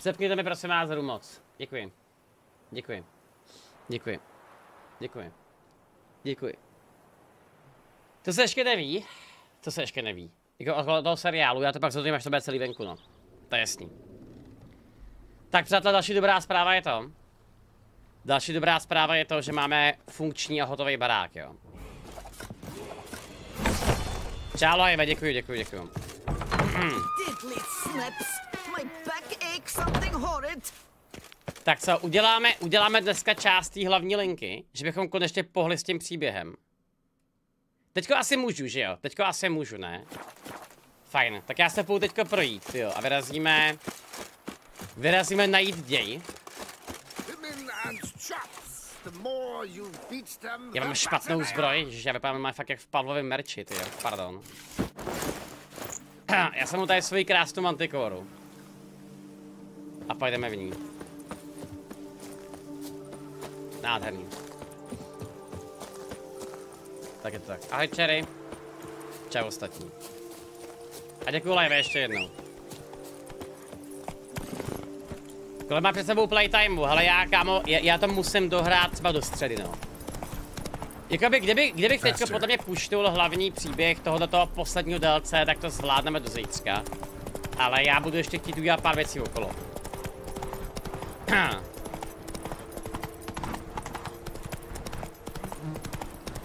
Přepněte mi prosím vás moc. Děkuji. Děkuji. Děkuji. Děkuji. Děkuji. To se ještě neví. To se ještě neví. Jako od toho seriálu, já to pak zhodím, až to bude celý venku, no. To je jasný. Tak přátelé, další dobrá zpráva je to. Další dobrá zpráva je to, že máme funkční a hotový barák, jo. Čau, Lajve, děkuji, děkuji, děkuji. Tak co, uděláme dneska část té hlavní linky, že bychom konečně pohli s tím příběhem. Teďko asi můžu, že jo? Teďko asi můžu, ne? Fajn, tak já se půjdu teďko projít, jo, a vyrazíme najít děj. Já mám špatnou zbroj, že já vypadám fakt jak v Pavlově merči, tyjo, pardon. Já jsem mu tady svoji krásnou mantikoru. A pojdeme v ní. Nádherný. Tak je to tak. Ahoj, Cherry. Čau ostatní. A děkuju Live ještě jednou. Kolik má před sebou playtimeu? Hele kámo, já to musím dohrát třeba do středy, no. Jakoby, kdybych teďko podle mě puštul hlavní příběh tohoto posledního DLC, tak to zvládneme do zítřka. Ale já budu ještě chtít udělat pár věcí okolo.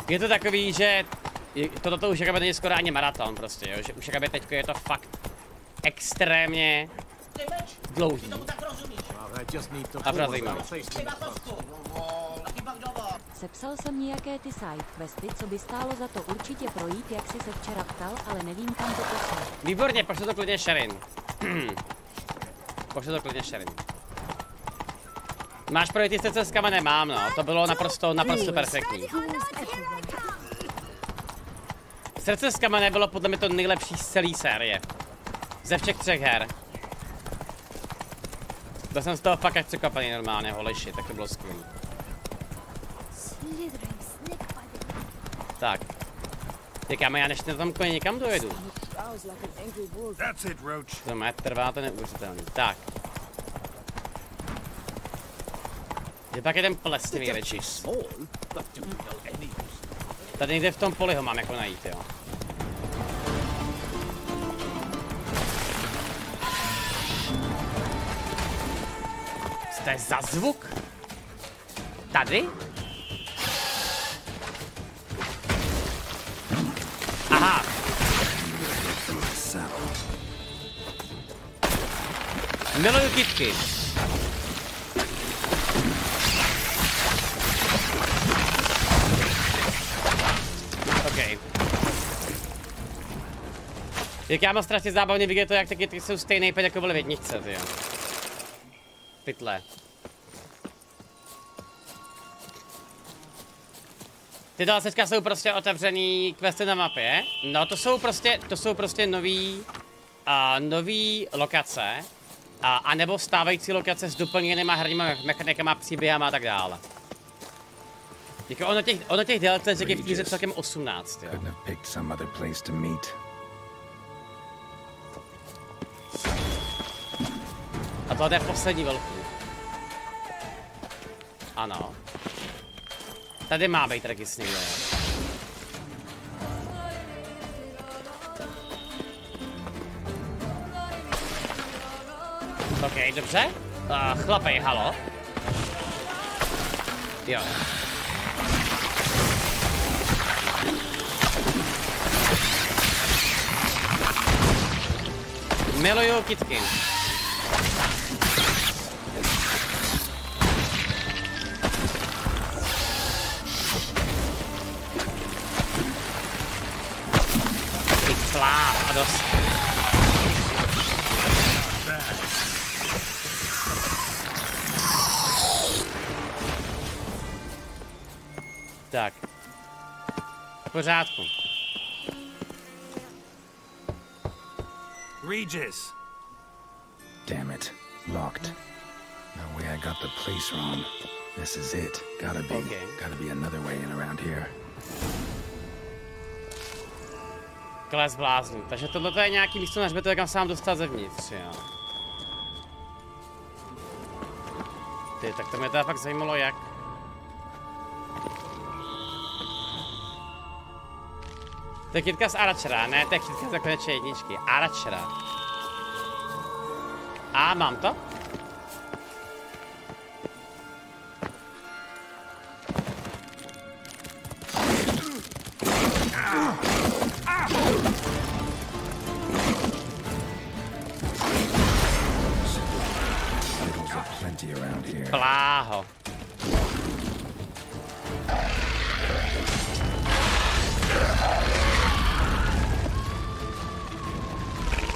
Je to takový, že toto už jakoby není skoro ani maraton prostě, jo? Že už jakoby teďko je to fakt extrémně dlouhý. A zajímavý. Sepsal jsem nějaké ty side questy, co by stálo za to určitě projít, jak jsi se včera ptal, ale nevím kam to poslat. Výborně, pošli to klidně Sharin. Pošli to klidně Sharin. Máš projít ty srdce s kamenem? Mám, no. To bylo naprosto perfektní. Srdce s kamenem bylo podle mě to nejlepší z celé série. Ze všech 3 her. Byl jsem z toho fakt jak překvapený normálně, holy shit, tak to bylo skvělý. Tak. Říkáme, já než na tom koně někam dojedu. To má trvá to neuvěřitelný. Tak. Kde pak je ten plesnivý Regis? Tady někde v tom poli ho mám jako najít, jo. Co to je za zvuk? Tady? Aha. Miluju kytky. OK. Jak já mám strašně zábavně vidět to, jak ty kytky jsou stejný pět, jako byly v jedničce, tyjo. Pytle. Ty DLCčka jsou prostě otevřený questy na mapě. No to jsou prostě nový lokace. A nebo stávající lokace s doplněnýma herníma mechanikama, příběhama a tak dále. Jako ono těch DLCček je v knize celkem 18, jo. A tohle je poslední velký. Ano. Tady má být Regis někde. OK, dobře. Chlapej, halo. Jo. Miluju kytky. A dost. Tak. V pořádku. Regis. Damn it. Locked. No way I got the place wrong. This is it. Gotta be another way in around here. Kles bláznů. Takže tohle je nějaký místo na hřbitově, kam se mám dostat zevnitř, jo. Ty, tak to mě teda fakt zajímalo jak. To je kytka z Aračera, ne, to je kytka z Zaklínače jedničky. Aračera. A mám to? Bláho.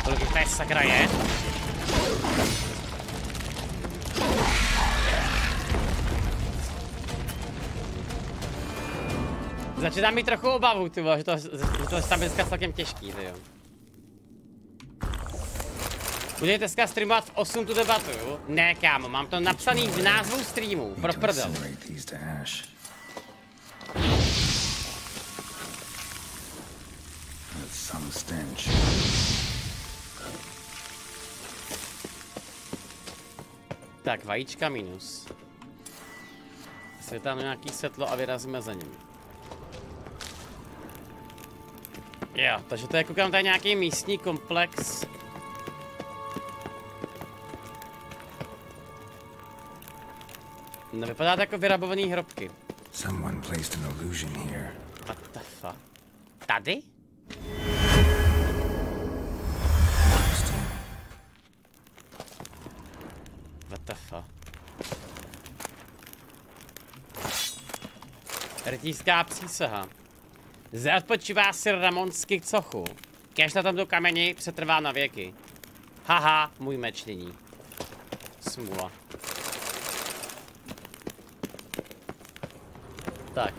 Kolik tady sakra je? Začínám mít trochu obavu, ty vole, že to je tam dneska celkem těžký, ty jo. Budete dneska streamovat v 8 tu debatu, jo? Ne, kámo, mám to napsaný v názvu streamu, pro prdel. Tak, vajíčka minus. Jestli tam nějaký světlo a vyrazíme za ním. Jo, takže to je, koukám, tady nějaký místní komplex. No, vypadá to jako vyrabovaný hrobky. What the fuck? Tady? What the fuck? Rytířská přísaha. Zde odpočívá sir Ramonsky cochu. Kež na tomto kameni přetrvá na věky. Haha, můj meč nyní. Smůla. Tak.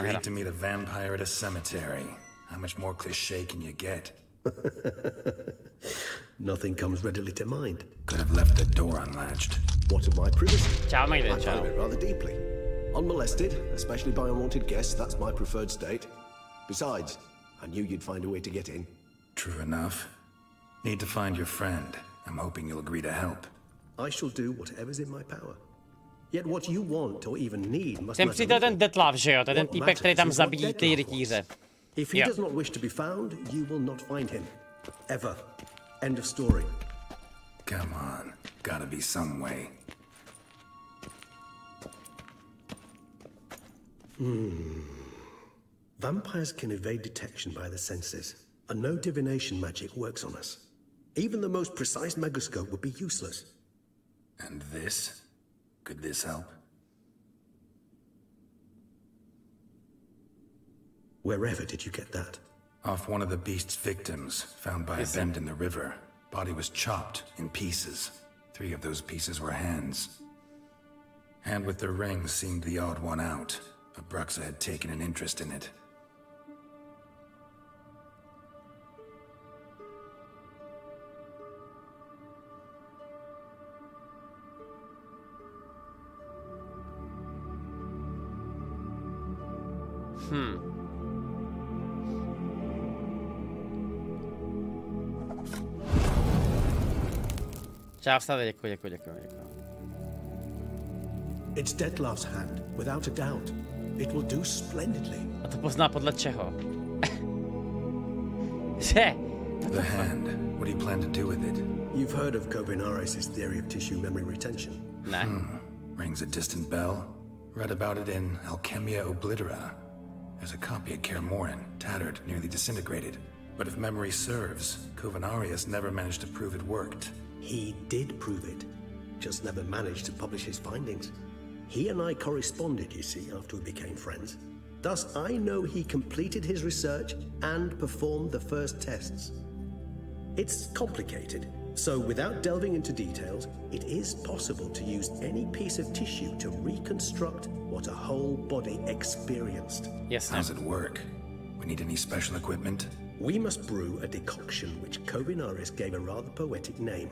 Great to meet a vampire at a cemetery. How much more cliché can you get? Nothing comes readily to mind. Could have left the door unlatched. What of my privacy? Ciao, mate. I find it rather deeply. Unmolested, especially by unwanted guests, that's my preferred state. Besides, I knew you'd find a way to get in. True enough. Need to find your friend. I'm hoping you'll agree to help. I shall do whatever's in my power. Yet what you want or even need must Ten přítel ten Detlav, že jo? To je ten týpek, který tam zabíjí ty rytíře. If he does not wish to be found, you will not find him. Ever. End of story. Come on. Gotta be some way. Vampires can evade detection by the senses, and no divination magic works on us. Even the most precise megascope would be useless. And this? Could this help? Wherever did you get that? Off one of the beast's victims, found by a bend in the river. Body was chopped in pieces. 3 of those pieces were hands. Hand with the ring seemed the odd one out. Abruxa had taken an interest in it. Část, děkuji. It's Detlav's hand, without a doubt. It will do splendidly. A to pozná podle čeho? The hand. What do you plan to do with it? You've heard of Kovinaris' theory of tissue memory retention? Ne. Rings a distant bell. Read about it in Alchemia Oblitera. There's a copy at Kaer Morhen, tattered, nearly disintegrated. But if memory serves, Kovinaris never managed to prove it worked. He did prove it, just never managed to publish his findings. He and I corresponded, you see, after we became friends. Thus, I know he completed his research and performed the first tests. It's complicated, so without delving into details, it is possible to use any piece of tissue to reconstruct what a whole body experienced. Yes. How's it work? We need any special equipment? We must brew a decoction which Kovinaris gave a rather poetic name.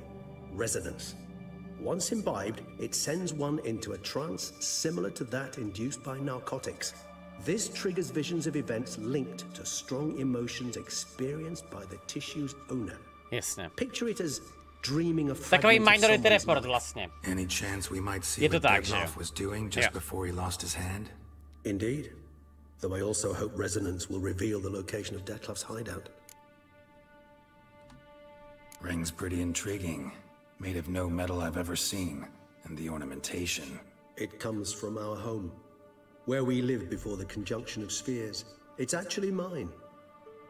Resonance. Once imbibed, it sends one into a trance similar to that induced by narcotics. This triggers visions of events linked to strong emotions experienced by the tissue's owner. Jasně. Picture it as dreaming of Takový fragments of Minority someone's Report life. vlastně. Any chance we might see what Detlef was doing just before he lost his hand? Indeed. Though I also hope resonance will reveal the location of Detlef's hideout. Ring's pretty intriguing. Made of no metal I've ever seen. And the ornamentation. It comes from our home, where we lived before the conjunction of spheres. It's actually mine.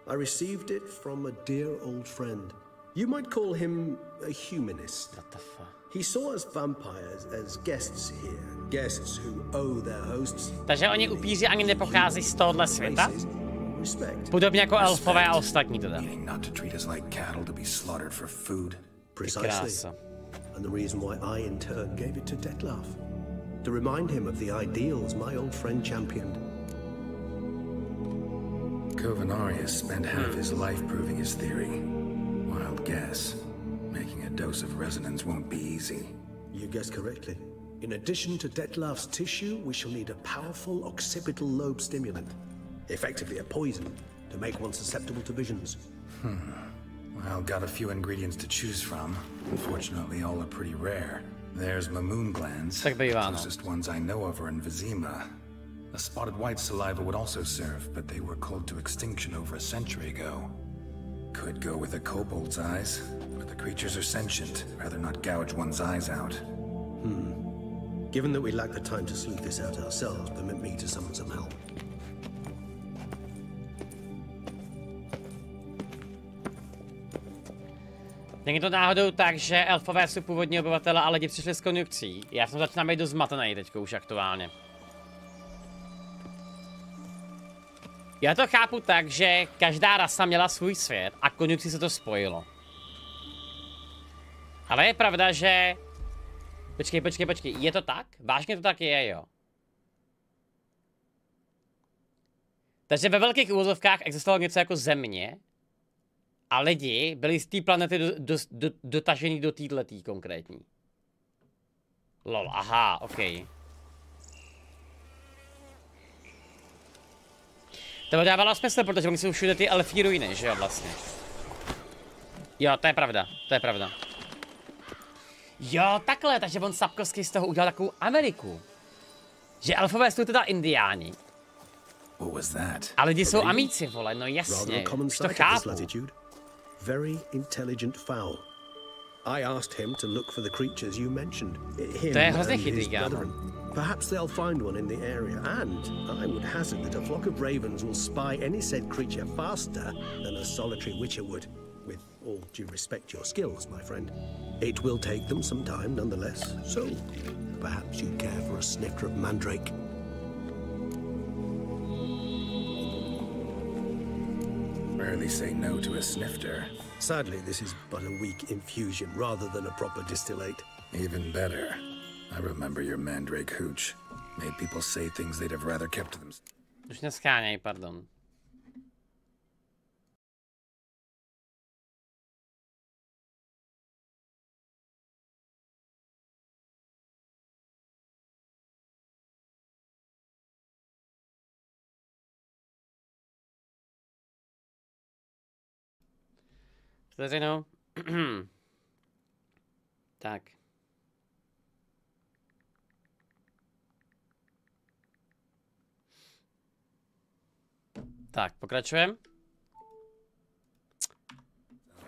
I received it from a dear old friend. You might call him a humanist. What the fuck? He saw us vampires as guests here, guests who owe their hosts. Takže oni upíři ani nepochází z tohohle světa? Podobně jako elfové a ostatní teda. Precisely. And the reason why I in turn gave it to Detlef. To remind him of the ideals my old friend championed. Covenarius spent half his life proving his theory. Wild guess. Making a dose of resonance won't be easy. You guessed correctly. In addition to Detlef's tissue, we shall need a powerful occipital lobe stimulant. Effectively a poison to make one susceptible to visions. Well, got a few ingredients to choose from. Unfortunately, all are pretty rare. There's mamoon glands. Closest ones I know of are in Vizima. A spotted white saliva would also serve, but they were culled to extinction over a century ago. Could go with a kobold's eyes, but the creatures are sentient. Rather not gouge one's eyes out. Given that we lack the time to sleuth this out ourselves, permit me to summon some help. Není to náhodou tak, že elfové jsou původní obyvatele a lidi přišli s konjunkcí? Já jsem začínám být dost zmatený teďko už aktuálně. Já to chápu tak, že každá rasa měla svůj svět a konjunkcí se to spojilo. Ale je pravda, že... Počkej, je to tak? Vážně to tak je, jo. Takže ve velkých úvozovkách existovalo něco jako země a lidi byli z té planety dotažený do této konkrétní. Lol, aha, ok. To by dávalo smysl, protože oni jsou všude ty elfí ruiny, že jo, vlastně. Jo, to je pravda, to je pravda. Jo, takhle, takže on Sapkowski z toho udělal takovou Ameriku. Že elfové jsou teda indiáni. A lidi jsou amíci, vole, no jasně, už to chápu. Very intelligent fowl. I asked him to look for the creatures you mentioned. To je hrozně chytrý, kámo. Perhaps they'll find one in the area, and I would hazard that a flock of ravens will spy any said creature faster than a solitary witcher would. With all due respect to your skills, my friend. It will take them some time nonetheless, so perhaps you'd care for a snifter of mandrake. Rarely say no to a snifter. Sadly, this is but a weak infusion rather than a proper distillate. Even better. I remember your mandrake hooch. Made people say things they'd have rather kept to themselves. Už neskáněj, pardon. Vteřinu. Tak. Tak, pokračujeme.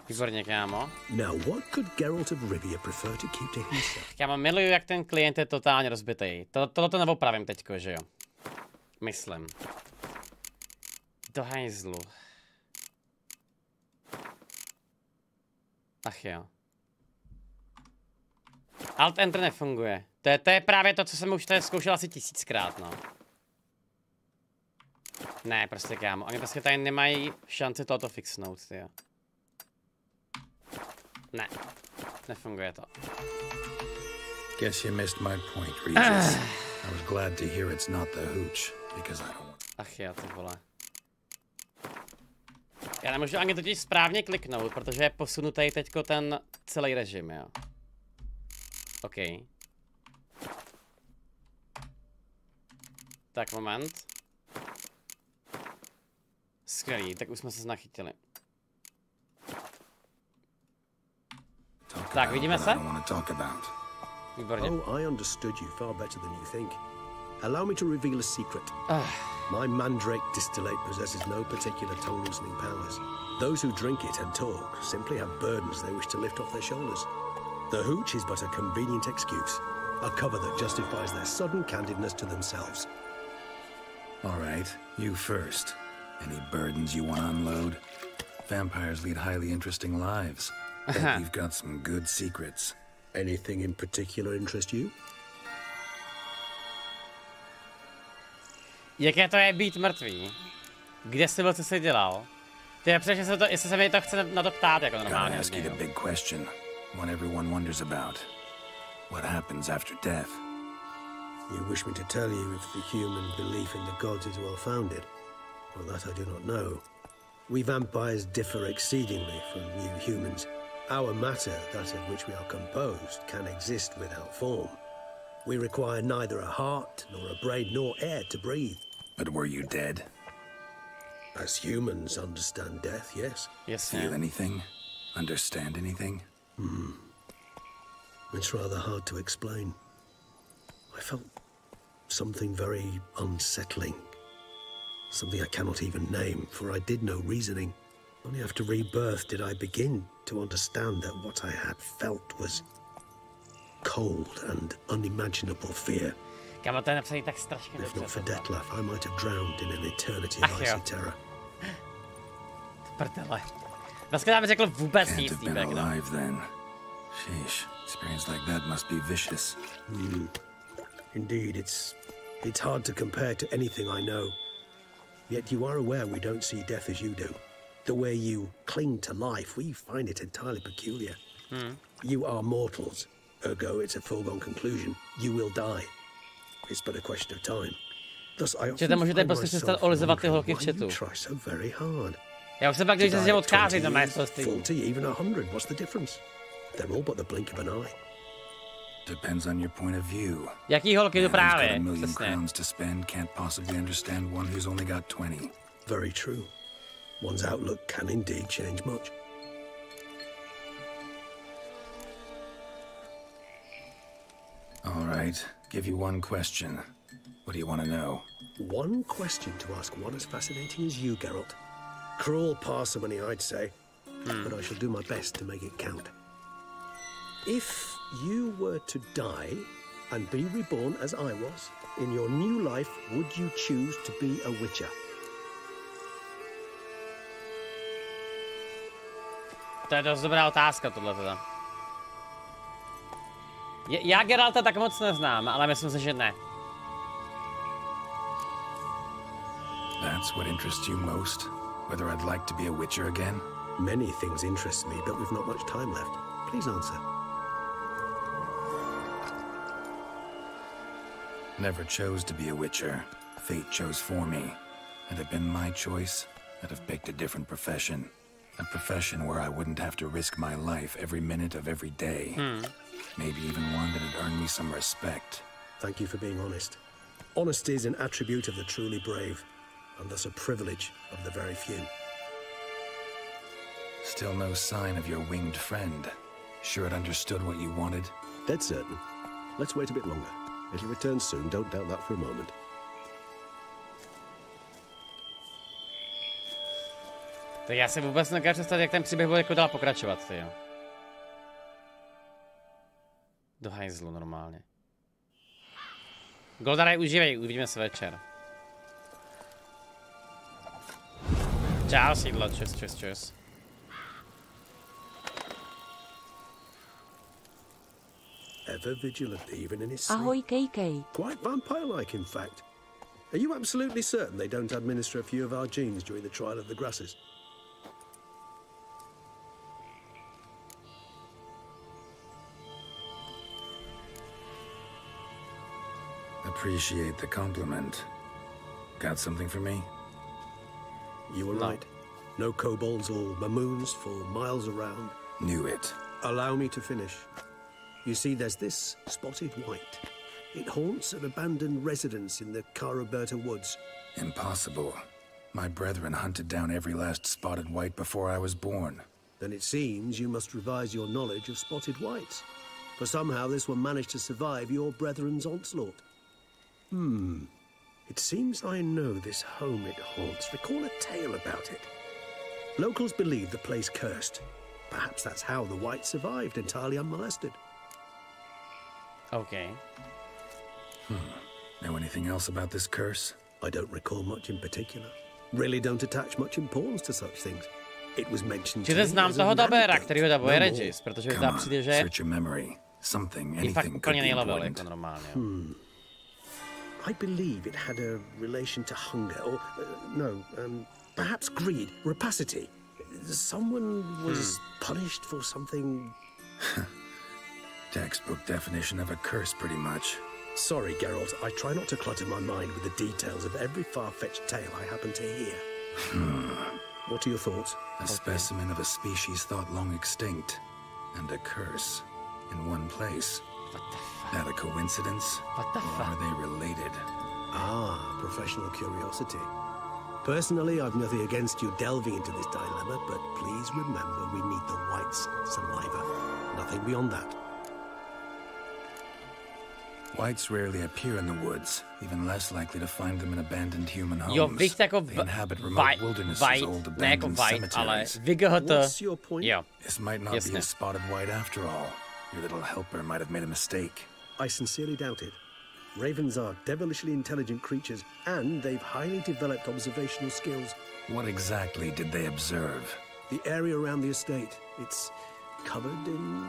Výborně, kámo. Now, what could Geralt of Rivia prefer to keep to himself? Kámo, miluju, jak ten klient je totálně rozbitej. Tohle to neopravím teďko, že jo? Myslím. Do hajzlu. Ach jo. Alt Enter nefunguje. To je právě to, co jsem už tady zkoušel asi 1000krát, no. Ne, prostě kámo. Oni prostě tady nemají šanci tohoto fixnout, tyjo. Ne. Nefunguje to. Guess you missed my point, Regis. I was glad to hear it's not the hooch, because I don't want... Ach jo, ty vole. Já nemůžu ani totiž správně kliknout, protože je posunutý teďko ten celý režim, jo. OK. Tak, moment. Skvělý, tak už jsme se znachytili. Tak, vidíme se? Výborně. Oh, I understood you far better than you think. Allow me to reveal a secret. My mandrake distillate possesses no particular tongue-loosening powers. Those who drink it and talk simply have burdens they wish to lift off their shoulders. The hooch is but a convenient excuse, a cover that justifies their sudden candidness to themselves. All right, you first. Any burdens you want to unload? Vampires lead highly interesting lives. Bet you've got some good secrets. Anything in particular interest you? Jaké to je být mrtvý? Kde jsi byl, co jsi dělal? Ty je přesně, jestli se mi to chce na to ptát, jako normálně. Gotta ask you the big question, one everyone wonders about. What happens after death? You wish me to tell you if the human belief in the gods is well founded? Well, that I do not know. We vampires differ exceedingly from you humans. Our matter, that of which we are composed, can exist without form. We require neither a heart, nor a brain, nor air to breathe. But were you dead? As humans understand death, yes. Yes, feel anything? Understand anything? It's rather hard to explain. I felt something very unsettling. Something I cannot even name, for I did no reasoning. Only after rebirth did I begin to understand that what I had felt was cold and unimaginable fear. Kámo, to je napsaný tak strašně If dobře. not for Detlef, I might have drowned in an eternity of icy terror. Prdele. Dneska nám řekl vůbec Can't nic, have been týpek, alive then. Sheesh, experience like that must be vicious. Indeed, it's hard to compare to anything I know. Yet you are aware we don't see death as you do. The way you cling to life, we find it entirely peculiar. You are mortals, ergo it's a foregone conclusion. You will die. It's but a question of time. Thus I often můžete find prostě přestat olizovat ty holky v myself wondering chatu. why you try so very hard. Já už se pak, když se odchází na mé 40, even 100, what's the difference? They're all but the blink of an eye. Depends on your point of view. Jaký holky to Man who's got právě? a million Přesně. crowns to spend can't possibly understand one who's only got 20. Very true. One's outlook can indeed change much. All right, give you one question. What do you want to know? One question to ask one as fascinating as you, Geralt. Cruel parsimony, I'd say, but I shall do my best to make it count. If you were to die and be reborn as I was, in your new life, would you choose to be a witcher? To je dost dobrá otázka, tohle teda. Já Geralta tak moc neznám, ale myslím si, že ne. That's what interests you most? Whether I'd like to be a witcher again? Many things interest me, but we've not much time left. Please answer. Never chose to be a witcher. Fate chose for me. Had it been my choice, I'd have picked a different profession. A profession where I wouldn't have to risk my life every minute of every day. Maybe even one that'd earn me some respect. Thank you for being honest. Honesty is an attribute of the truly brave, and thus a privilege of the very few. Still no sign of your winged friend. Sure it understood what you wanted? Dead certain. Let's wait a bit longer. It'll return soon, don't doubt that for a moment. Tak já si vůbec nekážu představit, jak ten příběh bude jako dál pokračovat, tyjo. Do hajzlu normálně. Goldaraj, užívej, uvidíme se večer. Čau, sídlo, čus. Ever vigilant, even in his sleep. Ahoj, KK. Quite vampire-like, in fact. Are you absolutely certain they don't administer a few of our genes during the trial of the grasses? Appreciate the compliment. Got something for me? You were right. No kobolds or mamoons for miles around. Knew it. Allow me to finish. You see, there's this spotted white. It haunts an abandoned residence in the Caraberta woods. Impossible. My brethren hunted down every last spotted white before I was born. Then it seems you must revise your knowledge of spotted whites. For somehow this one managed to survive your brethren's onslaught. It seems I know this home it haunts. Recall a tale about it. Locals believe the place cursed. Perhaps that's how the whites survived entirely unmolested. Okay. Know anything else about this curse? I don't recall much in particular. Really don't attach much importance to such things. It was mentioned to me znám as toho an dabéra, anecdote, který ho dabuje no more. Regis, protože Come zdá on, přijde, že search your memory. Something, je fakt anything could úplně be nejlevel, important. jako normálně. I believe it had a relation to hunger, or perhaps greed, rapacity. Someone was punished for something. Textbook definition of a curse, pretty much. Sorry, Geralt, I try not to clutter my mind with the details of every far-fetched tale I happen to hear. What are your thoughts? A specimen of a species thought long extinct, and a curse in one place. What the fuck? That a coincidence? What the or fuck? are they related? Professional curiosity. Personally, I've nothing against you delving into this dilemma, but please remember we need the whites' saliva. Nothing beyond that. Whites rarely appear in the woods, even less likely to find them in abandoned human homes. Jo, vy jste jako They inhabit remote wildernesses, old white, ne jako abandoned white, ale cemeteries. VGHT. What's your point? Jo. This might not Jasně. be a spotted white after all. Your little helper might have made a mistake. I sincerely doubt it. Ravens are devilishly intelligent creatures, and they've highly developed observational skills. What exactly did they observe? The area around the estate, it's covered in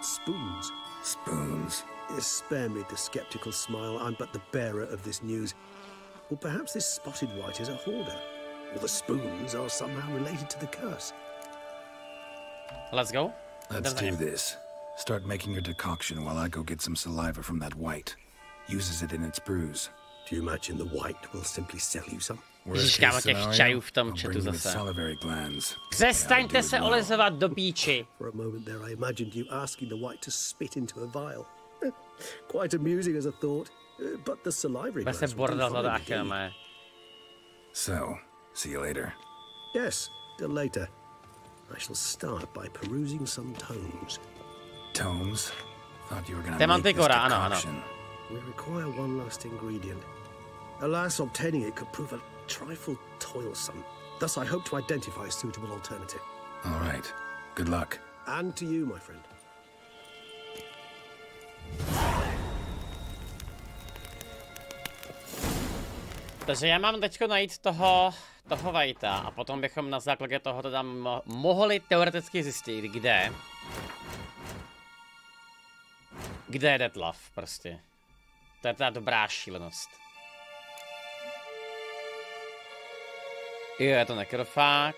spoons. Spoons. Spare me the skeptical smile. I'm but the bearer of this news. Or perhaps this spotted white is a hoarder. Or the spoons are somehow related to the curse. Let's go. Let's do this. Start making your decoction while I go get some saliva from that white. Uses it in its brews. Do you imagine the white will simply sell you some? Worst Kámo, case těch scenario, čajů v tom I'll chatu bring you with zase. salivary glands. Přestaňte se olizovat do píči. For a moment there, I imagined you asking the white to spit into a vial. Quite amusing as a thought, but the salivary Bez se glands would do bordel fine zadáky, indeed. mé. So, see you later. Yes, till later. I shall start by perusing some tomes. Tomes? Thought you were gonna Te make this manticora, ano, ano. decoction. We require one last ingredient. Alas, obtaining it could prove a trifle toilsome. Thus, I hope to identify a suitable alternative. All right. Good luck. And to you, my friend. Takže já mám teďko najít toho Vajta a potom bychom na základě toho teda mohli teoreticky zjistit, kde je Detlef prostě. To je teda dobrá šílenost. Jo, je to nekrofák.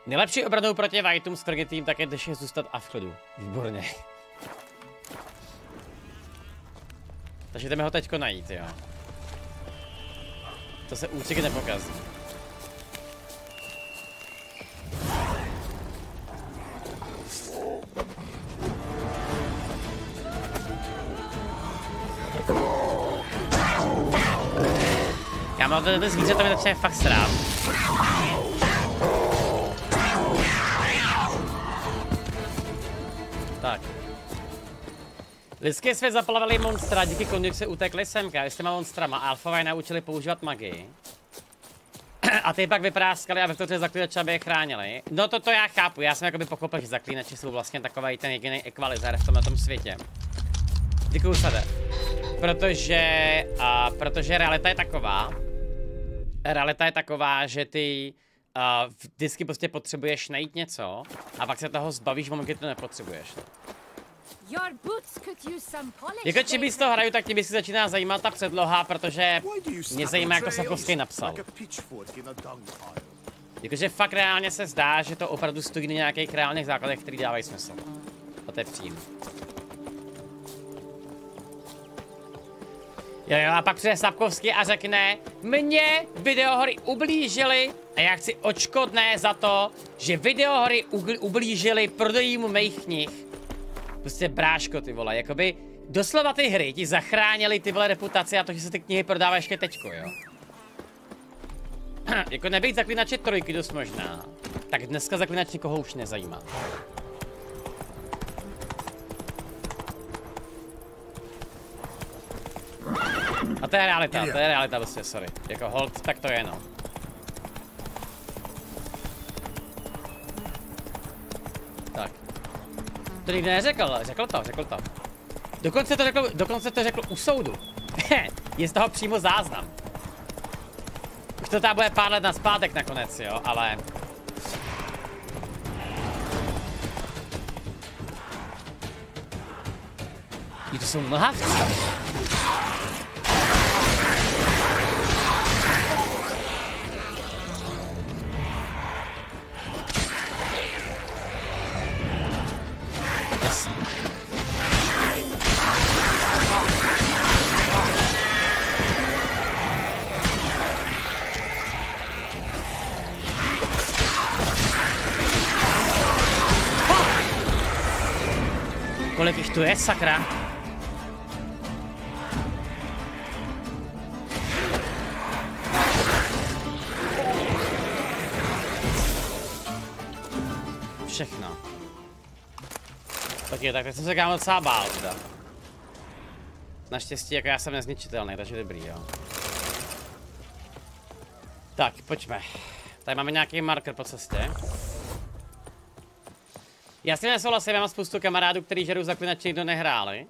Nejlepší obranou proti Vajtům s Frigitým tak je, když je zůstat a v klidu. Výborně. Takže jdeme ho teďko najít, jo. To se úcik nepokazí. Já mám ten zvíře, to mi začne fakt srát. Tak. Lidský svět zaplavili monstra, díky konjunkci utekli semka, s těma monstrama. Alfové naučili používat magii. A ty pak vypráskali a ve vtoře zaklínače, aby je chránili. No to já chápu, já jsem jakoby pochopil, že zaklínači jsou vlastně takový ten jediný ekvalizér v tomhle světě. Děkuju, Sade. Protože realita je taková, že ty vždycky prostě potřebuješ najít něco a pak se toho zbavíš v moment, kdy to nepotřebuješ. Jako čím víc toho hraju, tak tím víc si začíná zajímat ta předloha, protože mě zajímá, jako Sapkowski napsal. Jakože fakt reálně se zdá, že to opravdu stojí na nějakých reálných základech, který dávají smysl. A to je příjemný. Jo, a pak přijde Sapkowski a řekne, mě videohry ublížily, A já chci odškodné za to, že videohry ublížily prodejímu mých knih. Prostě bráško, ty vole, jakoby doslova ty hry ti zachránily ty vole reputaci a to, že se ty knihy prodávají ještě teďko, jo. Jako nebejt Zaklínače 3 dost možná, tak dneska Zaklínač nikoho už nezajímá. A to je realita prostě, sorry. Jako hold, tak to je no. Tak. To nikdy neřekl, řekl to. Dokonce to řekl u soudu. Je z toho přímo záznam. Už to tam bude pár let nazpátek nakonec, jo, ale... To jsou mlhavci. Kolik jich tu je, sakra? Všechno. Tak je, tak teď jsem se kámo docela bál teda. Naštěstí jako já jsem nezničitelný, takže dobrý, jo. Tak, pojďme. Tady máme nějaký marker po cestě. Já si nesouhlasím, já mám spoustu kamarádů, kteří žerou Zaklínače nikdo nehráli.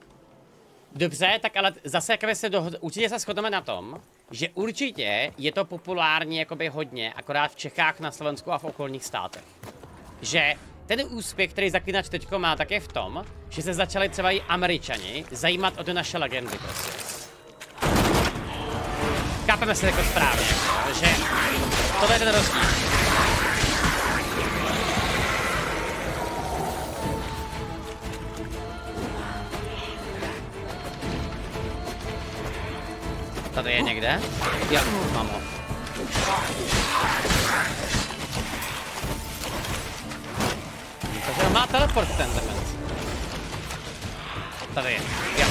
Dobře, tak ale zase jakoby určitě se shodneme na tom, že určitě je to populární jakoby hodně, akorát v Čechách, na Slovensku a v okolních státech. Že ten úspěch, který Zaklínač teďko má, tak je v tom, že se začali třeba i Američani zajímat o ty naše legendy prostě. Chápeme se jako správně, že tohle je ten rozdíl. Tady je někde? Jo, mám ho. Takže má teleport ten dement. Tady je. Jo.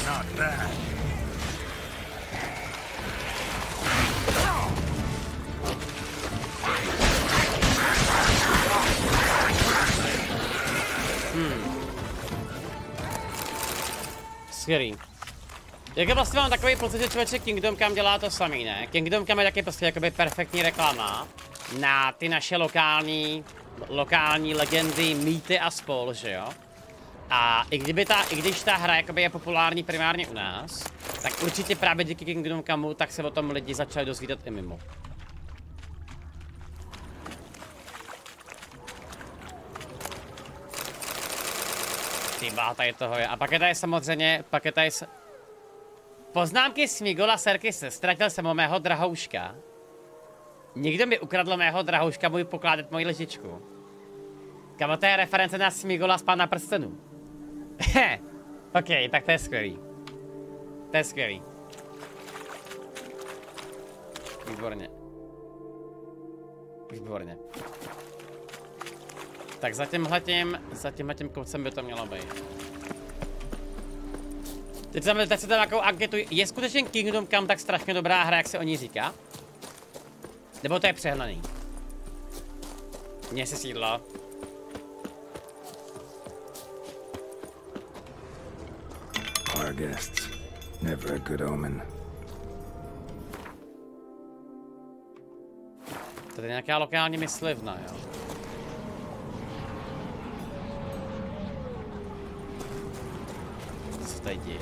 Not bad. Skvělý. Jak vlastně mám takový pocit, že člověče Kingdom Come dělá to samý, ne? Kingdom Come je taky prostě jakoby perfektní reklama na ty naše lokální legendy, mýty a spol, že jo? A i když ta hra jakoby je populární primárně u nás, tak určitě právě díky Kingdom Comeu tak se o tom lidi začali dozvídat i mimo. Týba, tady toho je. A pak je tady samozřejmě, poznámky Smigola Serkise. Ztratil jsem o mého drahouška. Někdo mi ukradl mého drahouška, můj pokládat moji lžičku. Kamo, to je reference na Smigola z Pána prstenů. OK, tak to je skvělý. To je skvělý. Výborně. Výborně. Tak za tímhletím koncem by to mělo být. Teď se tam nějakou anketu. Je skutečně Kingdom Come tak strašně dobrá hra, jak se o ní říká? Nebo to je přehnaný? Mně se sídlo. Our guests. Never a good omen. To je nějaká lokální myslivna, jo? Co se tady děje?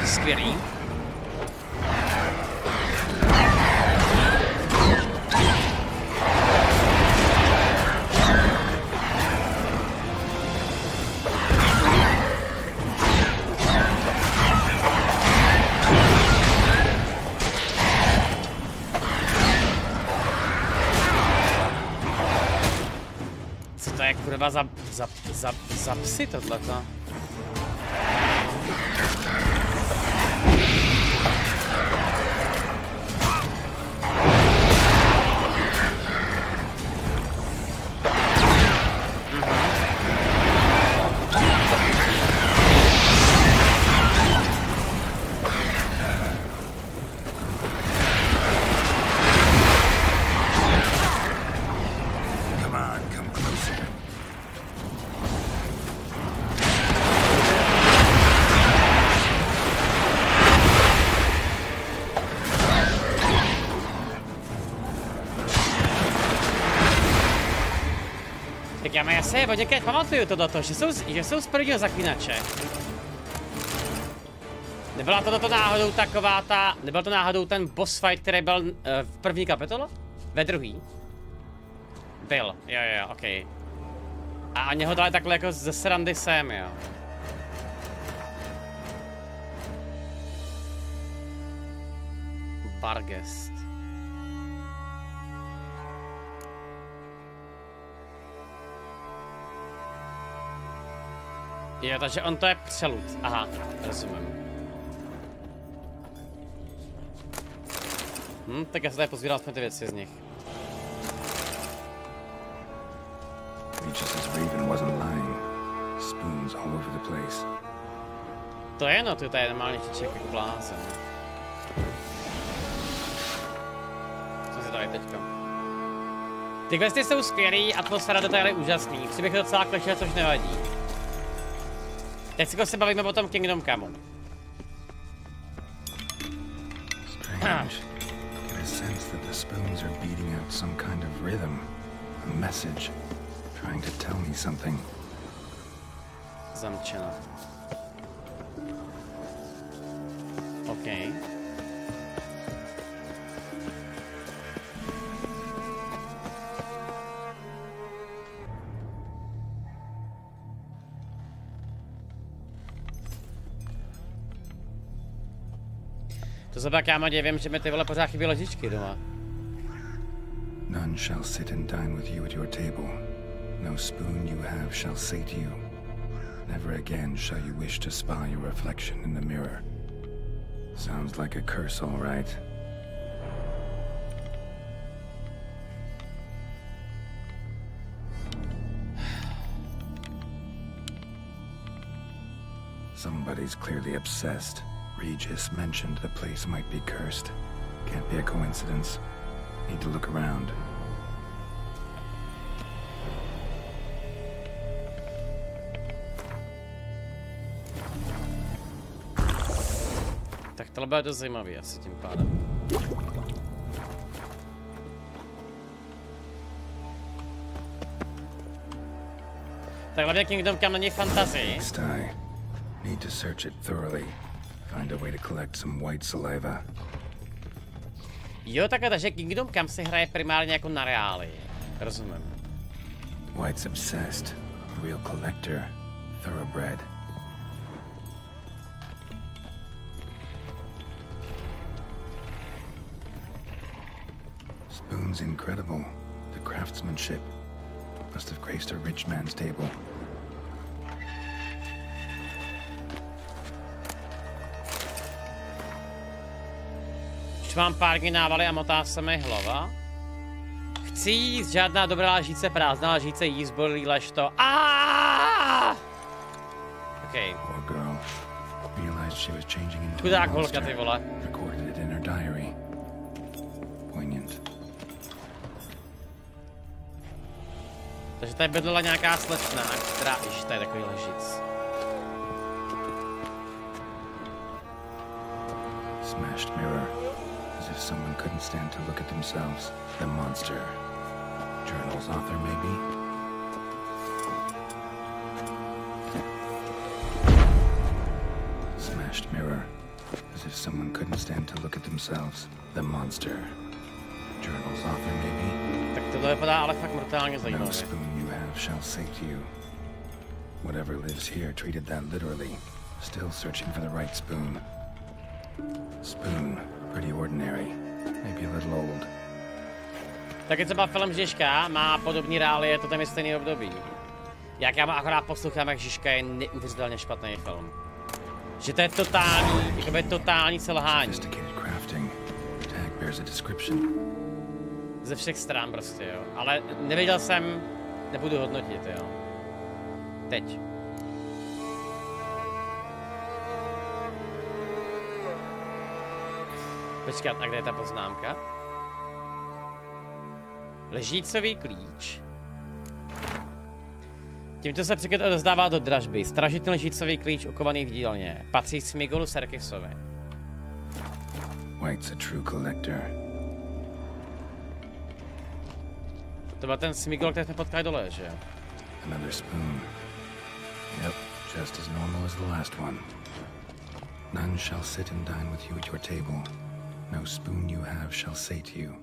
Skvělý. Co to je kurva za psy tohleto? Já si od někde pamatuju tohleto, že jsou z prvního Zaklínače. Nebyla tohleto náhodou taková ta... Nebyl to náhodou ten boss fight, který byl v první kapitole? Ve druhý? Byl, jo, okej. A oni ho dali takhle jako ze srandy sem, jo. Bargest. Jo, takže on to je přelud. Aha, rozumím. Tak já se tady pozbíral aspoň ty věci z nich. To je no, to je normálně čiček jako blázen. Co se tady teďka? Ty questy jsou skvělý, atmosféra detaily je úžasný. Příběh je docela klišé, což nevadí. Teď se bavíme o tom Kingdom Comeu. Strange. I get a sense that the spoons are beating out some kind of rhythm, a message, trying to tell me something. Zamčeno. OK. To se pak kámo divím, že mi ty vole pořád chybí ložičky doma. None shall sit and dine with you at your table. No spoon you have shall say to you. Never again shall you wish to spy your reflection in the mirror. Sounds like a curse, all right. Somebody's clearly obsessed. Regis mentioned the place might be cursed. Can't be a coincidence. Need to look around. Tak tohle bude dost zajímavý asi tím pádem. Tak hlavně Kingdom Come není fantazii. Need to search it thoroughly. Find a way to collect some white saliva. Jo, takhle, takže Kingdom Come se hraje primárně jako na reáli. Rozumím. White's obsessed. Real collector. Thoroughbred. Spoon's incredible. The craftsmanship must have graced a rich man's table. Už mám pár dní návaly a motá se mi hlava. Chci jíst, žádná dobrá lžíce, prázdná lžíce, jíst, bolí, lež to. OK. Chudák holka, ty vole. Takže tady bydlela nějaká slečna, která již tady takový lžic. Smashed mirror. As if someone couldn't stand to look at themselves. The monster. Journal's author, maybe? Smashed mirror. As if someone couldn't stand to look at themselves. The monster. Journal's author, maybe? Tak tohle vypadá ale fakt brutálně zajímavě. No spoon you have shall say to you. Whatever lives here treated that literally. Still searching for the right spoon. Spoon. Pretty ordinary. Maybe a little old. Taky třeba film Žižka má podobný reálie, to tam je stejný období. Jak já akorát poslouchám, jak Žižka je neuvěřitelně špatný film. Že to je totální, jakoby totální selhání. Ze všech stran prostě, jo. Ale nevěděl jsem, nebudu hodnotit, jo. Teď. Počkat, a kde je ta poznámka? Ležícový klíč. Tímto se příklad odezdává do dražby. Stražitelný ležícový klíč ukovaný v dílně. Patří Smigolu Serkisovi. White's a true collector. To byl ten Smigol, který jsme potkali dole, že jo? Another spoon. Yep, just as normal as the last one. None shall sit and dine with you at your table. No spoon you have shall say to you.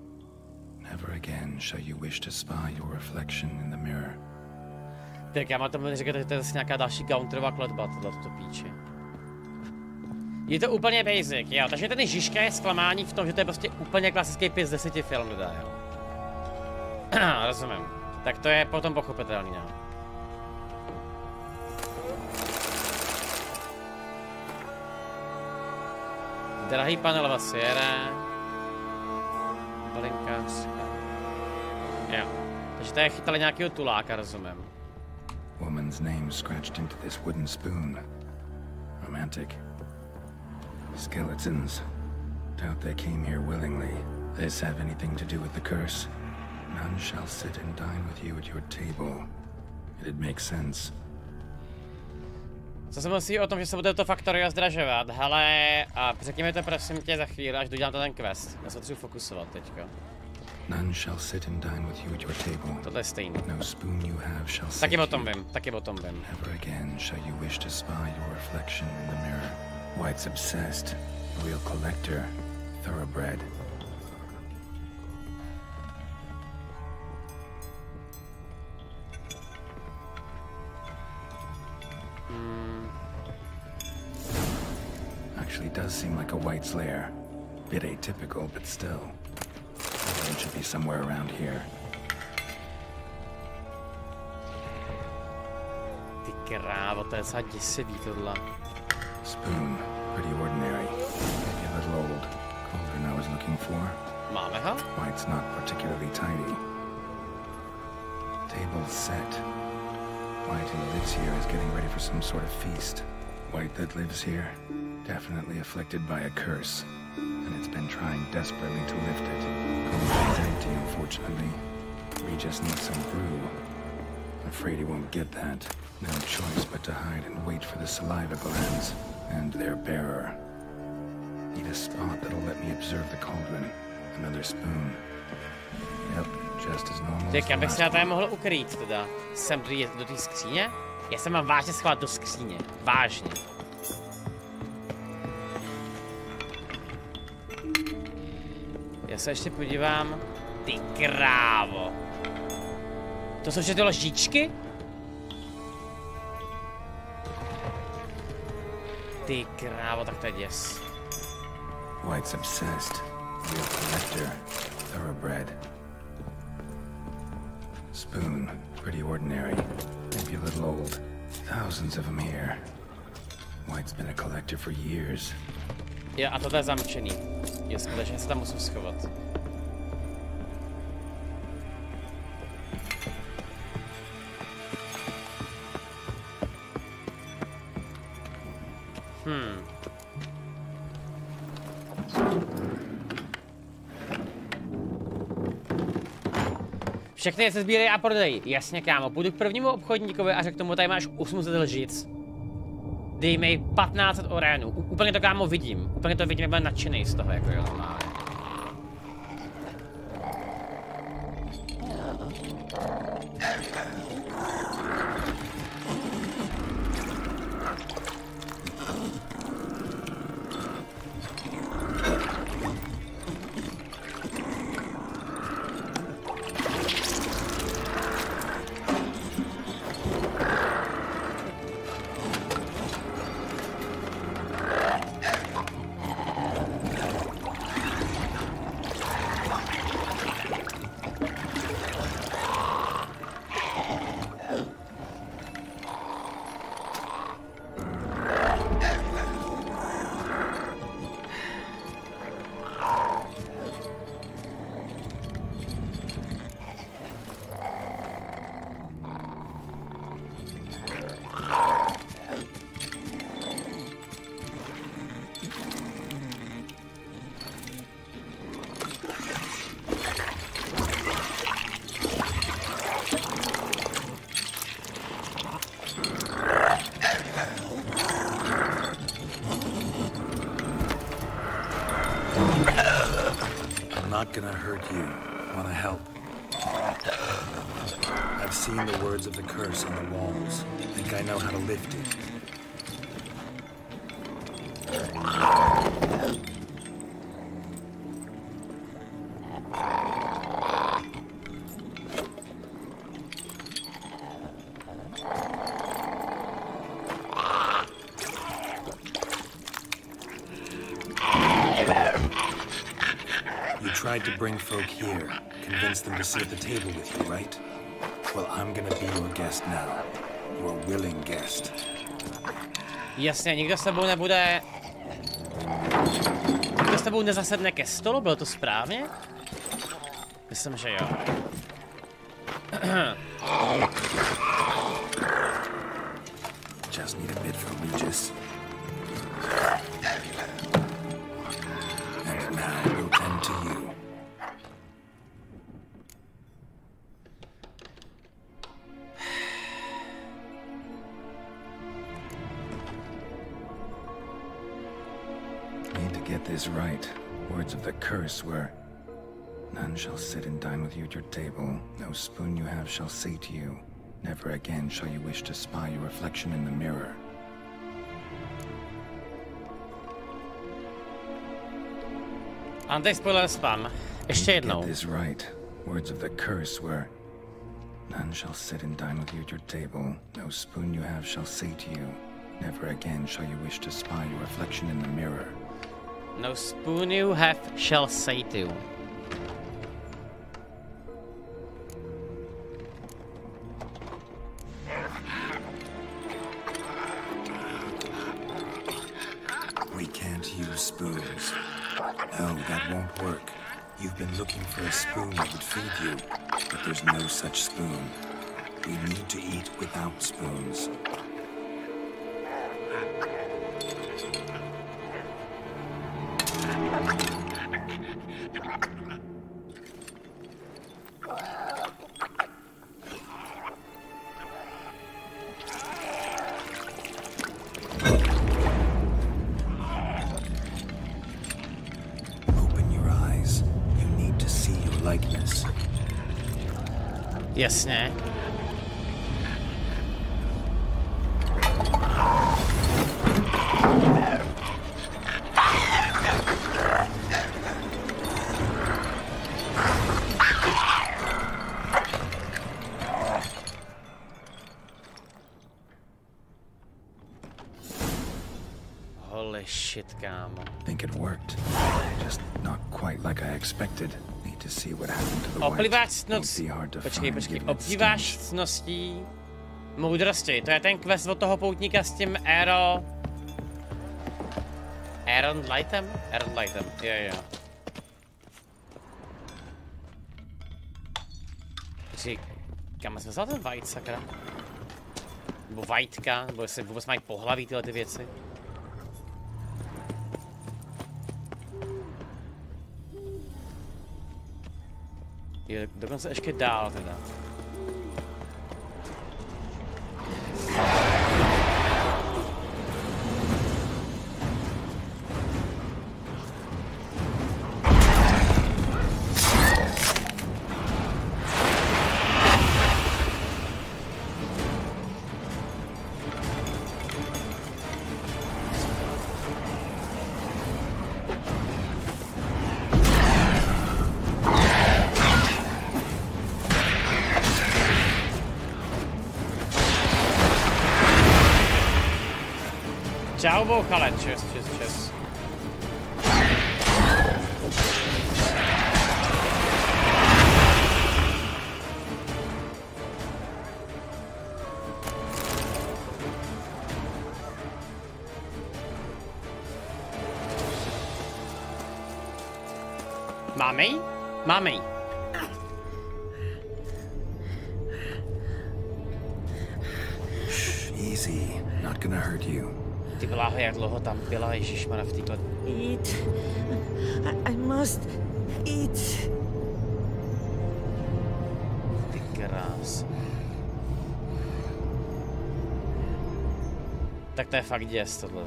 Never again shall you wish to spy your reflection in the mirror. Tak já mám tomu říkat, že to je zase nějaká další counterová kletba, tohleto píči. Je to úplně basic, jo, takže ten Žižka je zklamání v tom, že to je prostě úplně klasický 5 z 10 film, dodá, jo. Rozumím. Tak to je potom pochopitelný, no. Drahý pane Levasiere. Balinkářka. Jo. Takže tady chytali nějakého tuláka, rozumím. Woman's name scratched into this wooden spoon. Romantic. Skeletons. Doubt they came here willingly. This have anything to do with the curse? None shall sit and dine with you at your table. It'd make sense. Co se myslí o tom, že se bude to Factorio zdražovat? Hele, a řekněme to prosím tě za chvíli, až dodělám ten quest. Já se potřebuji fokusovat teďka. None shall sit and dine with you at your table. Tohle je stejný. No spoon you have shall say taky o tom vím, taky o tom vím. Never again shall you wish to spy your reflection in the mirror. White's obsessed, a real collector, thoroughbred. Actually does seem like a White's lair. Bit atypical, but still. It should be somewhere around here. Ty krávo, to je docela děsivý tohle. Spoon, pretty ordinary. Maybe a little old. Cauldron I was looking for. Máme ho? White's not particularly tidy. Table set. White who lives here is getting ready for some sort of feast. White that lives here, definitely afflicted by a curse. And it's been trying desperately to lift it. Cauldron's empty, unfortunately. Regis needs some brew. Afraid he won't get that. No choice but to hide and wait for the saliva glands and their bearer. Need a spot that'll let me observe the cauldron. Another spoon. Yep, just as normal. Tak já bych se na tady mohl ukrýt teda. Sem do té skříně? Já se mám vážně schovat do skříně. Vážně. Já se ještě podívám. Ty krávo. To jsou všechny lžičky? Ty krávo, tak to je děs. White's obsessed. Real collector. Thoroughbred. Spoon. Pretty ordinary. Maybe a little old. Thousands of them here. White's been a collector for years. Jo, a tohle je zamčený. Jo, skutečně se tam musím schovat. Všechny se sbírají a prodají. Jasně, kámo. Půjdu k prvnímu obchodníkovi a řeknu mu, tady máš 800 lžic. Dej mi 1500 orénů. Úplně to, kámo, vidím. Úplně to vidím, jak byl nadšený z toho, jako jo, normálně. gonna hurt you. Wanna help? I've seen the words of the curse on the walls. Think I know how to lift it. Tried to bring folk here, convince them to sit at the table with you, right? Well, I'm gonna be your guest now. Your willing guest. Jasně, nikdo s tebou nebude... Nikdo s tebou nezasedne ke stolu, bylo to správně? Myslím, že jo. Just need a bit for Regis. And now we'll tend to you. Get this right. Words of the curse were, none shall sit and dine with you at your table. No spoon you have shall say to you, never again shall you wish to spy your reflection in the mirror. A teď spoiler spam. Ještě jednou. Get this right. Words of the curse were, none shall sit and dine with you at your table. No spoon you have shall say to you, never again shall you wish to spy your reflection in the mirror. No spoon you have shall say to. We can't use spoons. No, that won't work. You've been looking for a spoon that would feed you, but there's no such spoon. We need to eat without spoons. Jasně. Holy shit, kámo. Think it worked. Just not quite like I expected. Need to see what happened to the Oplýváč ctností. Počkej. Oplýváč ctností moudrosti. To je ten quest od toho poutníka s tím Aaron Lightem? Jo. Počkej, kam jsme vzal ten White, sakra? Nebo Whiteka, nebo jestli vůbec mají pohlaví tyhle ty věci? Je dokonce ještě dál teda. Čau, bouchale, čes. Máme jí? Easy, not gonna hurt you. Ty bláho, jak dlouho tam byla, ježišmana, v této... Eat. I must eat. Ty krás. Tak to je fakt děs, tohle.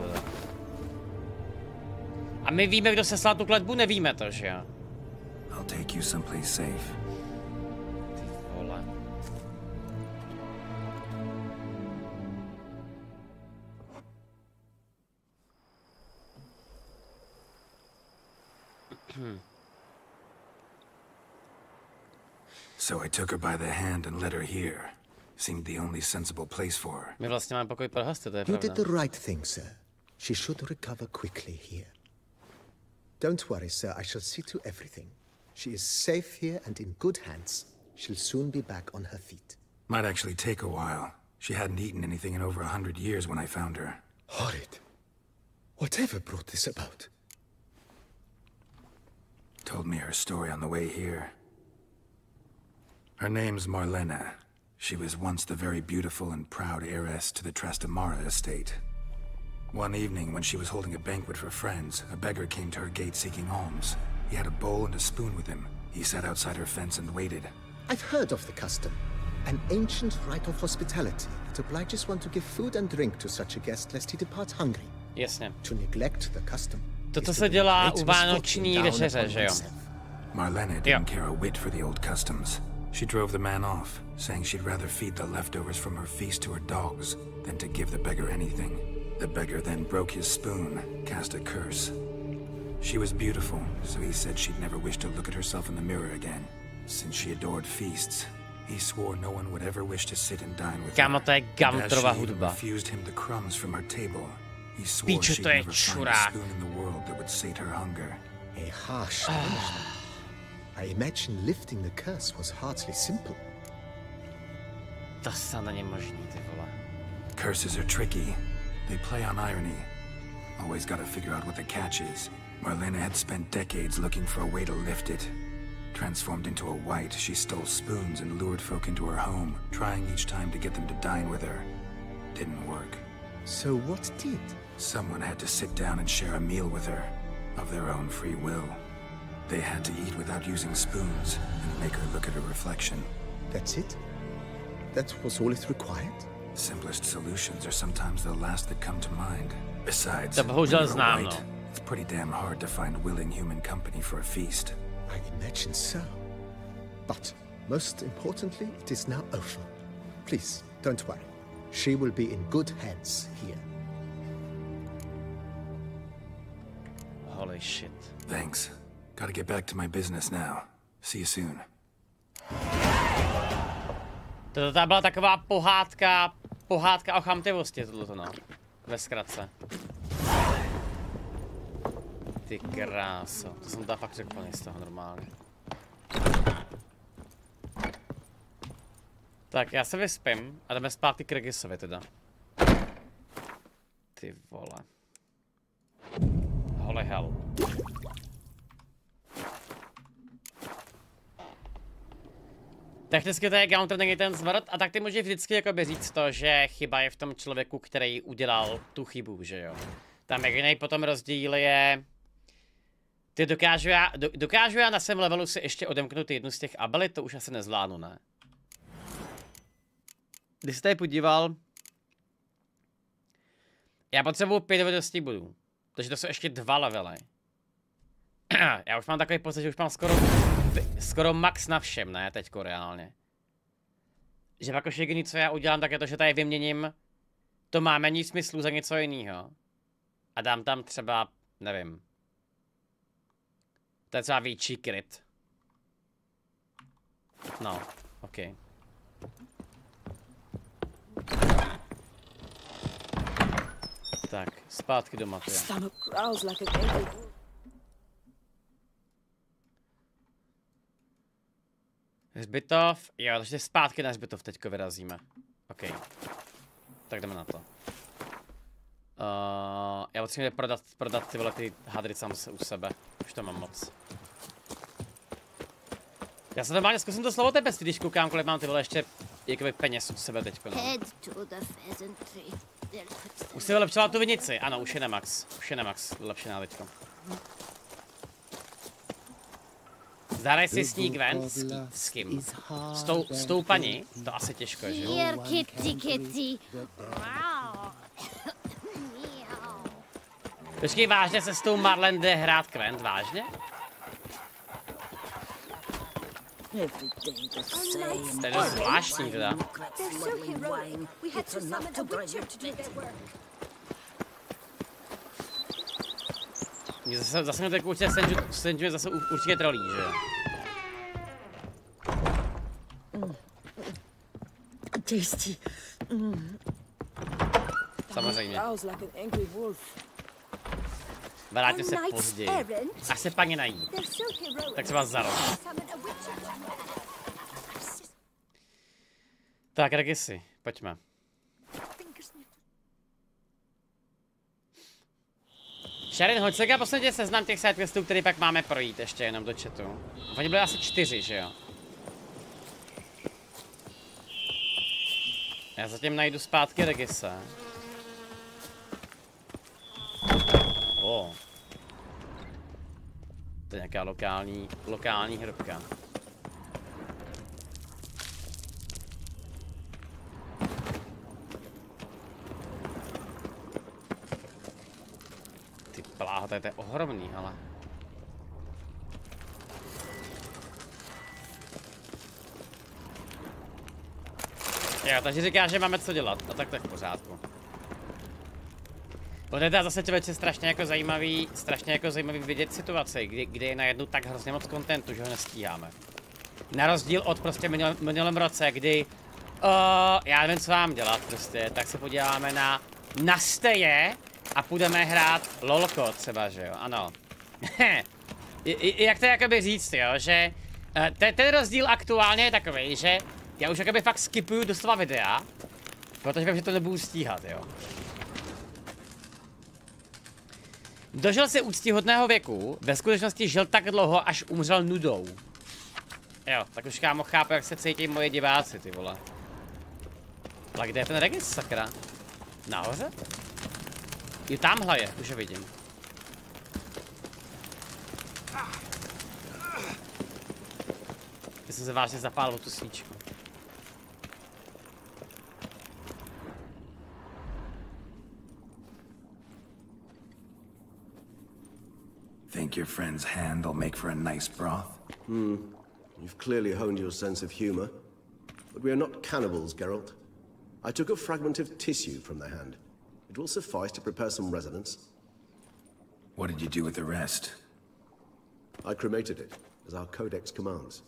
A my víme, kdo seslal tu kletbu, nevíme to, že jo? I'll take you someplace safe. Ty vole. So I took her by the hand and led her here. Seemed the only sensible place for her. My vlastně máme pokoj pro hosty, to je You pravda. did the right thing, sir. She should recover quickly here. Don't worry, sir. I shall see to everything. She is safe here and in good hands. She'll soon be back on her feet. Might actually take a while. She hadn't eaten anything in over 100 years when I found her. Horrid. Whatever brought this about? Told me her story on the way here. Her name's Marlena. She was once the very beautiful and proud heiress to the Trastamara estate. One evening, when she was holding a banquet for friends, a beggar came to her gate seeking alms. He had a bowl and a spoon with him. He sat outside her fence and waited. I've heard of the custom. An ancient rite of hospitality that obliges one to give food and drink to such a guest lest he depart hungry. Jasně. To neglect the custom. To se dělá u vánoční večeře, že jo? Marlena didn't care a whit for the old customs. She drove the man off, saying she'd rather feed the leftovers from her feast to her dogs than to give the beggar anything. The beggar then broke his spoon, cast a curse. She was beautiful, so he said she'd never wish to look at herself in the mirror again. Since she adored feasts, he swore no one would ever wish to sit and dine with Kámo, to je her. And Gamtrova as she hudba. refused him the crumbs from her table, he swore Píčo, she'd to je never find a čurák. spoon in the world that would sate her hunger. A harsh punishment. I imagine lifting the curse was hardly simple. To se není možný, ty vole. Curses are tricky. They play on irony. Always gotta figure out what the catch is. Marlena had spent decades looking for a way to lift it. Transformed into a wight, she stole spoons and lured folk into her home, trying each time to get them to dine with her. Didn't work. So what did? Someone had to sit down and share a meal with her, of their own free will. They had to eat without using spoons, and make her look at her reflection. That's it? That was all it required? Simplest solutions are sometimes the last that come to mind. Besides, To bohužel when you're znám, white, no. it's pretty damn hard to find willing human company for a feast. I imagine so. But most importantly, it is now over. Please, don't worry. She will be in good hands here. Holy shit. Thanks. Gotta get back to my business now. See you soon. To byla taková pohádka o chamtivosti, tohleto no. Ve zkratce. Ty kráso, to jsem tam fakt řekl z toho normálně. Tak, já se vyspím a jdeme zpátky k Regisovi teda. Ty vole. Holy hell. Technicky to je counter, není ten zvrt, a tak ty můžeš vždycky jakoby říct to, že chyba je v tom člověku, který udělal tu chybu, že jo. Tam jediný potom rozdíl je... Ty dokážu já na svém levelu si ještě odemknout jednu z těch abilit, to už asi nezvládnu, ne? Když jsi tady podíval... Já potřebuju 5 dovedností bodů, takže to jsou ještě 2 levely. Já už mám takový pocit, že už mám skoro max na všem, ne, teďko reálně. Že pak už jediný, co já udělám, tak je to, že tady vyměním to má méně smyslu za něco jiného. A dám tam třeba, nevím. To je třeba větší kryt. No, ok. Tak, zpátky doma, ty. Stomach growls like a baby. Hřbitov, jo, takže zpátky na hřbitov teďko vyrazíme. OK. Tak jdeme na to. Já potřebuji prodat ty vole ty hadry sám se u sebe. Už to mám moc. Já se normálně zkusím to slovo tebe, když koukám, kolik mám ty vole ještě jakoby peněz u sebe teďko, no. Už si vylepšila tu vinici, ano, už je nemax. Už je nemax, vylepšená teďko. Zahraj si sník ven, s kým? S tou paní? To asi těžko, že jo? Here, kitty. Počkej, vážně se s tou Marlen jde hrát Kvent, vážně? Every day the same. To je dost zvláštní teda. They're so heroic. We had to summon a witcher to do their work. Zase mě tak určitě Senju zase určitě trolí, že jo? Tasty. Samozřejmě. Growls like an angry wolf. Vrátím se později. Až se paní nají. Tak se vás za rok. Tak, Regisy, pojďme. Sharon, hoď se posledně seznam těch sidequestů, který pak máme projít ještě jenom do chatu. Oni byly asi 4, že jo? Já zatím najdu zpátky Regise. To je nějaká lokální hrobka. Ty pláho, to je ohromný, ale. Jo, takže říká, že máme co dělat, a tak to je v pořádku. Bude teda zase člověče strašně jako zajímavý vidět situaci, kdy je najednou tak hrozně moc kontentu, že ho nestíháme. Na rozdíl od prostě minulém roce, kdy já nevím, co mám dělat prostě, tak se podíváme na steje a půjdeme hrát lolko třeba, že jo, ano. Jak to jakoby říct, jo, že ten rozdíl aktuálně je takový, že já už jakoby fakt skipuju doslova videa, protože vím, že to nebudu stíhat, jo. Dožil si úctyhodného věku, ve skutečnosti žil tak dlouho, až umřel nudou. Jo, tak už kámo chápu, jak se cítí moje diváci, ty vole. Ale kde je ten Regis, sakra? Nahoře? Jo, tamhle je, už ho vidím. Já jsem se vážně zapálil o tu svíčku. Think your friend's hand will make for a nice broth? You've clearly honed your sense of humor. But we are not cannibals, Geralt. I took a fragment of tissue from the hand. It will suffice to prepare some resonance. What did you do with the rest? I cremated it, as our codex commands.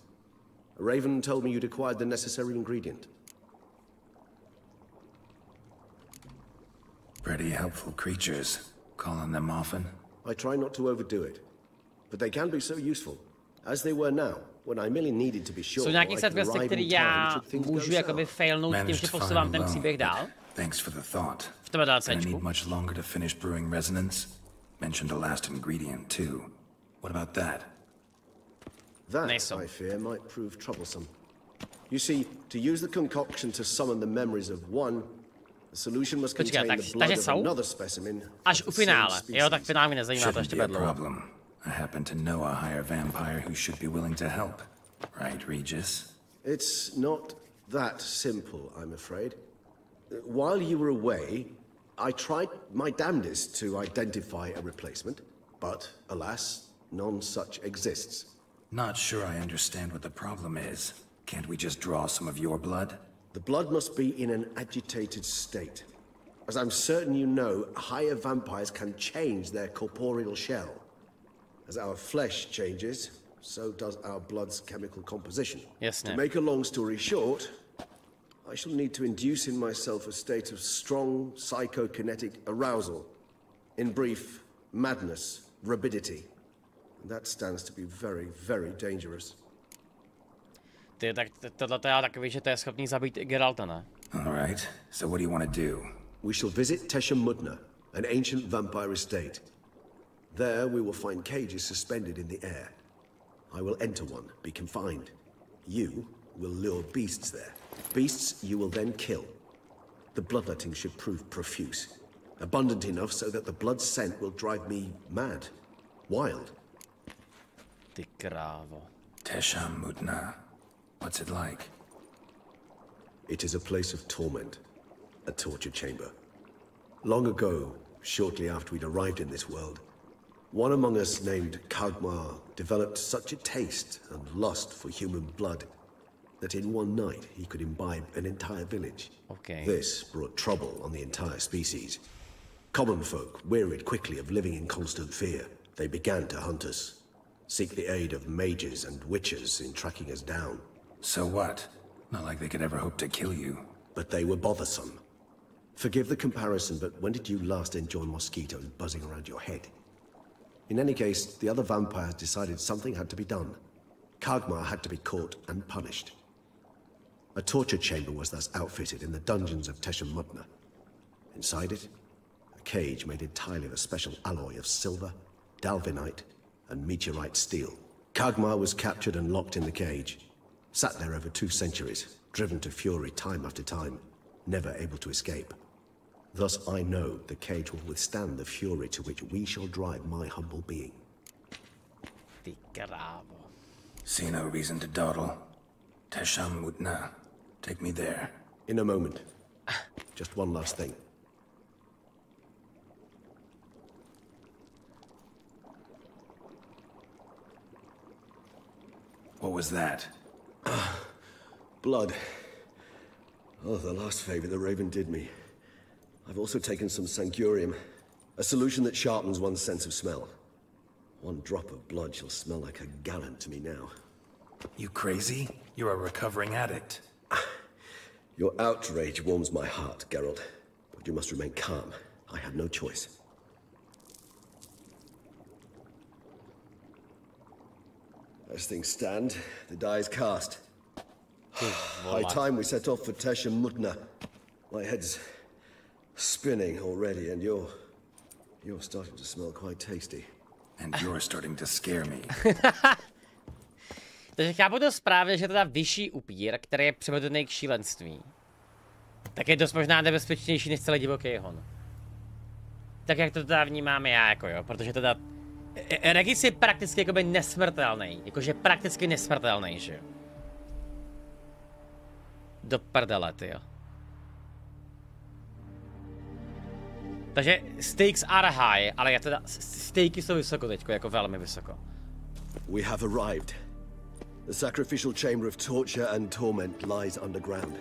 A raven told me you'd acquired the necessary ingredient. Pretty helpful creatures. Calling them often? I try not to overdo it, but they can be so useful, as they were now, when I merely needed to be sure. Jsou nějaký setquesty, který já můžu jakoby failnout tím, že posouvám ten příběh dál? Thanks for the thought. V tomhle I DLCčku. need much longer to finish brewing resonance. Mentioned the last ingredient too. What about that? That, I fear, might prove troublesome. You see, to use the concoction to summon the memories of one, the solution must contain the blood of another specimen. Až u finále, jo, tak finál mě nezajímá, to ještě bedlo. I happen to know a higher vampire who should be willing to help. Right, Regis? It's not that simple, I'm afraid. While you were away, I tried my damnedest to identify a replacement, but alas, none such exists. Not sure I understand what the problem is. Can't we just draw some of your blood? The blood must be in an agitated state. As I'm certain you know, higher vampires can change their corporeal shell. As our flesh changes, so does our blood's chemical composition. Yes, to make a long story short, I shall need to induce in myself a state of strong psychokinetic arousal. In brief, madness, rabidity. And that stands to be very, very dangerous. Ty, tak tohle já takový, že to je schopný zabít i Geralta, ne? All right, so what do you want to do? We shall visit Tesha Mudna, an ancient vampire estate. There we will find cages suspended in the air. I will enter one, be confined. You will lure beasts there. Beasts you will then kill. The bloodletting should prove profuse. Abundant enough so that the blood scent will drive me mad. Wild. Ty krávo. Tesha Mudna. What's it like? It is a place of torment. A torture chamber. Long ago, shortly after we'd arrived in this world, One among us named Kagmar developed such a taste and lust for human blood that in one night he could imbibe an entire village. Okay. This brought trouble on the entire species. Common folk wearied quickly of living in constant fear. They began to hunt us, seek the aid of mages and witches in tracking us down. So what? Not like they could ever hope to kill you. But they were bothersome. Forgive the comparison, but when did you last enjoy mosquitoes buzzing around your head? In any case, the other vampires decided something had to be done. Kagmar had to be caught and punished. A torture chamber was thus outfitted in the dungeons of Mutna. Inside it, a cage made entirely of a special alloy of silver, dalvinite, and meteorite steel. Kagmar was captured and locked in the cage. Sat there over 2 centuries, driven to fury time after time, never able to escape. Thus I know the cage will withstand the fury to which we shall drive my humble being. See no reason to dawdle. Mutna. Take me there. In a moment. Just one last thing. What was that? Blood. Oh, the last favor the Raven did me. I've also taken some Sancurium, a solution that sharpens one's sense of smell. One drop of blood shall smell like a gallon to me now. You crazy? You're a recovering addict. Your outrage warms my heart, Geralt. But you must remain calm. I had no choice. As things stand, the die is cast. High time we set off for Mutna. My head's spinning already, and you're starting to smell quite tasty. And you're starting to scare me. Takže chápu to správně, že teda vyšší upír, který je přivedený k šílenství, tak je dost možná nebezpečnější než celý divoký hon. Tak jak to teda vnímáme já, jako jo, protože teda Regis je prakticky jakoby nesmrtelný, jakože prakticky nesmrtelný, že jo. Do prdele, tyjo. Takže stakes are high, ale já teda, stakey jsou vysoko teďko, jako velmi vysoko. We have arrived. The sacrificial chamber of torture and torment lies underground.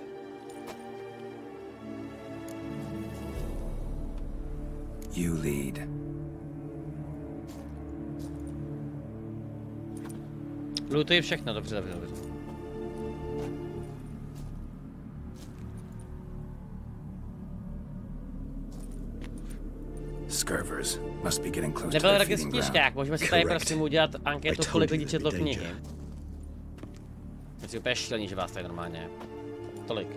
You lead. Lootuji všechno, dobře. Scurvers must be getting close to Nebyl their Regis feeding ground. knížkách, můžeme si tady prosím udělat anketu, kolik lidí četlo knihy. Je úplně šílený, že vás tady normálně. Tolik.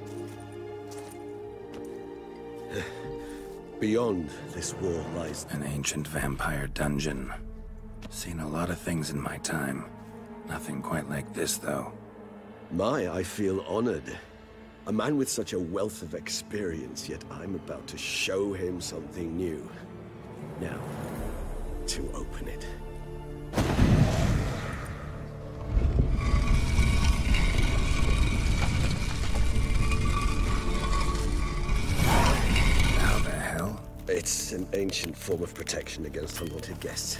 Beyond this wall lies An ancient vampire dungeon. Seen a lot of things in my time. Nothing quite like this, though. I feel honored. A man with such a wealth of experience, yet I'm about to show him something new. Now, to open it. How the hell? It's an ancient form of protection against unwanted guests.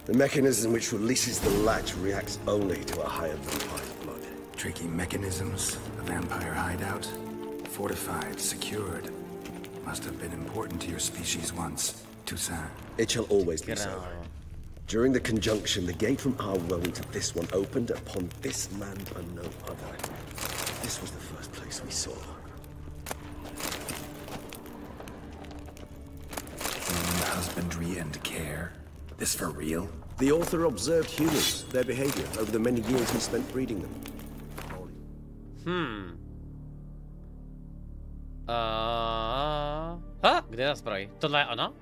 The mechanism which releases the latch reacts only to a higher vampire's blood. Tricky mechanisms, a vampire hideout. Fortified, secured. Must have been important to your species once. Toussaint. It shall always be so. During the conjunction, the gate from our world into this one opened upon this land and no other. This was the first place we saw. Husbandry and care. This for real? The author observed humans, their behavior, over the many years he spent breeding them. Kde je zbroj? Tohle je ono?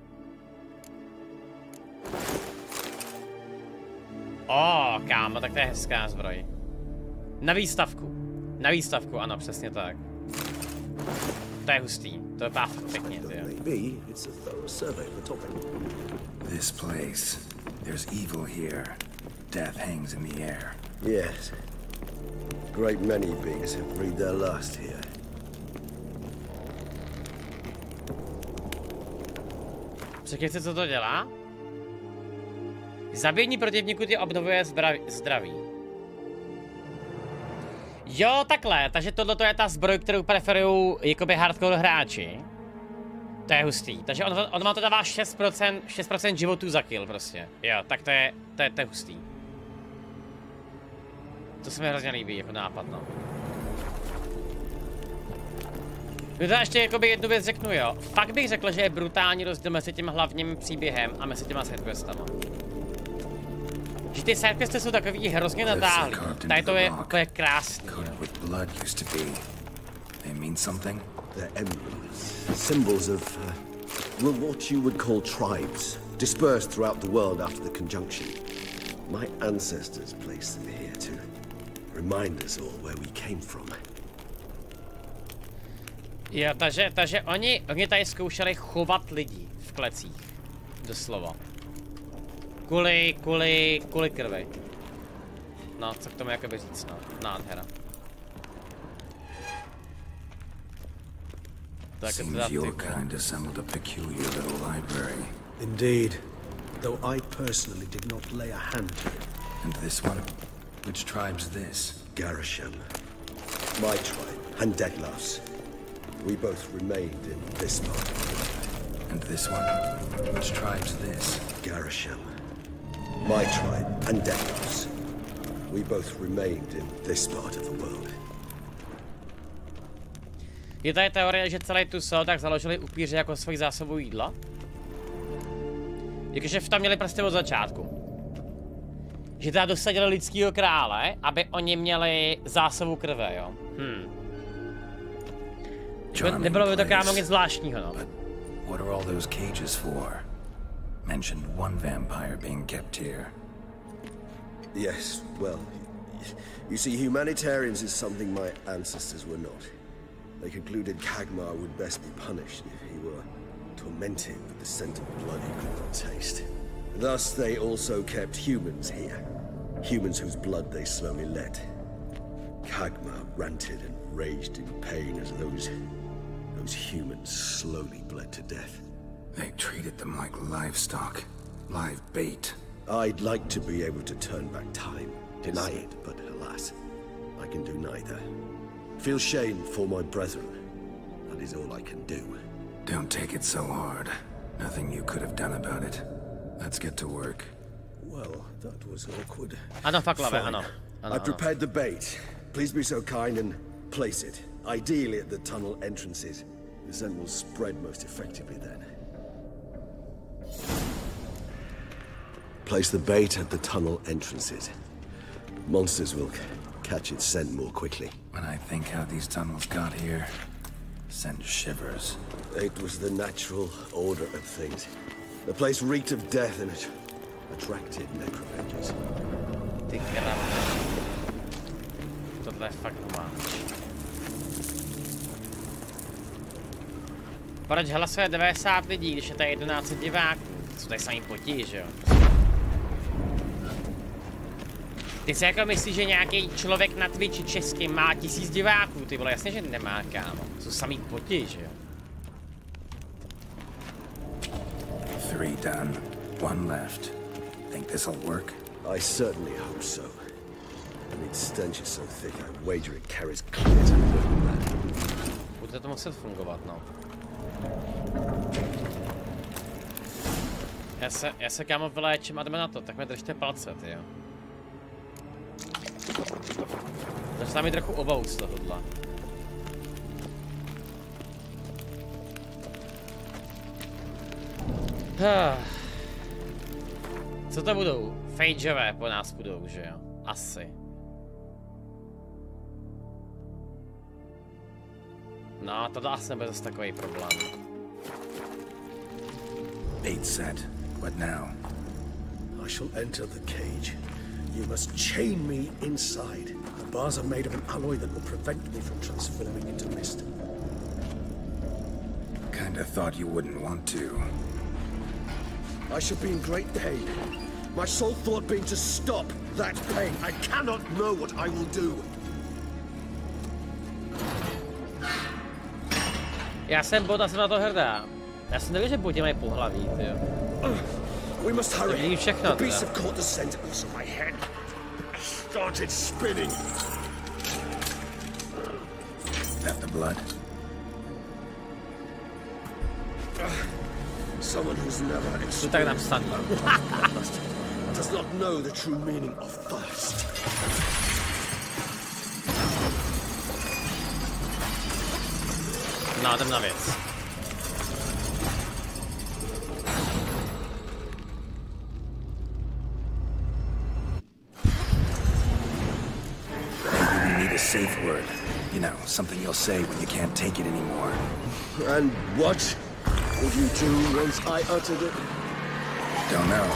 Kámo, tak to je hezká zbroj. Na výstavku, ano, přesně tak. To je hustý, to je pěkně, This place, there's evil here. Death hangs in the air. Yes. Great many beings have breathed their last here. Řekněte, co to dělá? Zabíjení protivníků ti obnovuje zdraví. Jo, takhle, takže tohle je ta zbroj, kterou preferují jakoby hardcore hráči. To je hustý, takže on má to dává 6% životů za kill prostě. Jo, tak to je hustý. To se mi hrozně líbí jako nápad, no. Teda ještě jakoby jednu věc řeknu, jo. Fakt bych řekl, že je brutální rozdíl mezi tím hlavním příběhem a mezi těma sidequestama. Že ty sidequesty jsou takový hrozně natáhlý. Tady to je úplně krásný. They're emblems, symbols of what you would call tribes, dispersed throughout the world after the conjunction. My ancestors placed them here to remind us all where we came from. Jo, takže oni tady zkoušeli chovat lidi v klecích. Doslova. Kvůli krvi. No, co k tomu jakoby říct, no. Nádhera. Seems your kind assembled a peculiar little library. Indeed, though I personally did not lay a hand to it. And this one? Which tribe's this? Garisham. My tribe, and Deglaf's. We both remained in this part of the world. And this one? Which tribe's this? Garisham. My tribe, and Deglaf's. We both remained in this part of the world. Je tady teorie, že celý tu tak založili upíři jako svoji zásobu jídla? Jakože v tom měli prostě od začátku. Že teda dosadili lidskýho krále, aby oni měli zásobu krve, jo? Nebylo by to kámo nic zvláštního, no. What are all those cages for? Mentioned one vampire being kept here. Yes, well, you see, humanitarians is something my ancestors were not. They concluded Kagmar would best be punished if he were tormented with the scent of blood he could not taste. Thus, they also kept humans here. Humans whose blood they slowly let. Kagmar ranted and raged in pain as those humans slowly bled to death. They treated them like livestock, live bait. I'd like to be able to turn back time, deny it, but alas, I can do neither. Feel shame for my brethren. That is all I can do. Don't take it so hard. Nothing you could have done about it. Let's get to work. Well, that was awkward. Ano, fakt love, ano. I prepared the bait. Please be so kind and place it. Ideally at the tunnel entrances. The scent will spread most effectively then. Place the bait at the tunnel entrances. Monsters will catch its scent more quickly. When I think how these tunnels got here, sent shivers. It was the natural order of things. The place reeked of death and it attracted necrophagers. Ty krávě. Tohle je fakt máš. Proč hlasuje 90 lidí, když je tady 11 diváků? Jsou tady samý potíž, jo? Ty si jako myslíš, že nějaký člověk na Twitchi česky má 1000 diváků, ty vole, jasně, že nemá, kámo. Jsou samý potíž, jo? 3 done, 1 left. Think this'll work? I certainly hope so. And its stench is so thick, I wager it carries clear to that. Bude to muset fungovat, no. Já se kámo vyléčím a jdeme na to, tak mi držte palce, ty jo. Začíná mi trochu obavu z tohohle. Co to budou? Fageové po nás budou, že jo? Asi. No, tohle asi nebude zase takový problém. Bait set. What now? I shall enter the cage. You must chain me inside. The bars are made of an alloy that will prevent me from transforming into mist. Kinda thought you wouldn't want to. I shall be in great pain. My sole thought being to stop that pain. I cannot know what I will do. Já jsem bot a jsem na to hrdá. Já jsem nevěděl, že boti mají pohlaví, tyjo. We must hurry. Není všechno, The beasts teda. have caught the scent also my head. Started spinning. That the blood? Someone who's never To tak napsaný. does not know the true meaning of thirst. No, jdem na věc. You need a safe word. You know, something you'll say when you can't take it anymore. And what would you do once I uttered it? Don't know.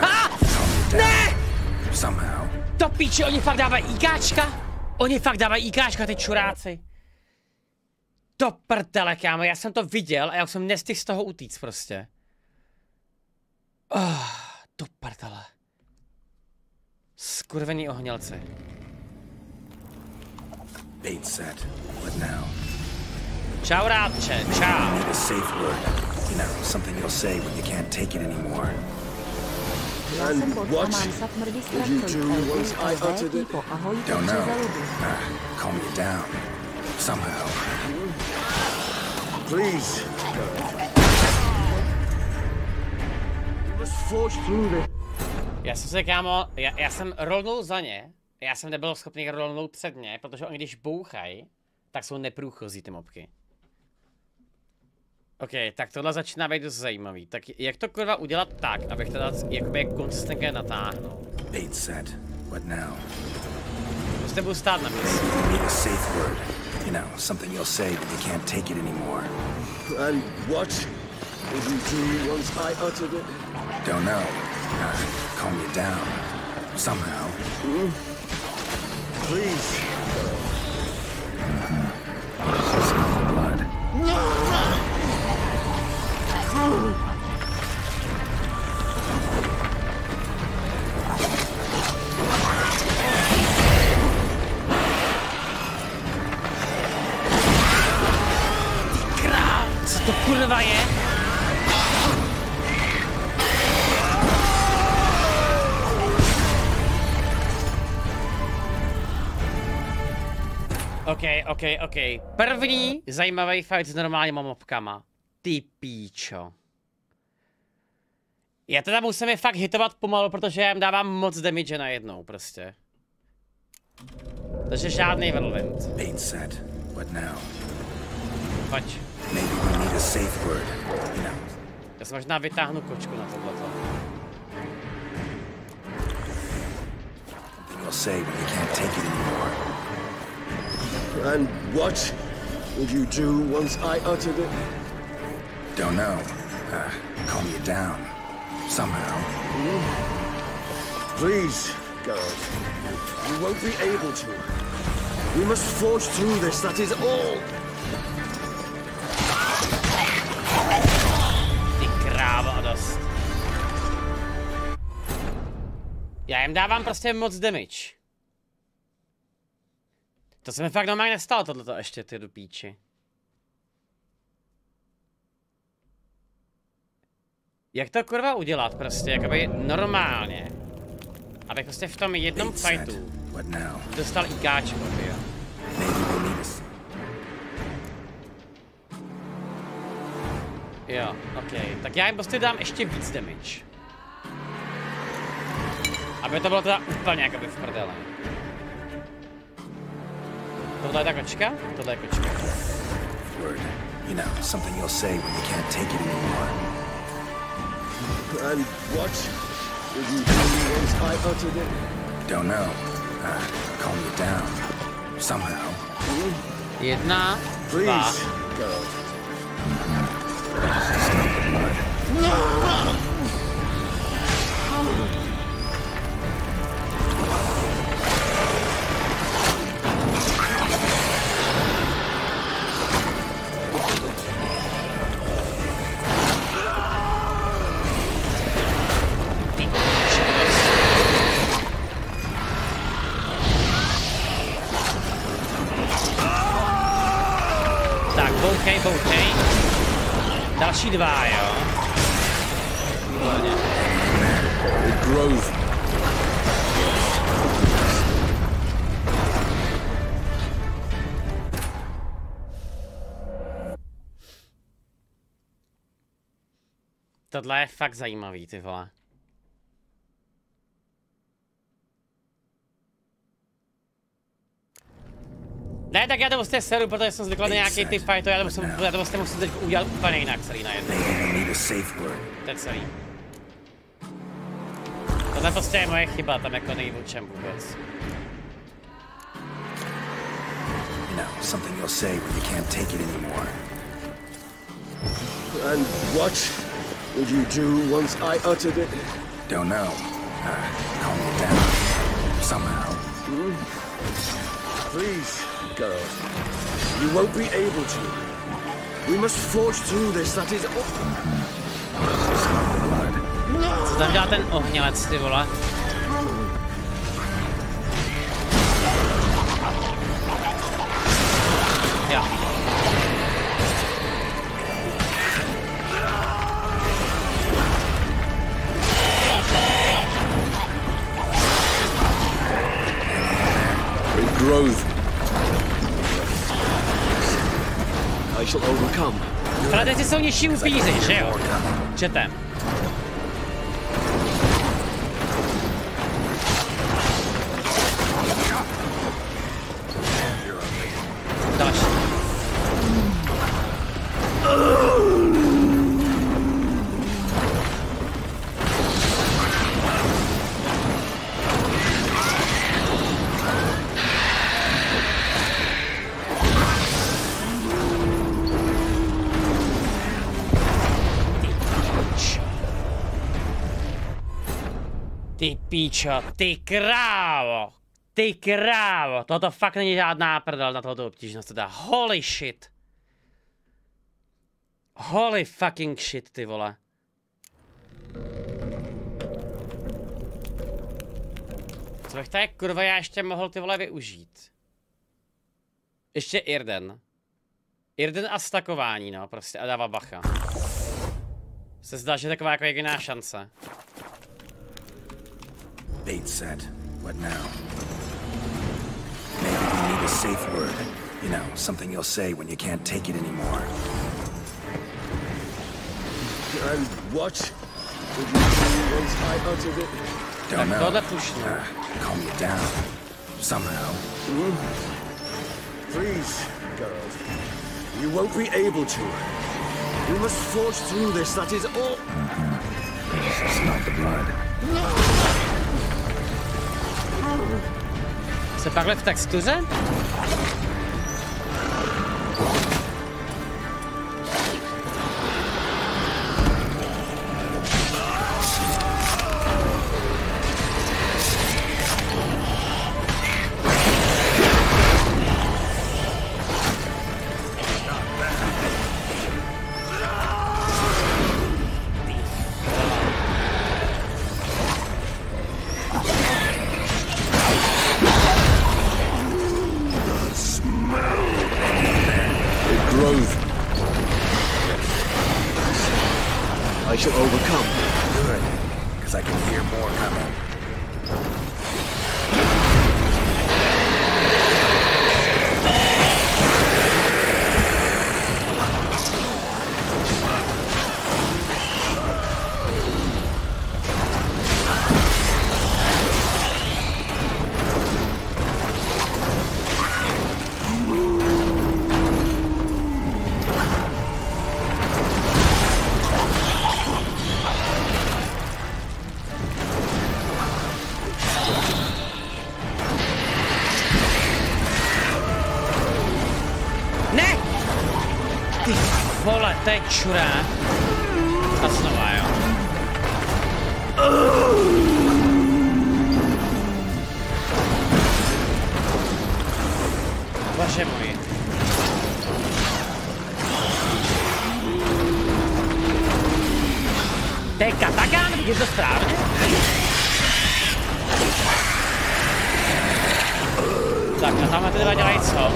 Ah! Calm you down. Somehow. To píči, oni fakt dávají IKčka? Oni fakt dávají IKčka, ty čuráci. To prdele, kámo, já jsem to viděl a já jsem nestihl z toho utíct prostě. To prdele. Skurvený ohnělci. Bait set. What now? Čau, rádče, čau. Need a safe word. You know, something you'll say when you can't take it anymore. Já jsem bod a mám satmrdy strachtují po ahoj, Don't takže know. zalubu. Calm you down. Somehow. Please. You must forge through this. Já jsem se, kámo, já jsem rolnul za ně. Já jsem nebyl schopný rolnout před ně, protože oni když bouchají, tak jsou neprůchozí ty mobky. OK, tak tohle začíná být dost zajímavý. Tak jak to kurva udělat tak, abych to dal jakoby konsistentně natáhnul? Bait set. What now? Prostě budu stát na místě. Need a safe word. You know, something you'll say when you can't take it anymore. And what would you do once I uttered it? Don't know. Calm you down. Somehow. Please. Blood. Co to kurva je? OK. První zajímavý fight s normálníma mobkama. Ty píčo. Já teda musím je fakt hitovat pomalu, protože já jim dávám moc damage najednou prostě. Takže žádný whirlwind. Bait set. What now? Pojď. Maybe we need a safe word. You know. Já si možná vytáhnu kočku na tohleto. Something you'll say when you can't take it anymore. And what would you do once I uttered it? Don't know. Calm you down. Somehow. Please, God. You won't be able to. We must forge through this, that is all. Ty kráva dost. Já jim dávám prostě moc damage. To se mi fakt normálně nestalo tohleto ještě, ty do píči. Jak to kurva udělat prostě, jakoby normálně? Abych prostě v tom jednom fightu dostal IKčko, jo. Jo, OK. Tak já jim prostě dám ještě víc damage. Aby to bylo teda úplně jakoby v prdele. Tohle je ta kočka? Tohle je kočka. Word. You know, something you'll say when you can't take it anymore. And what would you do once I uttered it? Don't know. Calm you down. Somehow. Jedna, Please, dva. God. Boukej. Další dva, jo. Výborně. Tohle je fakt zajímavý, ty vole. Ne, tak já to prostě seru, protože jsem zvyklý na nějaký typ fightu, já to prostě musím teď udělat úplně jinak celý najednou. To je celý. Tohle prostě je moje chyba, tam jako nejde o čem vůbec. Something you'll say when you can't take it anymore. And what would you do once I uttered it? Don't know. Calm me down. Somehow. Please, girl. You won't be able to. We must forge through this, that is all. Co tam dělá ten ohnělec, ty vole? Jo. It grows. I shall overcome. Ale teď jsou nižší upíři, že jo? Četem. Další. Ty píčo, ty krávo, ty krávo, toto fakt není žádná prdel na tohoto obtížnost, teda holy shit. Holy fucking shit, ty vole. Co bych tady kurva já ještě mohl ty vole využít? Ještě Irden. Irden a stakování, no, prostě a dává bacha. Se zdá, že je taková jako jediná šance. Bait set. What now? Maybe you need a safe word. You know, something you'll say when you can't take it anymore. And what would you do once I uttered it? Don't know. Calm me down. Somehow. Please, girls. You won't be able to. We must forge through this, that is all. It's not the blood. Se takhle v textuře? I shall overcome. Good, because I can hear more coming. To je čurá. A znova, jo. Bože můj. To je Katagan? Je to správně? Tak, a tam teda dělají co?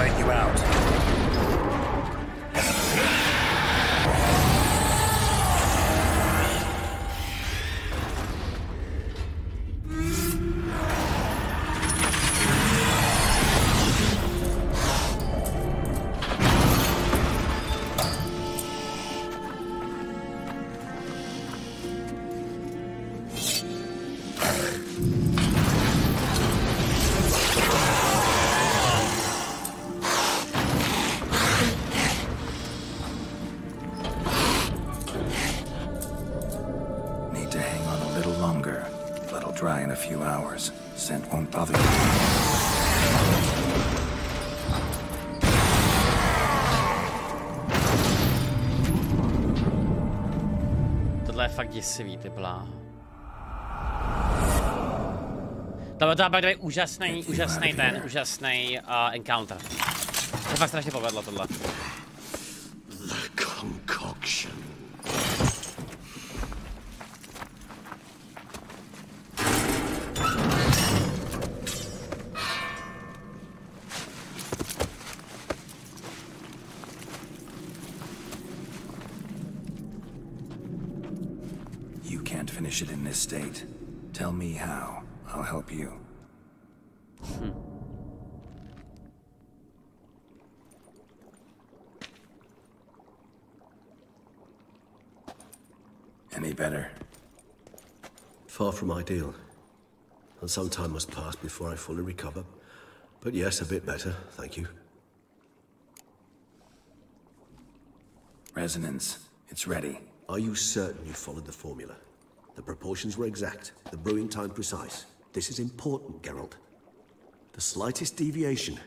dry in a few hours. Scent won't bother you. Tohle je fakt děsivý, ty bláho. Tohle to bude úžasný encounter. To fakt strašně povedlo tohle. The concoction. You can't finish it in this state. Tell me how. I'll help you. Any better? Far from ideal. And some time must pass before I fully recover. But yes, a bit better, thank you. Resonance. It's ready. Are you certain you followed the formula? The proportions were exact, the brewing time precise. This is important, Geralt. The slightest deviation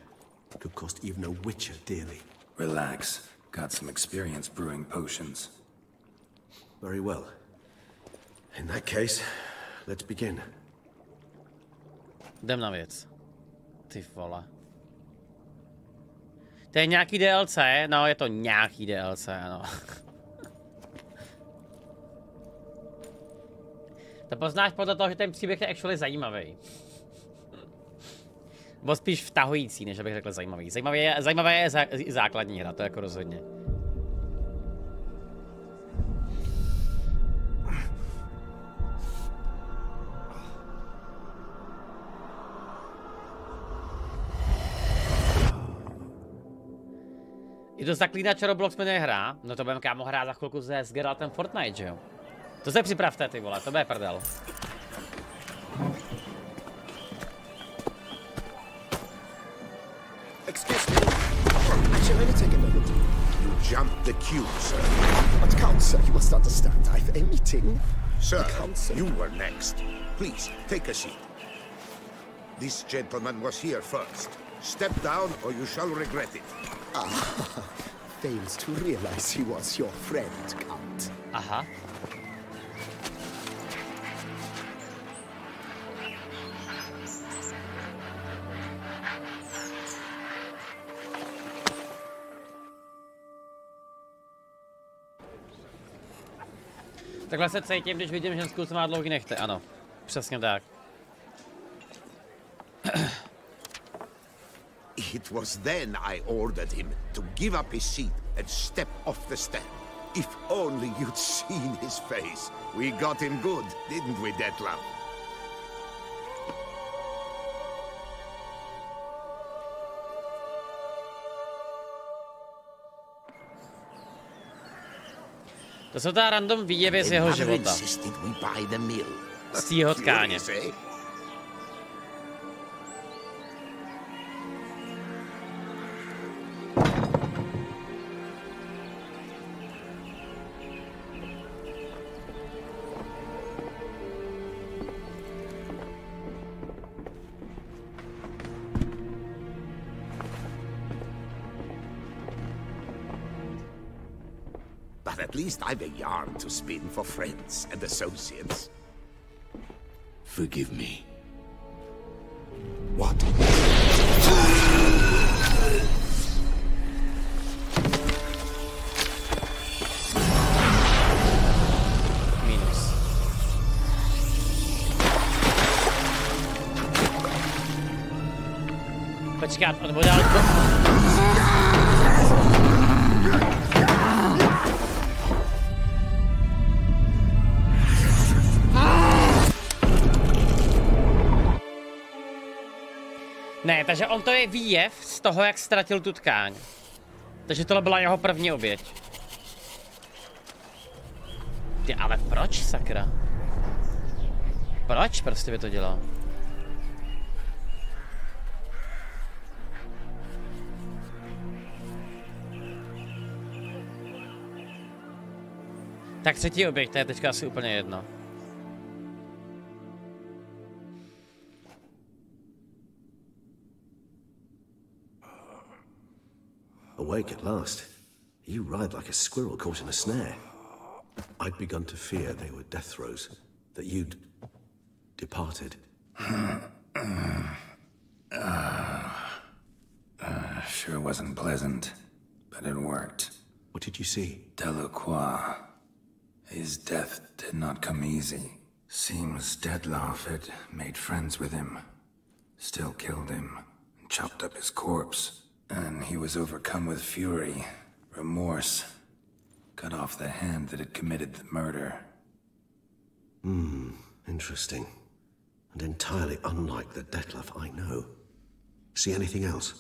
could cost even a witcher dearly. Relax. Got some experience brewing potions. Very well. In that case, let's begin. Jdem na věc. Ty vole. To je nějaký DLC? No, je to nějaký DLC, ano. To poznáš podle toho, že ten příběh je actually zajímavý. Nebo spíš vtahující, než abych řekl zajímavý. Zajímavé je základní hra, to jako rozhodně. I do Zaklínače Roblox jmenuje hra, no to budeme kámo hrát za chvilku s Geraltem Fortnite, že jo? To se připravte, ty vole, to bude prdel. Excuse me. Actually, let me take a minute. You jumped the queue, sir. But Count, sir, you must understand. I've a meeting. Sir, Count, you were next. Please, take a seat. This gentleman was here first. Step down or you shall regret it. Fails to realize he was your friend, Count. Aha. Takhle se cítím, když vidím ženskou, co má dlouhý nechty, ano. Přesně tak. It was then I ordered him to give up his seat and step off the step. If only you'd seen his face. We got him good, didn't we, Detlef? To jsou ta random výjevy z jeho života. Z jeho tkáně. At least I've a yarn to spin for friends and associates. Forgive me. What? Minus. Počkat, on bude dál... Ne, takže on to je výjev z toho, jak ztratil tu tkáň. Takže tohle byla jeho první oběť. Ty, ale proč, sakra? Proč prostě by to dělal? Tak třetí oběť, to je teďka asi úplně jedno. awake at last. You ride like a squirrel caught in a snare. I'd begun to fear they were death throes, that you'd departed. Sure wasn't pleasant, but it worked. What did you see? Delacroix. His death did not come easy. Seems Detlaff had made friends with him, still killed him, and chopped up his corpse. And he was overcome with fury, remorse, cut off the hand that had committed the murder. Interesting. And entirely unlike the Detlaff I know. See anything else?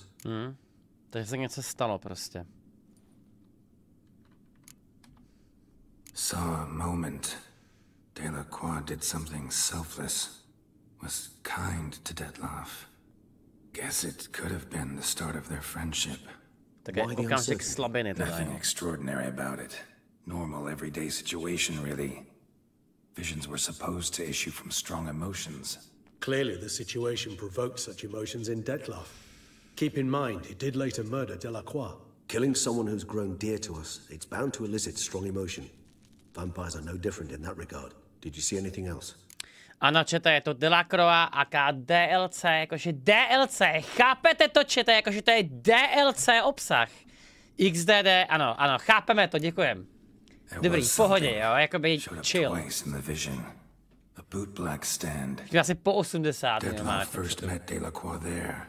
Takže se něco stalo prostě. Saw a moment. Delacroix did something selfless. Was kind to Detlaff. Guess it could have been the start of their friendship. Také okamžik slabiny teda. Nothing extraordinary about it. Normal, everyday situation, really. Visions were supposed to issue from strong emotions. Clearly the situation provoked such emotions in Detlaff. Keep in mind, he did later murder Delacroix. Killing someone who's grown dear to us, it's bound to elicit strong emotion. Vampires are no different in that regard. Did you see anything else? Ano, čete, je to Delacroix aka DLC, jakože DLC, chápete to, čete, jakože to je DLC obsah. XDD, ano, chápeme to, děkujem. Dobrý, v pohodě, jo, jakoby chill. A boot black stand. Asi po 80. Detlaff first met Delacroix there.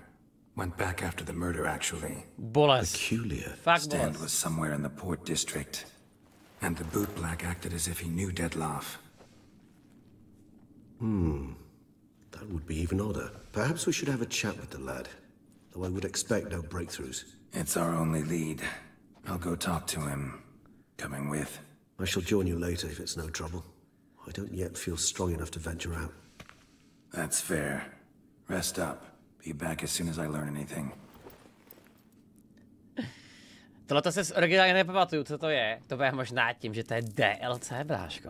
Went back after the murder, actually. Bolest. Peculiar. Stand was somewhere in the Port District. And the boot black acted as if he knew Detlaff. That would be even odder. Perhaps we should have a chat with the lad. Though I would expect no breakthroughs. It's our only lead. I'll go talk to him. Coming with. I shall join you later if it's no trouble. I don't yet feel strong enough to venture out. That's fair. Rest up. Be back as soon as I learn anything. Tohle si originálně nepamatuju, co to je. To bude možná tím, že to je DLC, bráško.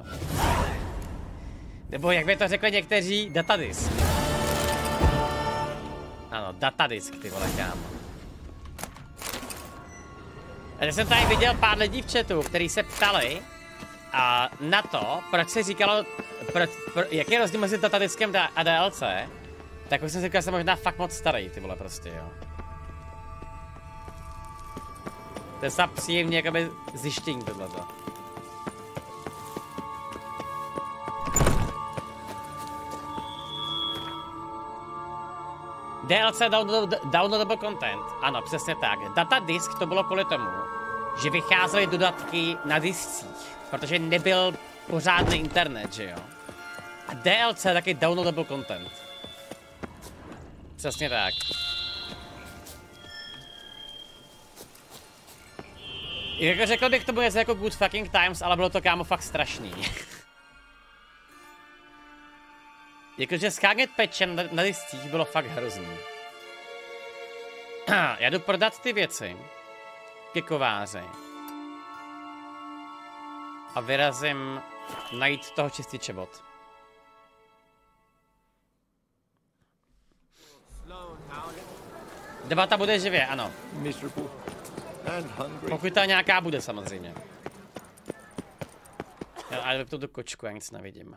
Nebo jak by to řekli někteří, datadisk. Ano, datadisk, ty vole, kámo. A já jsem tady viděl pár lidí v chatu, kteří se ptali na to, proč se říkalo, jaký je rozdíl mezi datadiskem a DLC. Tak už jsem si říkal, že jsem možná fakt moc starý, ty vole, prostě, jo. To je snad příjemně jakoby zjištění tohleto. DLC downloadable content, ano, přesně tak. Datadisk to bylo kvůli tomu, že vycházely dodatky na discích, protože nebyl pořádný internet, že jo. A DLC je taky downloadable content. Přesně tak. Jako řekl bych, to bude jako good fucking times, ale bylo to, kámo, fakt strašný. Jakože skánět patchem na discích bylo fakt hrozný. Já jdu prodat ty věci ke kováři. A vyrazím najít toho čističe bot. Debata bude živě, ano. Pokud ta nějaká bude, samozřejmě. Ale vypnu tu kočku, já nic nevidím.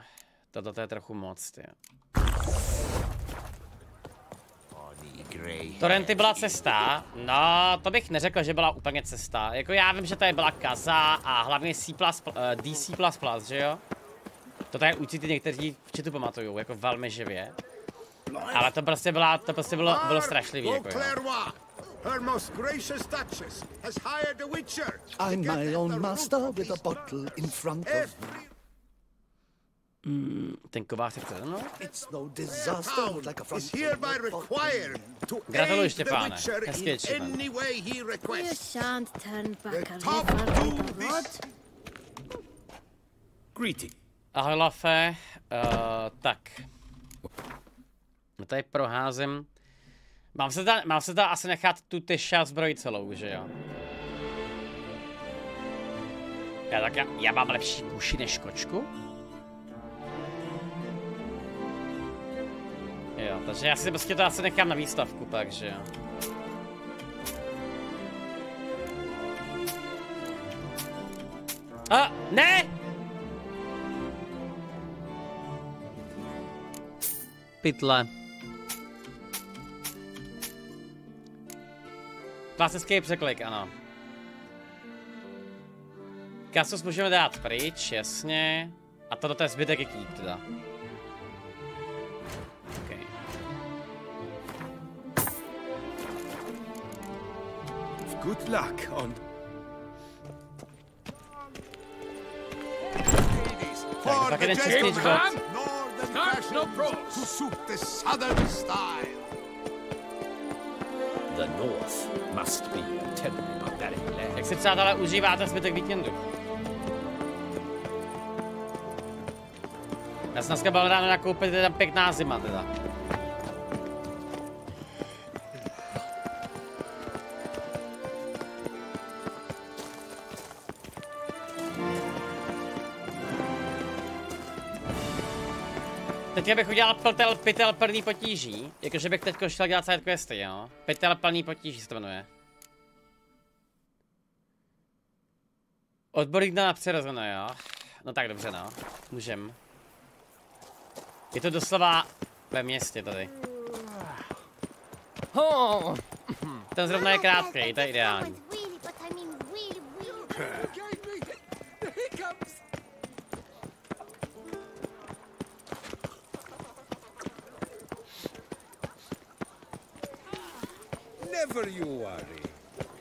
Toto je trochu moc, ty. Torrenty byla cesta? No, to bych neřekl, že byla úplně cesta. Jako já vím, že tady byla kaza a hlavně DC++, že jo? To tady určitě někteří v chatu pamatujou, jako velmi živě. Ale to prostě bylo strašlivý, jako jo. Her most gracious Duchess has hired a witcher. I'm my own master with a bottle in front of me. Ten kovář chce, no? It's no disaster like a front. Is hereby required to gratuluju, aid the Štěpáne. witcher Hezky je, in Štěpán. any way he requests. You shan't turn back a top river do with a rod. Greeting. Ahoj, Lafe. Tak. Tady proházím. Mám se tam asi nechat tu tyša zbroj celou, že jo? Já mám lepší uši než kočku? Jo, takže já si prostě to asi nechám na výstavku, takže jo. Ne! Pytle. Klasický překlik, ano. Kasus můžeme dát pryč, jasně. A to je zbytek je kýt, teda. Okay. Good luck on... For the gentleman, northern fashion to suit the southern style. The north must be a terribly barbaric land. Jak si přátelé užíváte zbytek víkendu? Já jsem dneska byl ráno nakoupit, teda pěkná zima teda. Teď bych udělal pytel plný potíží, jakože bych teď šel dělat side questy, jo. Pytel plný potíží se to jmenuje. Odborník na přirozené, jo. No tak dobře, no. Můžem. Je to doslova ve městě tady. Ten zrovna je krátký, to je ideální. Never you worry.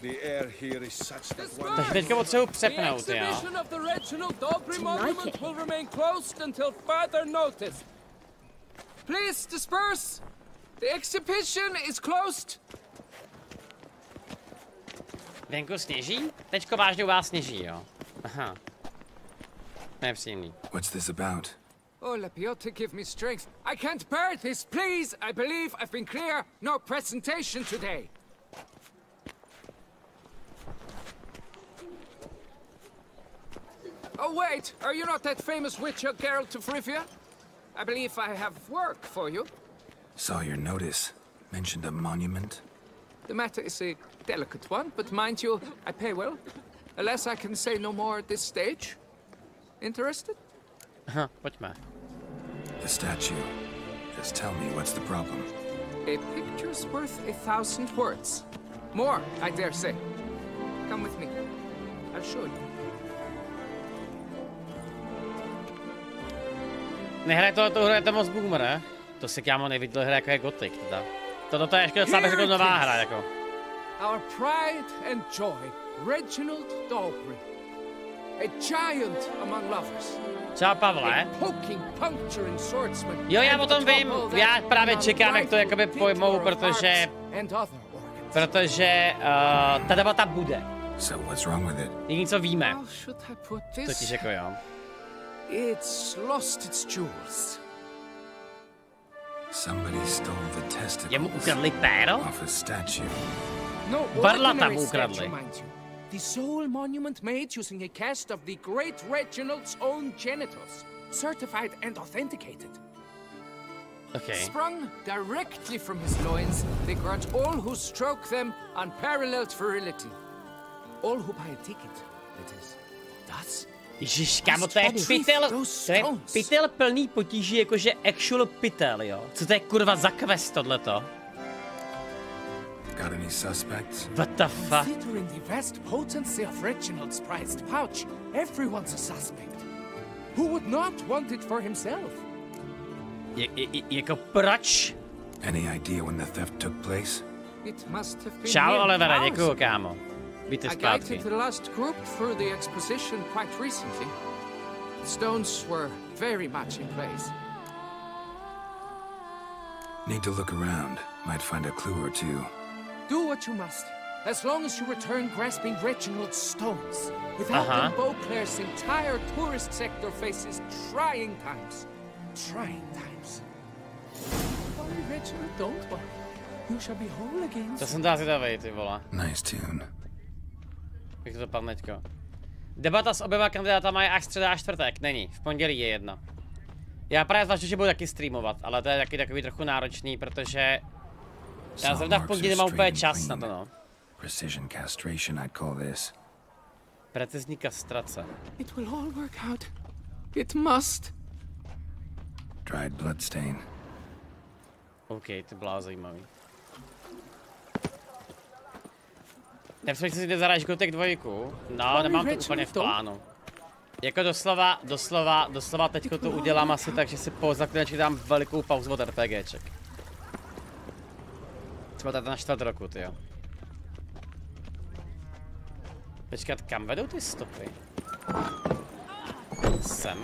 The air here is such that one... Takže teďka potřebuji přepnout, jo. Please disperse. The exhibition is closed. Venku sněží? Teďko vážně u vás sněží, jo. Aha. Nepříjemný. What's this about? Oh, Lapiote, give me strength. I can't bear this, please. I believe I've been clear. No presentation today. Oh, wait. Are you not that famous witch Geralt of Rivia? I believe I have work for you. Saw your notice. Mentioned a monument. The matter is a delicate one, but mind you, I pay well. Alas, I can say no more at this stage. Interested? Aha, pojďme. The statue. Just tell me what's the problem. A picture's worth 1,000 words. More, I dare say. Come with me. I'll show you. Nehraje tohleto hru, je to moc boomer, ne? To si kámo neviděl hra jako je Gothic, teda. Toto je ještě docela bych řekl nová hra, jako. Our pride and joy, Reginald Dalbury. A giant among lovers. Čau, Pavle. Jo, já o tom vím. Já právě čekám, jak to jakoby pojmou, protože ta debata bude. Jediný, co víme. Totiž jako jo. It's lost its jewels. Somebody stole the Jemu testicles ukradli péro? off a statue. No Barla tam ordinary statue, ukradli. mind you. The sole monument made using a cast of the great Reginald's own genitals, certified and authenticated. Okay. Sprung directly from his loins, they grant all who stroke them unparalleled virility. All who buy a ticket, that is. Thus, Ježiš, kámo, to je pytel plný potíží, jakože actual pytel, jo. Co to je kurva za quest tohleto? Got any suspects? What the fuck? Considering the vast potency of Reginald's prized pouch, everyone's a suspect. Who would not want it for himself? Jako proč? Any idea when the theft took place? It must have been Čau, near Olivera, hours. děkuju, kámo. Víte I zpátky. guided the last group through the exposition quite recently. The stones were very much in place. Need to look around. Might find a clue or two. Do what you must, as long as you return grasping Reginald's stones. Without them, Beauclair's entire tourist sector faces trying times. Trying times. Only Reginald, don't worry. You shall be whole again. To jsem dál zvědavej, ty vole. Nice tune. Jak to dopadne teďko? Debata s oběma kandidátama je až středa a čtvrtek. Není, v pondělí je jedna. Já právě zvažuji, že budu taky streamovat, ale to je taky takový trochu náročný, protože já zrovna v pondělí nemám úplně čas na to, no. Precision castration, I'd call this. Precizní kastrace. It will all work out. It must. Dried bloodstain. OK, to bylo zajímavý. Nepřemýšlím si, kde zahraješ Gothic 2. No, nemám to úplně v plánu. Jako doslova teďko to udělám asi tak, že si po Zaklínači dám velikou pauzu od RPGček. Třeba tady na 4 roku, tyjo. Počkat, kam vedou ty stopy? Sem?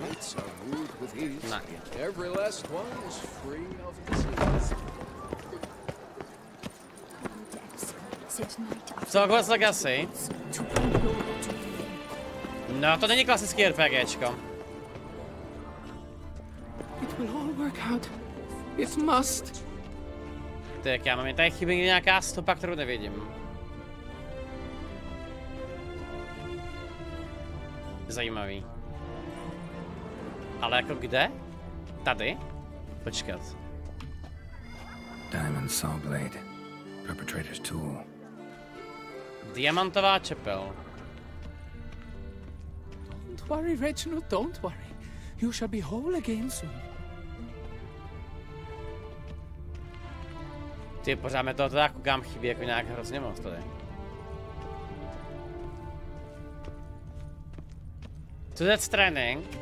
Ne. Co Hogwarts Legacy? No, to není klasický RPGčko. It will all work out. It must. Tak já mám tady chybí nějaká stopa, kterou nevidím. Zajímavý. Ale jako kde? Tady? Počkat. Diamond saw blade. Perpetrator's tool. Diamantová čepel. Don't worry, Reginald, don't worry. You shall be whole again soon. Ty, pořád mi toho teda koukám chybí jako nějak hrozně moc tady. Co je trénink?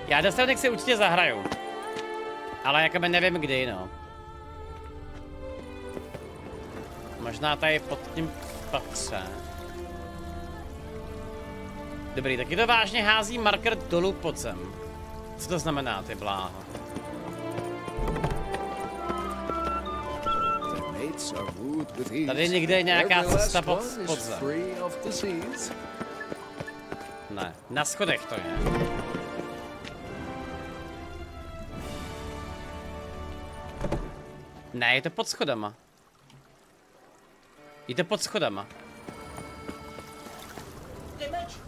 Já Death Stranding si určitě zahraju. Ale jakoby nevím kdy, no. Možná tady pod tím patře. Dobrý, taky to vážně hází marker dolů pod zem. Co to znamená, ty bláho? Tady někde je nějaká cesta pod zem. Ne, na schodech to je. Ne, je to pod schodama. Je to pod schodama.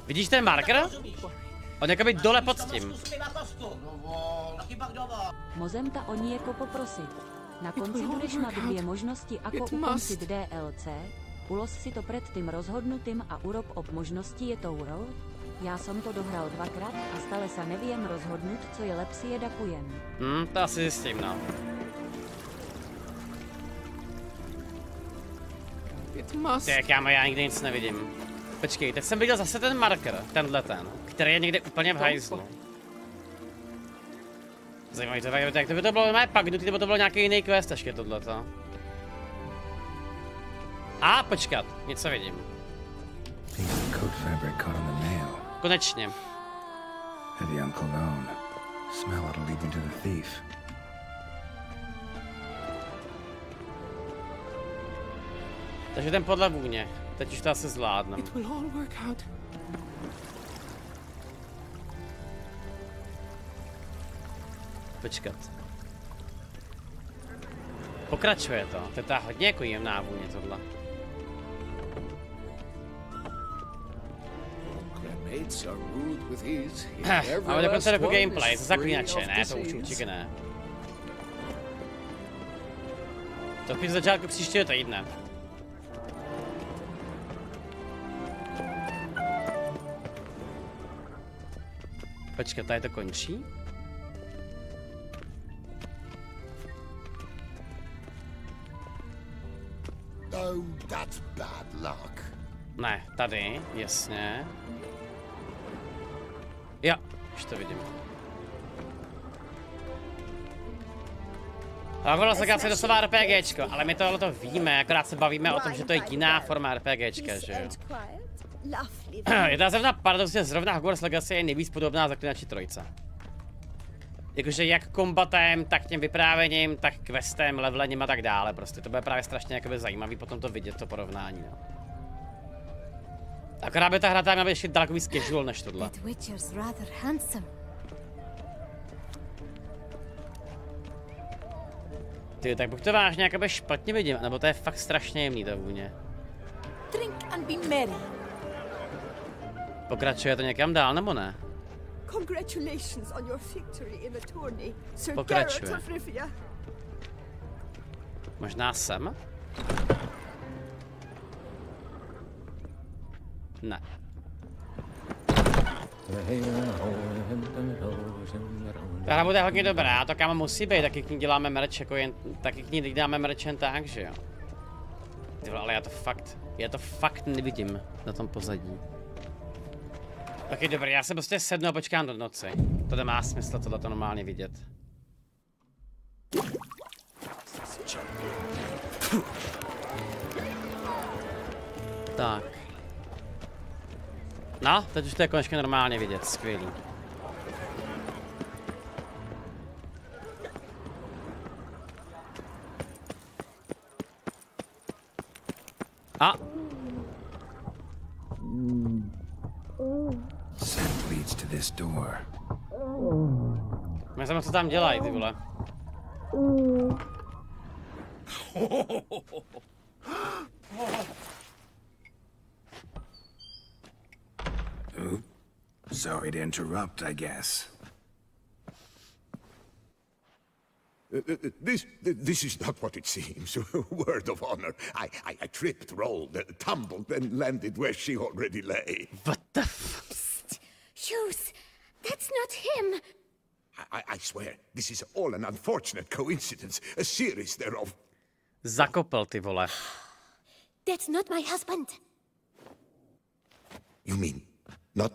Vidíš ten marker? On jakoby dole pod tím. Mozem ta oni jako poprosit. Na konci budeš mít 2 možnosti jako ukončit DLC, ulož si to před tím rozhodnutým a urob ob možnosti je to urol. Já jsem to dohral 2krát a stále se nevím rozhodnout, co je lepší je dakujem. To asi zjistím, no. Tak já nikdy nic nevidím. Počkej, teď jsem viděl zase ten marker, tenhle ten, který je někde úplně v hajzlu. Zajímavý to, jak to by to bylo normálně pagnutý, nebo to bylo nějaký jiný quest ještě tohleto. A počkat, něco vidím. Konečně. Takže ten podle vůně. Teď už to asi zvládnem. Počkat. Pokračuje to. To je ta hodně jako jemná vůně tohle. Máme dokonce jako gameplay, to Zaklínače, ne, to už určitě ne. To spíš začátku příštího týdne. Počkat, tady to končí? Oh, that's bad luck. Ne, tady, jasně. Jo, už to vidím. Hogwarts Legacy je doslova RPGčko, ale my tohle víme, akorát se bavíme o tom, že to je jiná forma RPGčka, že jo. Je to zrovna paradoxně, zrovna Hogwarts Legacy je nejvíc podobná Zaklínači 3. Jakože jak kombatem, tak tím vyprávěním, tak questem, levelením a tak dále prostě. To bude právě strašně jakoby zajímavý potom to vidět, to porovnání, no. Akorát by ta hra tam měla být ještě daleko víc casual než tohle. Ty, tak buď to vážně jakoby špatně vidím, nebo to je fakt strašně jemný ta vůně. Pokračuje to někam dál, nebo ne? Pokračuje. Možná sem? Ne. Ta hra bude hodně dobrá, to kámo musí být, taky k ní děláme merch, jako jen, taky k ní dáme merch jen tak, že jo. Ty vole, ale já to fakt nevidím na tom pozadí. Ok, dobrý, já se prostě sednu a počkám do noci. To nemá smysl tohleto normálně vidět. Tak. No, teď už to je konečně normálně vidět, skvělý. A. Scent leads to this door. Já jsem co tam dělají, ty vole. Sorry to interrupt, I guess. This is not what it seems. Word of honor. I tripped, rolled, tumbled, and landed where she already lay. What the f... Hughes, that's not him. I swear, this is all an unfortunate coincidence. A series thereof. Zakopl, ty vole. That's not my husband. You mean, not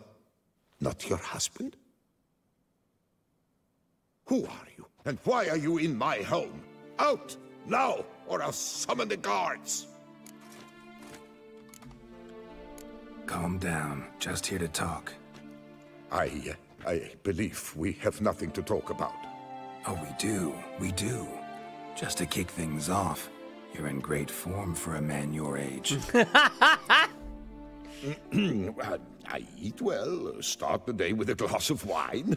your husband? Who are you? And why are you in my home? Out! Now! Or I'll summon the guards! Calm down. Just here to talk. I believe we have nothing to talk about. Oh, we do. Just to kick things off, you're in great form for a man your age. I eat well, start the day with a glass of wine.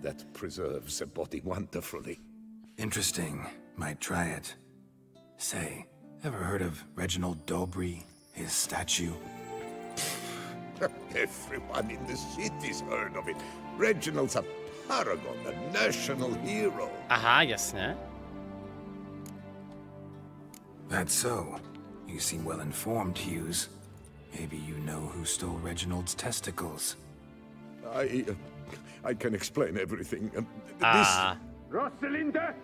That preserves a body wonderfully. Interesting. Might try it. Say, ever heard of Reginald Dobry, his statue? Everyone in the city's heard of it. Reginald's a paragon, a national hero. Aha, jasně. That's so. You seem well informed, Hughes. Maybe you know who stole Reginald's testicles. I can explain everything. Rosalinda,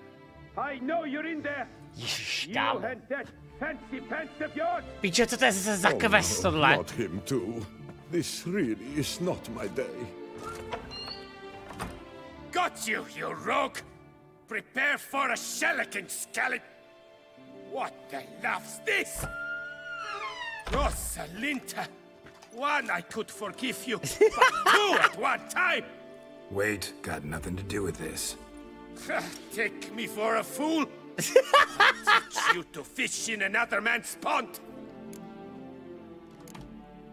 I know you're in there. You and that fancy pants of yours. Píče, co to je zase za quest tohle? Not him too. This really is not my day. Got you, you rogue! Prepare for a shellacking, scallop! What the laugh's this? Rosalinda! One I could forgive you, but two at one time! Wait, got nothing to do with this. Take me for a fool? I'll teach you to fish in another man's pond!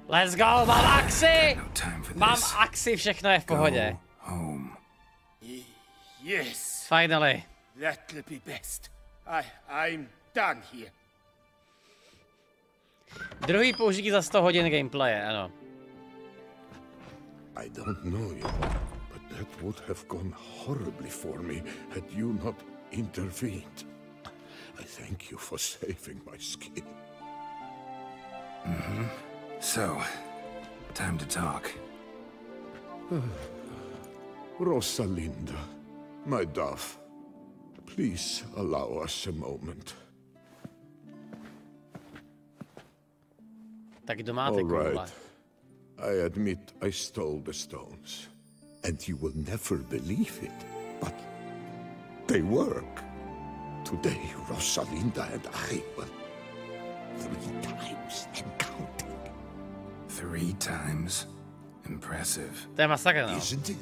Let's go, mám akci! No time for mám this. akci, všechno je v pohodě. Go home. Yes. Finally. That'll be best. I'm done here. Druhý použití za 100 hodin gameplaye, ano. I don't know you, but that would have gone horribly for me had you not intervened. I thank you for saving my skin. So, time to talk. Rosalinda, my dove, please allow us a moment. Tak kdo máte All koule? right. I admit I stole the stones. And you will never believe it, but they work. Today, Rosalinda and I will 3 times and counting. 3 times? Impressive. To je masakr, no. Isn't it?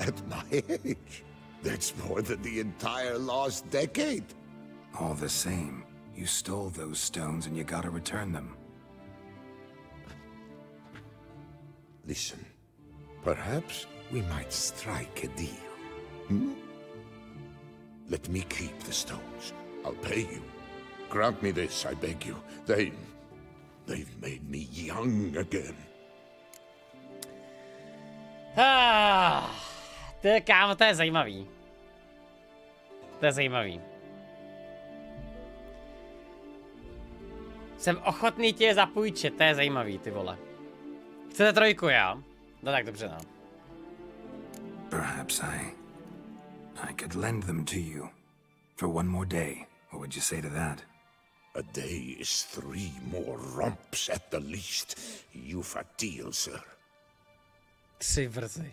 At my age. That's more than the entire last decade. All the same, you stole those stones and you gotta return them. Listen, perhaps we might strike a deal. Hmm? Let me keep the stones. I'll pay you. Grant me this, I beg you. They've made me young again. To je, kámo, to je zajímavý. To je zajímavý. Jsem ochotný tě zapůjčit, to je zajímavý, ty vole. Chcete 3, já? No tak dobře, no. Perhaps I could lend them to you for one more day. What would you say to that? A day is 3 more romps at the least. You've a deal, sir. 3 vrzy.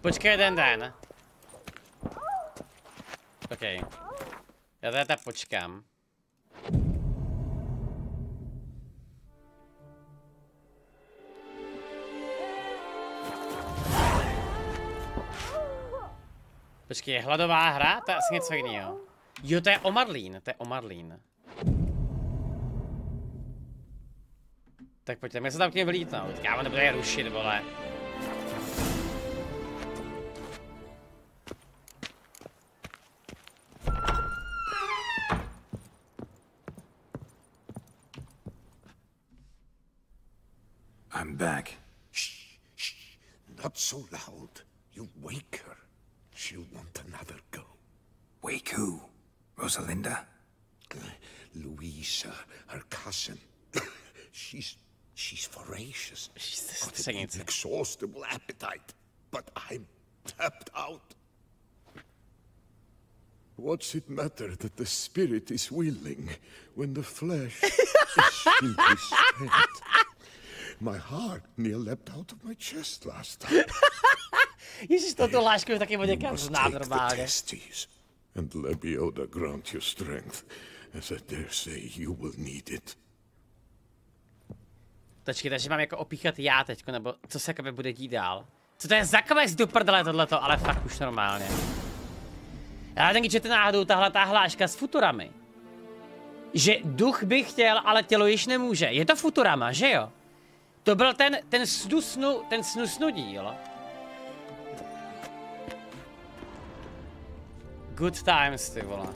Počkej jeden den. OK. Já teda počkám. Počkej, je hladová hra? To je asi něco jiného. Jo, to je omadlín, to je omadlín. Tak pojďte, my se tam k něm vlítnout. Kámo, nebude je rušit, vole. I'm back. Shh, shh, not so loud. You wake her. She'll want another go. Wake who? Rosalinda? Louisa, her cousin. She's voracious. She's an inexhaustible appetite. But I'm tapped out. What's it matter that the spirit is willing when the flesh is simply spent? My heart near leapt out of my chest last time. Ježiš, toto lášku je taky někam znám normálně. And Lebioda grant you strength, as I dare say you will need it. Počkej, takže mám jako opíchat já teďko, nebo co se jakoby bude dít dál? Co to je za quest do prdele tohleto, ale fakt už normálně. Já nevím, že to náhodou tahle hláška s futurami. Že duch by chtěl, ale tělo již nemůže. Je to Futurama, že jo? To byl ten snusnu díl. Good times, ty vole.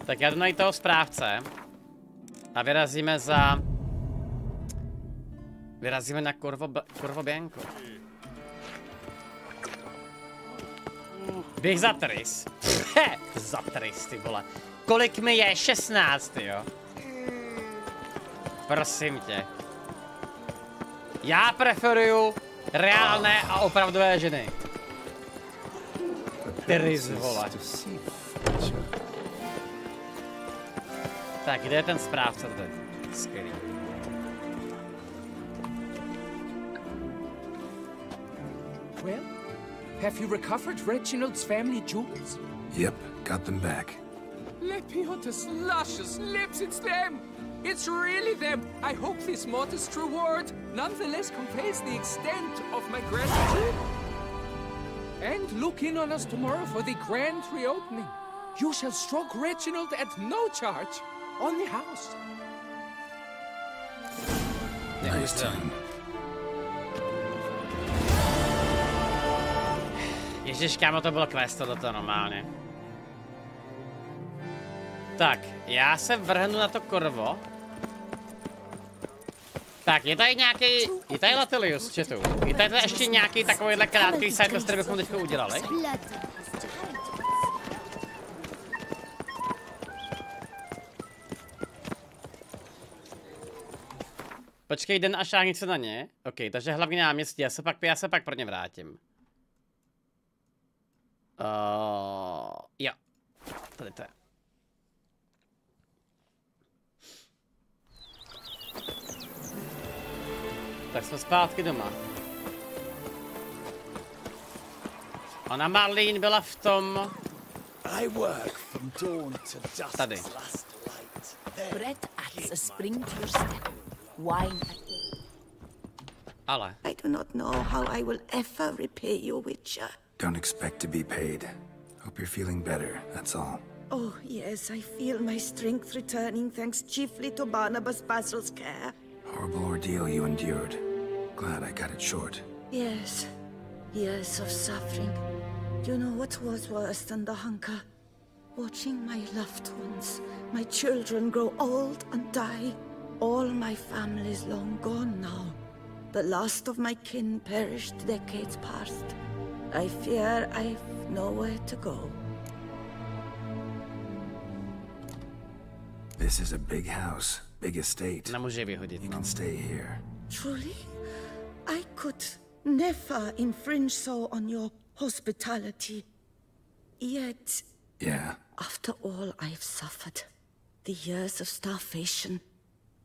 Tak já jdu najít toho správce. A vyrazíme na Corvo Bianco. Běh za Tris. Za Tris, ty vole. Kolik mi je? 16, jo? Prosím tě. Já preferuju reálné a opravdové ženy. Tris, vole. Tak, kde je ten správce tady? Skvělý. Well, have you recovered Reginald's family jewels? Yep, got them back. Lepioda's luscious lips, it's them! It's really them! I hope this modest reward nonetheless conveys the extent of my gratitude. And look in on us tomorrow for the grand reopening. You shall stroke Reginald at no charge on the house. Nice time. Ježiš, kámo, to bylo quest tohleto normálně. Tak, já se vrhnu na to Corvo. Tak, je tady nějaký, je tady Latilius v chatu. Je tady ještě nějaký takovýhle krátký sidequest, který bychom teďka udělali. Počkej, den a šáhni se na ně. OK, takže hlavní náměstí, já se pak pro ně vrátím. Jo. Tady to je. Tak jsme zpátky doma. Ona Marlene byla v tom... Tady. Bread adds a spring to your step. Wine. Ale. I do not know how I will ever repay you, Witcher. Don't expect to be paid. Hope you're feeling better, that's all. Oh, yes, I feel my strength returning thanks chiefly to Barnabas Basil's care. Horrible ordeal you endured. Glad I got it short. Yes, years of suffering. Do you know what was worse than the hunger? Watching my loved ones, my children grow old and die. All my family's long gone now. The last of my kin perished decades past. I fear I've nowhere to go. This is a big house, big estate. Nemůže vyhodit. You can stay here. Truly? I could never infringe so on your hospitality. Yet... Yeah. After all I've suffered, the years of starvation,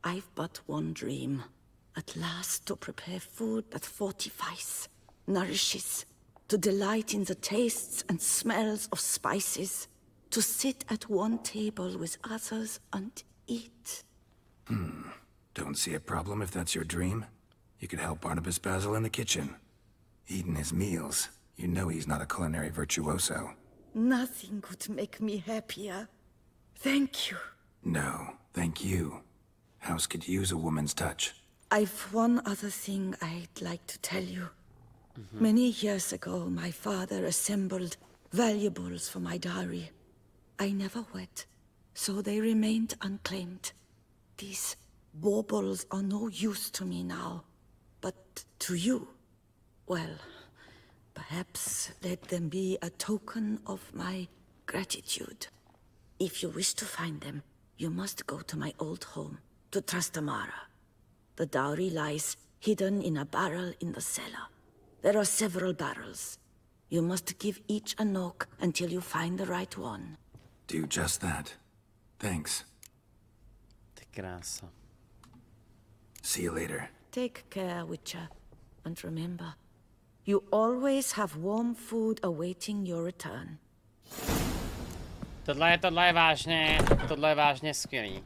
I've but one dream. At last to prepare food that fortifies, nourishes, to delight in the tastes and smells of spices, to sit at one table with others and eat. Don't see a problem if that's your dream. You could help Barnabas Basil in the kitchen. Eating his meals. You know he's not a culinary virtuoso. Nothing could make me happier. Thank you. No, thank you. House could use a woman's touch. I've one other thing I'd like to tell you. Many years ago, my father assembled valuables for my dowry. I never wed, so they remained unclaimed. These baubles are no use to me now, but to you, well, perhaps let them be a token of my gratitude. If you wish to find them, you must go to my old home, to Trastamara. The dowry lies hidden in a barrel in the cellar. There are several barrels. You must give each a knock until you find the right one. Do just that. Thanks. Ty krása. See you later. Take care, Witcher. And remember, you always have warm food awaiting your return. Tohle je vážně skvělý.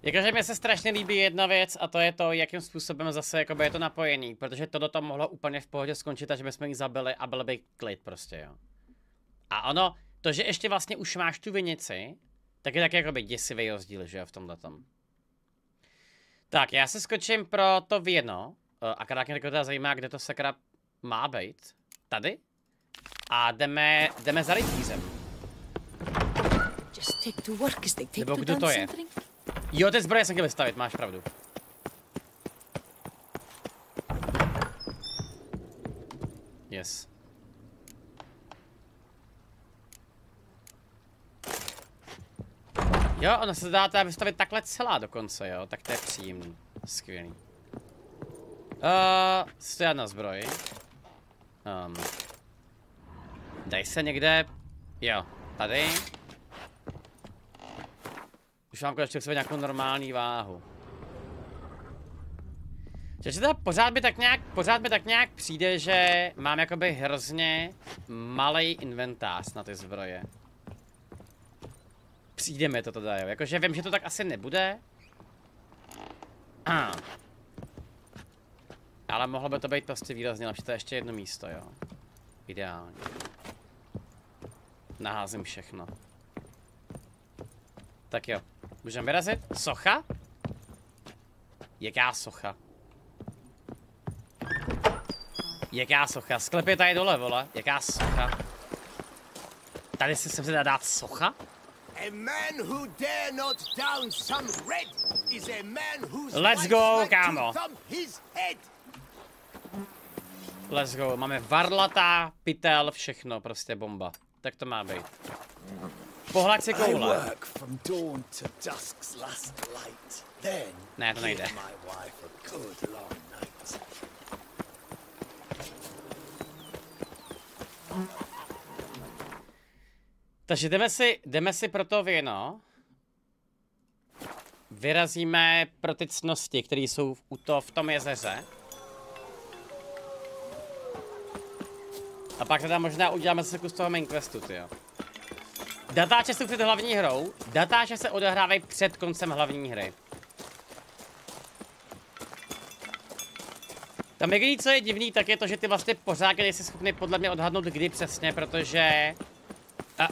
Jakože mi se strašně líbí jedna věc a to je to, jakým způsobem zase jakoby je to napojený, protože tohle tam mohlo úplně v pohodě skončit, až bychom ji zabili a byl by klid prostě, jo. A ono, to, že ještě vlastně už máš tu vinici, tak je taky jakoby děsivý rozdíl, že jo, v tomhletom. Tak, já se skočím pro to víno, akorát mě teda zajímá, kde to sakra má být. Tady. A jdeme za rytířem. Nebo kdo to je? Jo, ty zbroje jsem chtěl vystavit, máš pravdu. Yes. Jo, ona se dá teda vystavit takhle celá dokonce, jo, tak to je příjemný. Skvělý. Stojí na zbroj. Daj se někde, jo, tady. Už mám konečně k sobě nějakou normální váhu. Takže teda pořád mi tak nějak přijde, že mám jakoby hrozně malej inventář na ty zbroje. Přijde mi to teda, jo. Jakože vím, že to tak asi nebude. Ale mohlo by to být prostě výrazně lepší, to je ještě jedno místo, jo. Ideálně. Naházím všechno. Tak jo. Můžeme vyrazit? Socha? Jaká socha? Jaká socha? Sklep je tady dole, vole. Jaká socha? Tady si se dá dát socha? Let's go, kámo. Let's go. Máme varlata, pytel, všechno, prostě bomba. Tak to má být. Pohlaď si koule. Ne, to nejde. Takže jdeme si pro to víno. Vyrazíme pro ty ctnosti, které jsou v tom jezeře. A pak teda možná uděláme zase kus toho main questu, tyjo. Datáče jsou před hlavní hrou. Datáče se odehrávají před koncem hlavní hry. Tam jediný, co je divný, tak je to, že ty vlastně pořád nejsi schopný podle mě odhadnout, kdy přesně, protože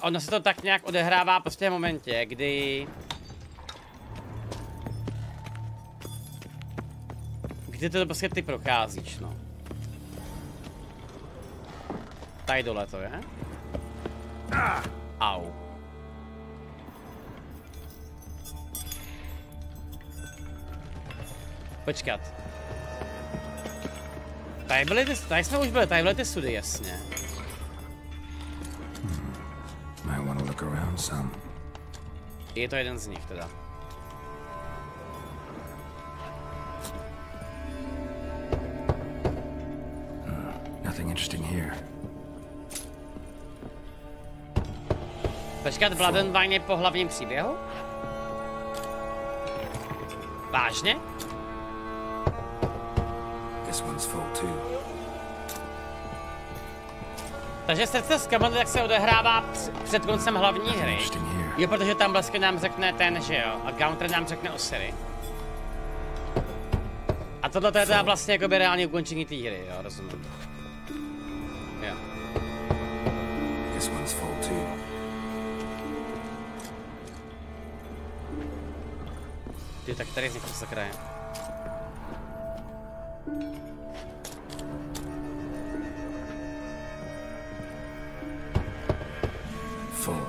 ono se to tak nějak odehrává prostě v momentě, kdy to prostě ty procházíš, no. Tady dole to je. Au. Počkat. Tady jsme už byli, tady byly ty sudy, jasně. Might want to look around some. Je to jeden z nich teda. Nothing interesting here. Počkat, Blood je po hlavním příběhu? Vážně? This one's full too. Takže srdce z kameny tak se odehrává před koncem hlavní hry. Jo, protože tam vlastně nám řekne ten, že jo, a Counter nám řekne o Siri. A tohle je teda vlastně jakoby reálně ukončení té hry, jo, rozumím. Jo. This one's full too. Ty, tak tady z nich to sakra je. Full.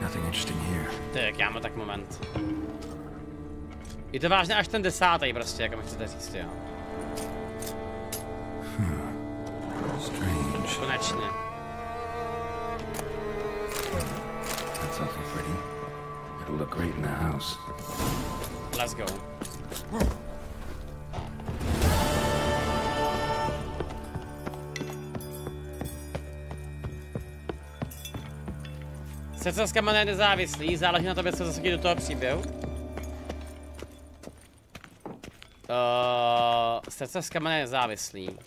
Nothing interesting here. Tak, já mám tak moment. Je to vážně až ten 10. prostě, jako mi chcete říct, jo. Strange. Konečně. That's awfully pretty. It'll look great in the house. Let's go. Srdce z kamene je nezávislý, záleží na tobě, co zasadí do toho příběhu. Srdce z kamene je nezávislý.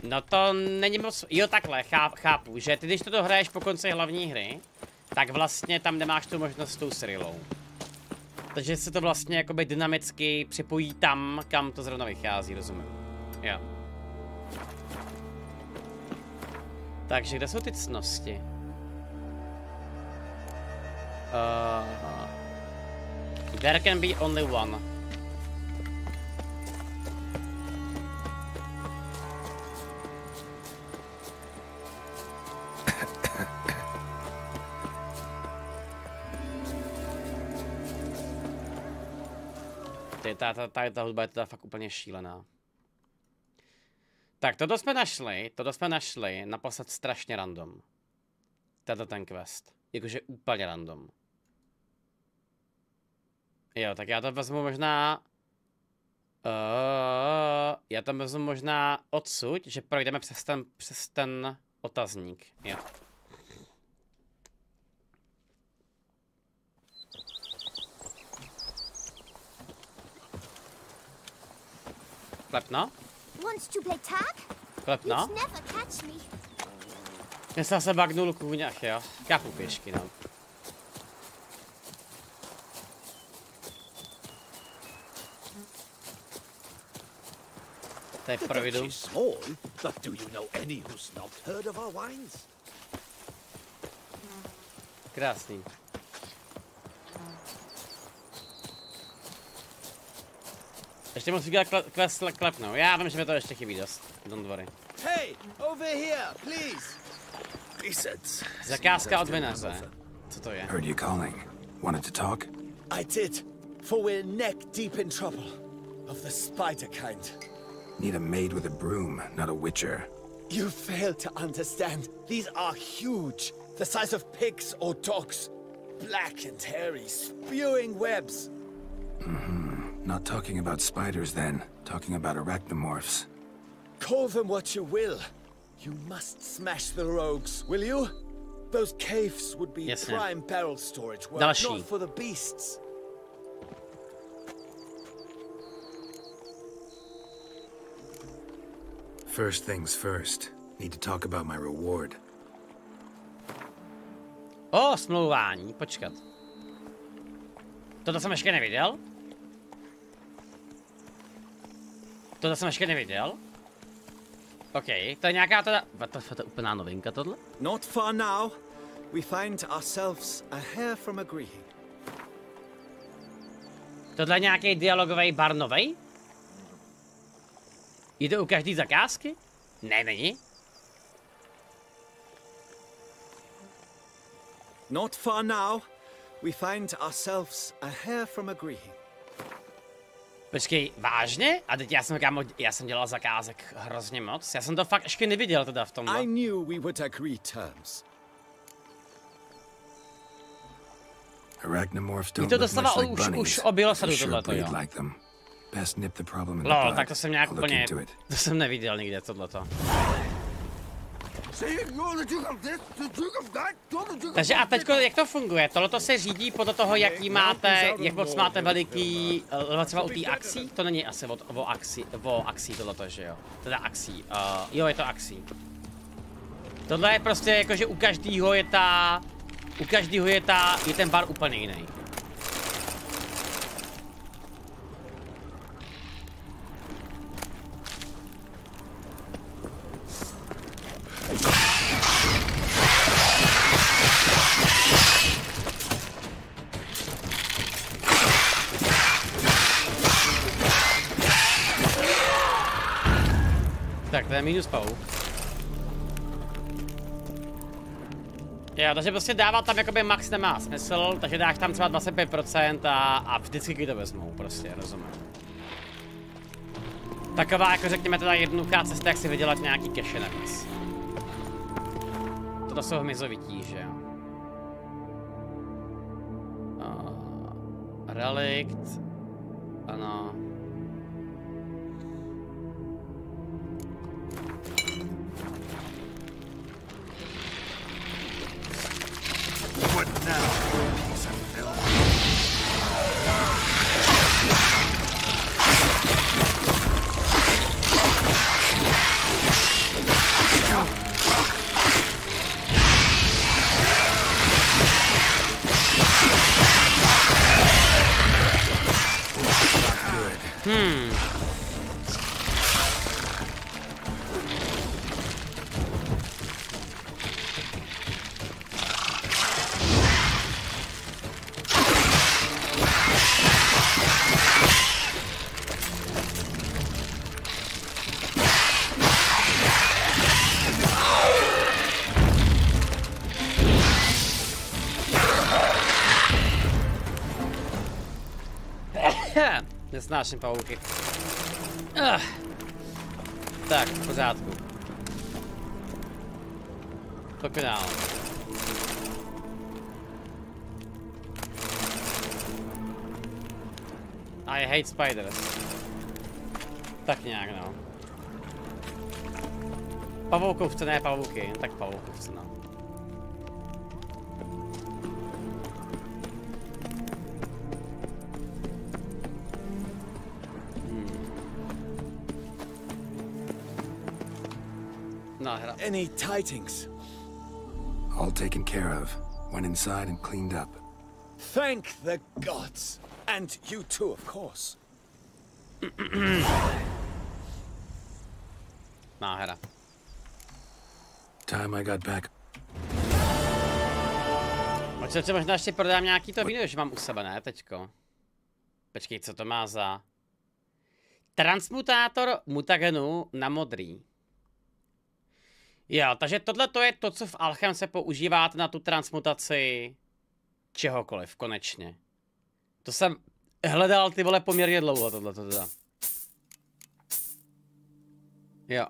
No to není moc, jo takhle, chápu, že ty když to dohraješ po konci hlavní hry, tak vlastně tam nemáš tu možnost s tou Cyrilou. Takže se to vlastně jakoby dynamicky připojí tam, kam to zrovna vychází, rozumím. Jo. Takže kde jsou ty ctnosti? There can be only one. Ta hudba je teda fakt úplně šílená. Tak, toto jsme našli naposled strašně random. Tato ten quest. Jakože úplně random. Jo, tak já to vezmu možná... já to vezmu možná odsud, že projdeme přes ten otazník. Jo. Klepno? Klepno? Já jsem se bagnul kůňach, jo. Kápu pěšky, no. To je providu. Krásný. Ještě musím dělat quest klepnou. Já vím, že mi to ještě chybí dost. Don't worry. Hey, over here, please. Zakázka od vinaře. Co to je? Heard you calling. Wanted to talk? I did, for we're neck deep in trouble. Of the spider kind. Need a maid with a broom, not a witcher. You fail to understand. These are huge. The size of pigs or dogs. Black and hairy, spewing webs. Not talking about spiders then. Talking about arachnomorphs. Call them what you will. You must smash the rogues, will you? Those caves would be prime barrel storage, were it not for the beasts. First things first. Need to talk about my reward. Smlouvání, počkat. Toto jsem ještě neviděl? OK, to je nějaká teda... To je úplná novinka tohle? Not far now. We find ourselves a hair from agreeing. Tohle je nějaký dialogový bar novej? Je to u každý zakázky? Ne, není. Not far now. We find ourselves a hair from agreeing. Počkej, vážně? A teď já jsem dělal zakázek hrozně moc. Já jsem to fakt ještě neviděl teda v tomhle. I knew we would agree terms. Mě to dostává už objelo sadu tohleto, jo. Lol, tak to jsem nějak úplně, to jsem neviděl nikde tohleto. Takže a teďko, jak to funguje? Tohleto se řídí podle toho, jaký máte, jak moc máte veliký, třeba u té axí? To není asi o axí tohleto, že jo? Teda axí, jo, je to axí. Tohle je prostě jako, že u každého je ten bar úplně jiný. Tak to je minus pau. Jo, takže prostě dávat tam jakoby max nemá smysl, takže dáš tam třeba 25% a vždycky to vezmou, prostě, rozumím. Taková, jako řekněme teda jednoduchá cesta, jak si vydělat nějaký cache navíc. Toto jsou hmyzovití, že jo. Relikt. Ano. Nesnáším pavouky. Tak, v pořádku. Pojďme dál. I hate spiders. Tak nějak, no. Pavoukovce, ne pavouky, tak pavoukovce, no. Any tidings? All taken care of. Went inside and cleaned up. Thank the gods. And you too, of course. Náhra. Time I got back. Počkej, možná ještě prodám nějaký to víno, že mám u sebe, ne, teďko. Počkej, co to má za... Transmutátor mutagenu na modrý. Jo, takže tohle to je to, co v alchemce používáte na tu transmutaci čehokoliv, konečně. To jsem hledal, ty vole, poměrně dlouho, tohleto teda. Jo.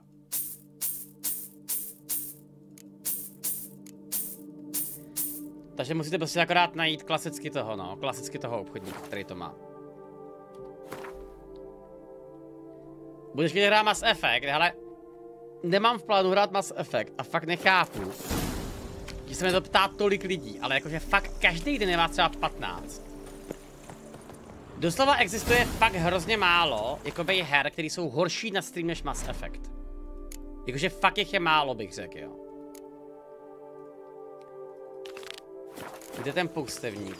Takže musíte prostě akorát najít klasicky toho, no, klasicky toho obchodníka, který to má. Budeš když hrát Mass Effect, ale nemám v plánu hrát Mass Effect a fakt nechápu, že se mě to ptá tolik lidí, ale jakože fakt každý den je vás třeba 15. Doslova existuje fakt hrozně málo, jakoby her, které jsou horší na stream než Mass Effect. Jakože fakt jich je málo, bych řekl, jo. Kde ten poustevník?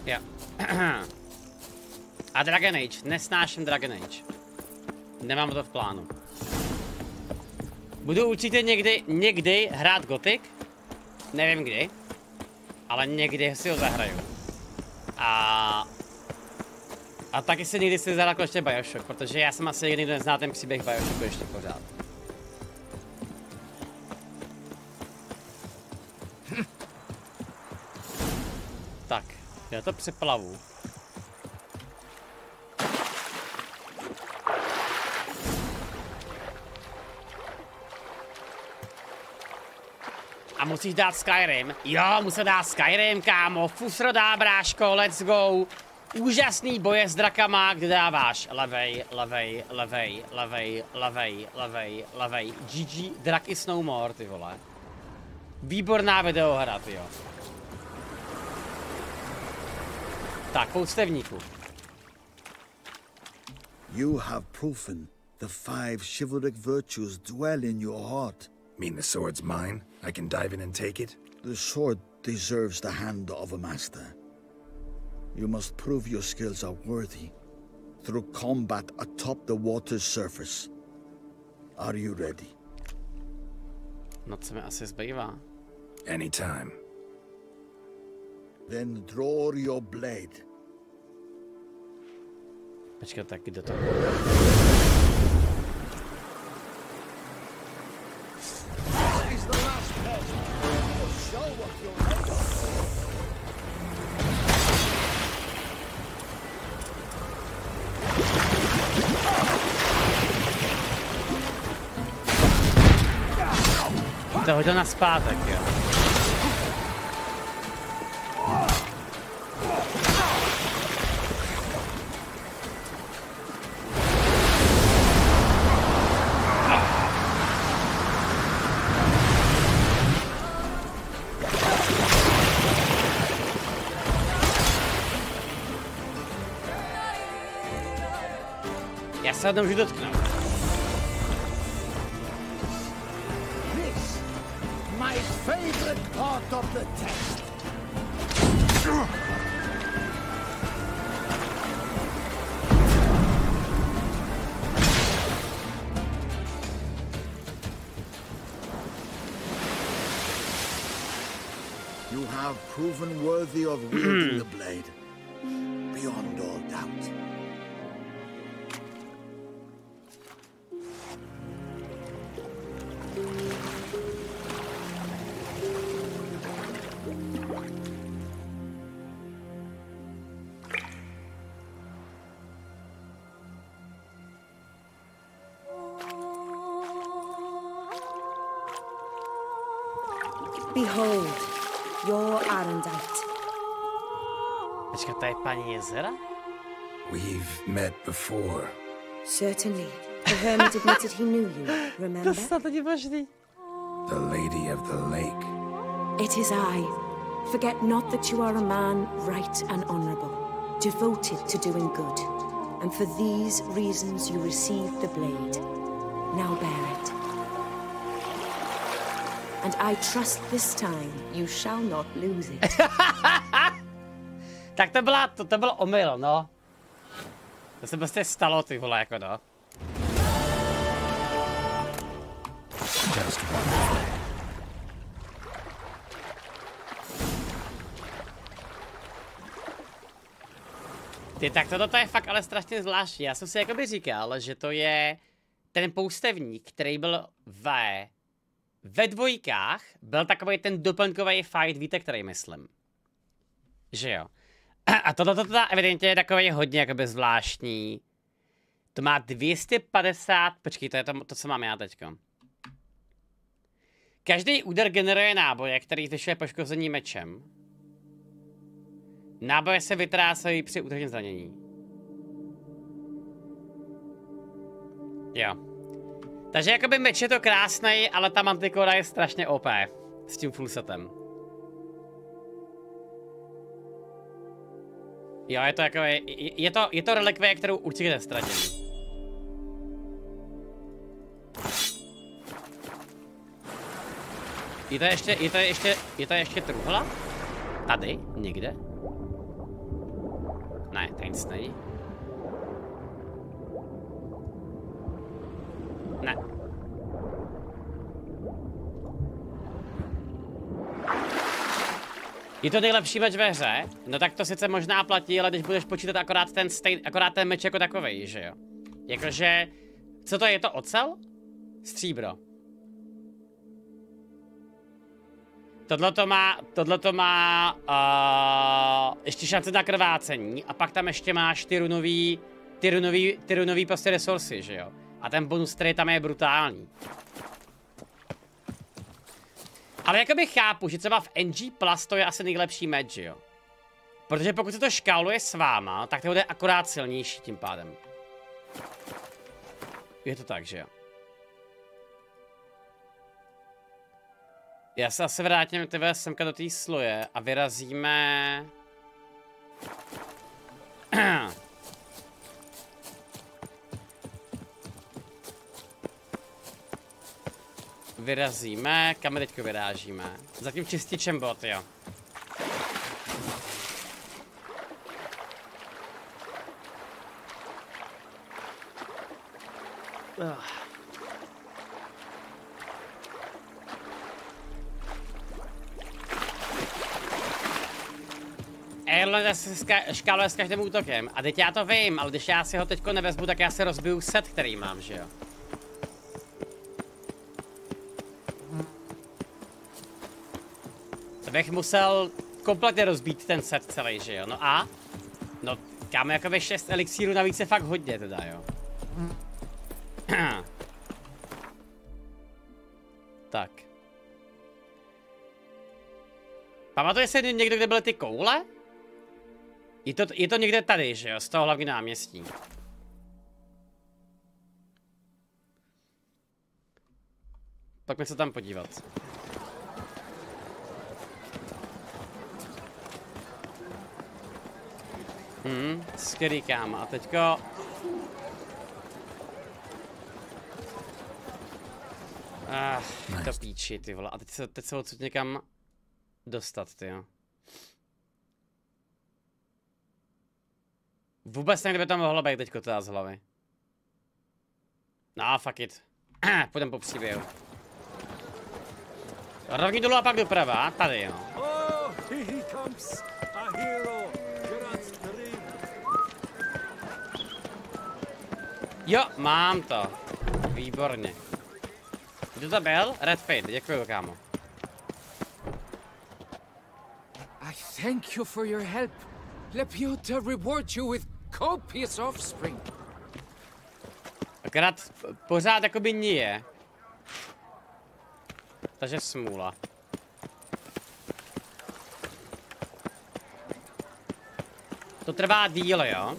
Jo. A Dragon Age, nesnáším Dragon Age. Nemám to v plánu. Budu určitě někdy hrát Gothic. Nevím kdy. Ale někdy si ho zahraju. A taky si někdy si zahrál ještě Bioshock, protože já jsem asi jediný, kdo nezná ten příběh Bioshocku ještě pořád. Tak. Já to přeplavu. A musíš dát Skyrim. Jo, musím dát Skyrim, kámo. Fusrodá, bráško, let's go. Úžasný boje s drakama, kde dáváš levej, levej, levej, levej, levej, levej, levej. GG, drak is no more, ty vole. Výborná videohra, ty jo. Tak, poustevníku. You have proven the 5 chivalric virtues dwell in your heart. Mean the sword's mine? I can dive in and take it? The sword deserves the hand of a master. You must prove your skills are worthy through combat atop the water's surface. Are you ready? No, co mi asi zbývá? Anytime. Then draw your blade. Počkat, tak kde to? To hodil na zpátek, jo. Já se ho můžu dotknout. My favorite part of the text. You have proven worthy of wielding the blade, beyond all doubt. Behold, your Arendite. Počkat, to je paní jezera? We've met before. Certainly. The hermit admitted he knew you, remember? To snad není možný. The Lady of the Lake. It is I. Forget not that you are a man right and honourable, devoted to doing good. And for these reasons you received the blade. Now bear it. And I trust this time you shall not lose it. Tak to byl omyl, no. To se prostě stalo, ty vole, jako no. Ty, tak toto je fakt ale strašně zvláštní. Já jsem si jakoby říkal, že to je ten poustevník, který byl ve dvojkách, byl takový ten doplňkový fight, víte, který myslím. Že jo. A toto evidentně je takový hodně jakoby zvláštní. To má 250, počkej, to je to, co mám já teďko. Každý úder generuje náboje, který zvyšuje poškození mečem. Náboje se vytrácejí při utrženém zranění. Jo. Takže jakoby meč je to krásný, ale ta mantikora je strašně OP. S tím full setem. Jo, je to jako, je to relikvie, kterou určitě neztratím. Je to ještě truhla? Tady? Někde? Ne, tady nic není. Ne. Je to nejlepší meč ve hře? No tak to sice možná platí, ale když budeš počítat akorát ten meč jako takovej, že jo? Jakože, co to je, to ocel? Stříbro. Tohleto má ještě šance na krvácení a pak tam ještě máš ty runový prostě resursy, že jo? A ten bonus, který tam je brutální. Ale jakoby chápu, že třeba v NG Plus to je asi nejlepší match, že jo? Protože pokud se to škáluje s váma, tak to bude akorát silnější tím pádem. Je to tak, že jo? Já se asi vrátím semka do té sloje a vyrazíme... Vyrazíme, kam teďko vyrážíme? Za tím čističem bot, jo. Airline se škáluje s každým útokem. A teď já to vím, ale když já si ho teďko nevezmu, tak já si rozbiju set, který mám, že jo? To bych musel kompletně rozbít ten set celý, že jo? No a? No, kámo, jakoby 6 elixírů navíc je fakt hodně teda, jo? Tak. Pamatuje se někdo, kde byly ty koule? Je to někde tady, že jo? Z toho hlavní náměstí. Pojďme se tam podívat. Skvělý, kámo. A teďko... to píči, ty vole. A teď se odsud někam dostat, ty jo. Vůbec nevím, kde by tam mohlo být teďko teda z hlavy. No, fuck it. Půjdem po příběhu. Rovně dolů a pak doprava, tady jo. Jo, mám to. Výborně. Kdo to byl? Red Fade, děkuji, kámo. I thank you for your help. Lepiota reward you with copious offspring. Akorát pořád jakoby nie. Takže smůla. To trvá díl, jo?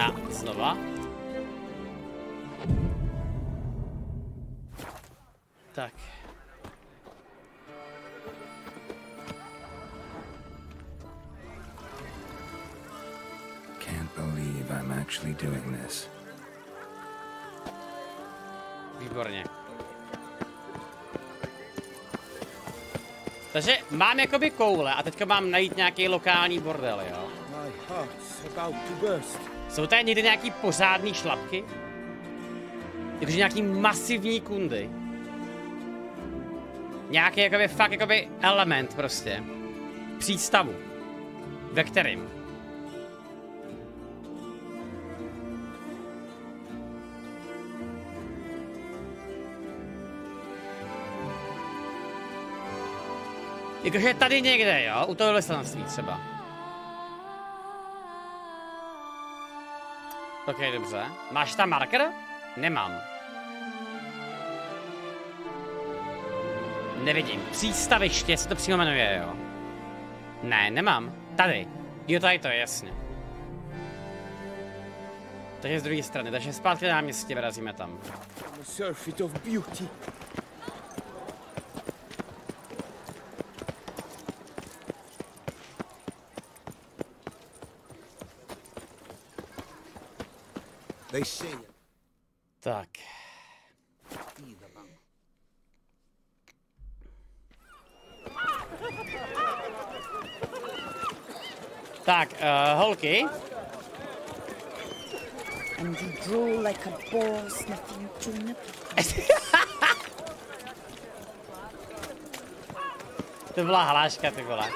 A znova. Tak. Can't believe I'm actually doing this. Výborně. Takže mám jakoby koule a teďka mám najít nějaký lokální bordel, jo? Jsou tady někde nějaký pořádný šlapky? Jakože nějaký masivní kundy. Nějaký jakoby fakt jakoby element prostě. Přístavu. Ve kterým? Jakože tady někde, jo? U toho leslanství třeba. Ok, dobře. Máš tam marker? Nemám. Nevidím. Přístaviště se to přímo jmenuje, jo? Ne, nemám. Tady. Jo, tady to je, jasně. Takže z druhé strany, takže zpátky na náměstí, vyrazíme tam. Tak. Tak, holky. And you drool like a boar sniffing juniper. To byla hláška, ty vole.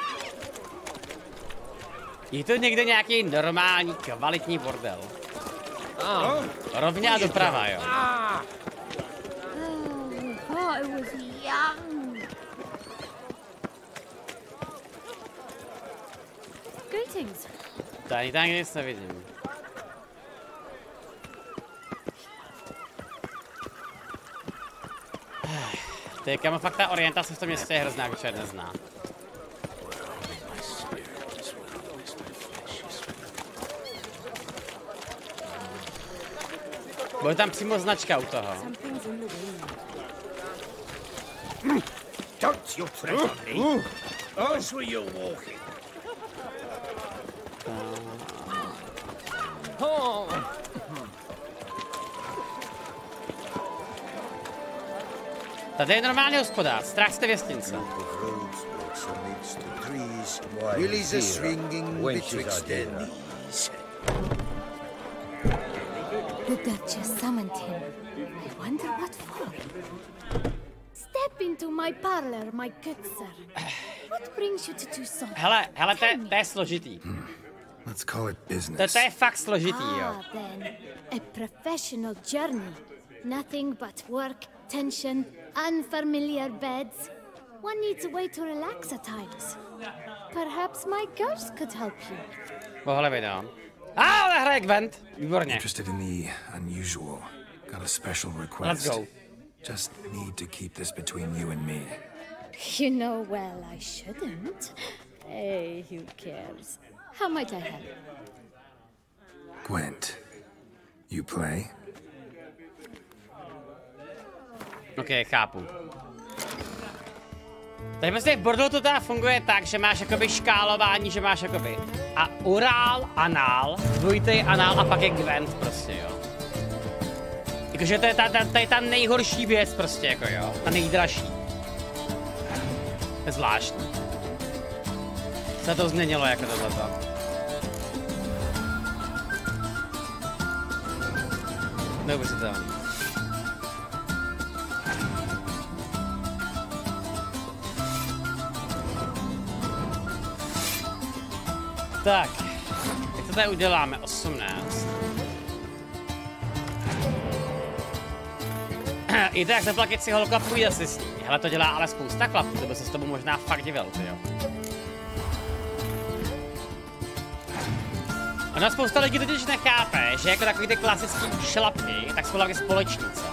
Je to někde nějaký normální, kvalitní bordel? Rovně a doprava, jo. Greetings. Tady tam nic nevidím. Ty kamo, fakt ta orientace v tom městě je hrozná, když člověk nezná. Bude tam přímo značka u toho. Don't you tread on me. Watch where you're walking. Tady je normálně hospodář, strach jste věstince. Willies are swinging betwixt their knees. The Duchess summoned him. I wonder what for. Step into my parlor, my good sir. What brings you to do something? Hele, to je složitý. Let's call it business. To je fakt složitý, jo. Then, a professional journey. Nothing but work, tension, unfamiliar beds. One needs a way to relax at times. Perhaps my girls could help you. Tohle video. Ale hraje Gwent. Výborně. Interested in the unusual. Got a special request. Let's go. Just need to keep this between you and me. You know well I shouldn't. Hey, who cares? How might I help? Gwent, you play? Ok, chápu. Tady vlastně v bordelu to teda funguje tak, že máš jakoby škálování, že máš jakoby a urál, anál, dvojitý anál a pak je Gwent prostě, jo. Jakože to je ta nejhorší věc prostě, jako jo, ta nejdražší. To je zvláštní. Se to změnilo jako tohleto. Neuvěřitelný. Tak, jak to tady uděláme? 18. I tak zaplatit si holka půjde si s ní. Hele, to dělá ale spousta chlapů, to by se s tobou možná fakt divil, ty jo. Ono spousta lidí totiž nechápe, že jako takový ty klasický šlapky, tak jsou hlavně společnice.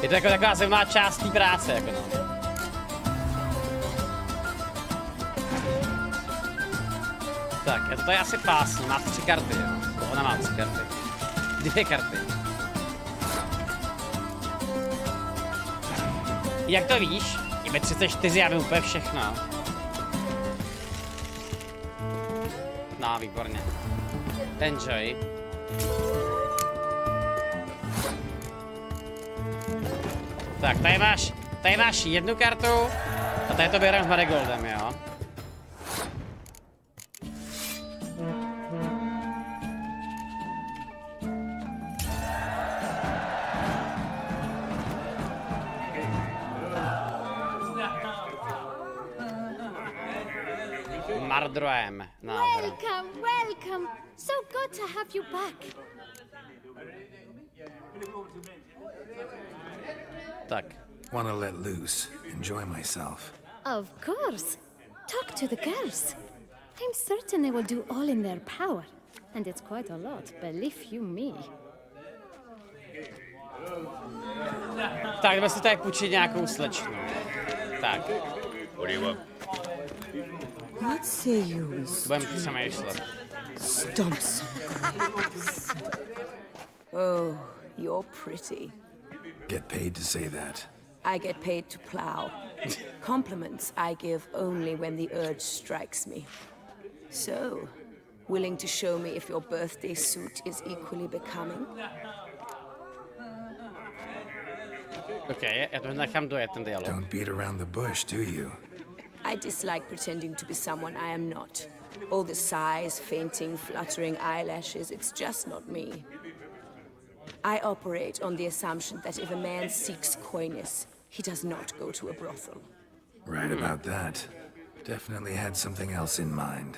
Je to jako taková zajímavá část té práce, jako no. Tak, je to tady asi pásní, má 3 karty, jo. Ona má 3 karty. 2 karty. Jak to víš? Je 34, já vím úplně všechno. No, výborně. Enjoy. Tak, tady máš 1 kartu a tady to běrem s Marigoldem, jo. Zdrojevém. Welcome, welcome. So good to have you back. Tak. Wanna let loose, enjoy myself. Of course. Talk to the girls. I'm certain they will do all in their power. And it's quite a lot, believe you me. Tak, jdeme si tady půjčit nějakou slečnu. Tak. What do you want? What say you? Budeme přemýšlet. Stomps. Oh, you're pretty. Get paid to say that. I get paid to plow. Compliments I give only when the urge strikes me. So, willing to show me if your birthday suit is equally becoming? Okay, já to nechám dojet ten dialog. Don't beat around the bush, do you? I dislike pretending to be someone I am not. All the sighs, fainting, fluttering eyelashes, it's just not me. I operate on the assumption that if a man seeks coyness, he does not go to a brothel. Right about that. Definitely had something else in mind.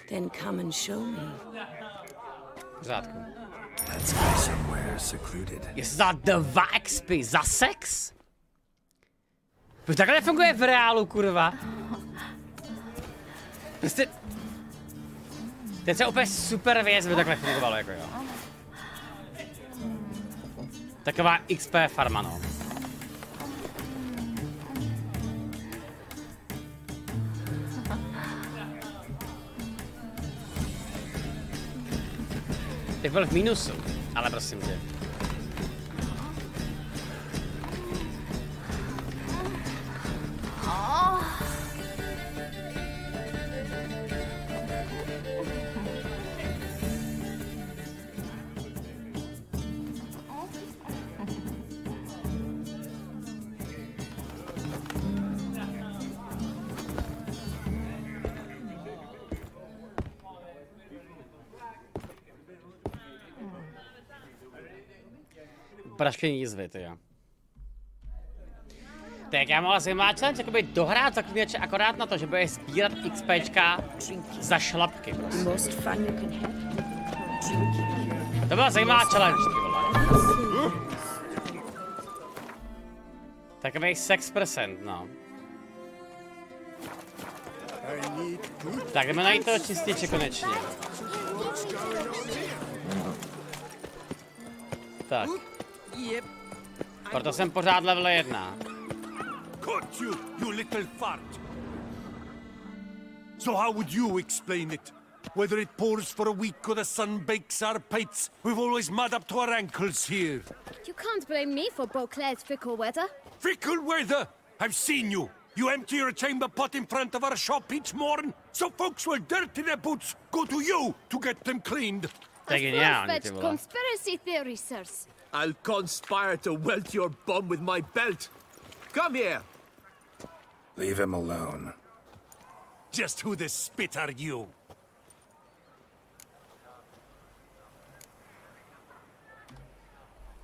Then come and show me. Pořádku. Let's go somewhere secluded. Je za 2 expy za sex? Proč takhle nefunguje v reálu, kurva? Prostě... To je úplně super věc, by takhle fungovalo, jako jo. Taková XP farma, no. Bych byl v mínusu, ale prosím tě. Praškení jízvy, ty jo. Tak já mám zajímavá challenge, jakoby dohrát Zaklínače akorát na to, že bude sbírat XPčka za šlapky, prostě. To byla zajímavá challenge, ty vole. Takovej sex percent, no. Tak jdeme najít toho čističe konečně. Tak. Proto jsem pořád level 1. Caught you, you little fart. So how would you explain it? Whether it pours for a week or the sun bakes our pates, we've always mud up to our ankles here. You can't blame me for Beauclair's fickle weather. Fickle weather? I've seen you. You empty your chamber pot in front of our shop each morn, so folks will dirty their boots go to you to get them cleaned. A far-fetched conspiracy theory, sirs. I'll conspire to welt your bum with my belt. Come here. Leave him alone. Just who the spit are you?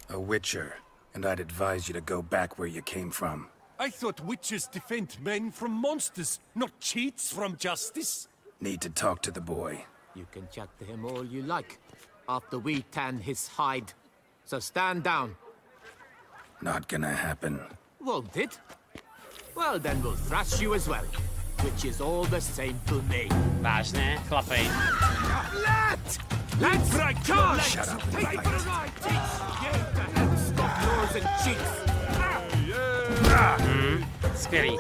A witcher, and I'd advise you to go back where you came from. I thought witches defend men from monsters, not cheats from justice. Need to talk to the boy. You can chat to him all you like, after we tan his hide. So stand down. Not gonna happen. Won't it? Well, then we'll thrash you as well, which is all the same to me. Vážně, chlapej. Let's right, John! Shut up and Take fight. for a ride, yeah, to help stop yours and cheats. Skvělý.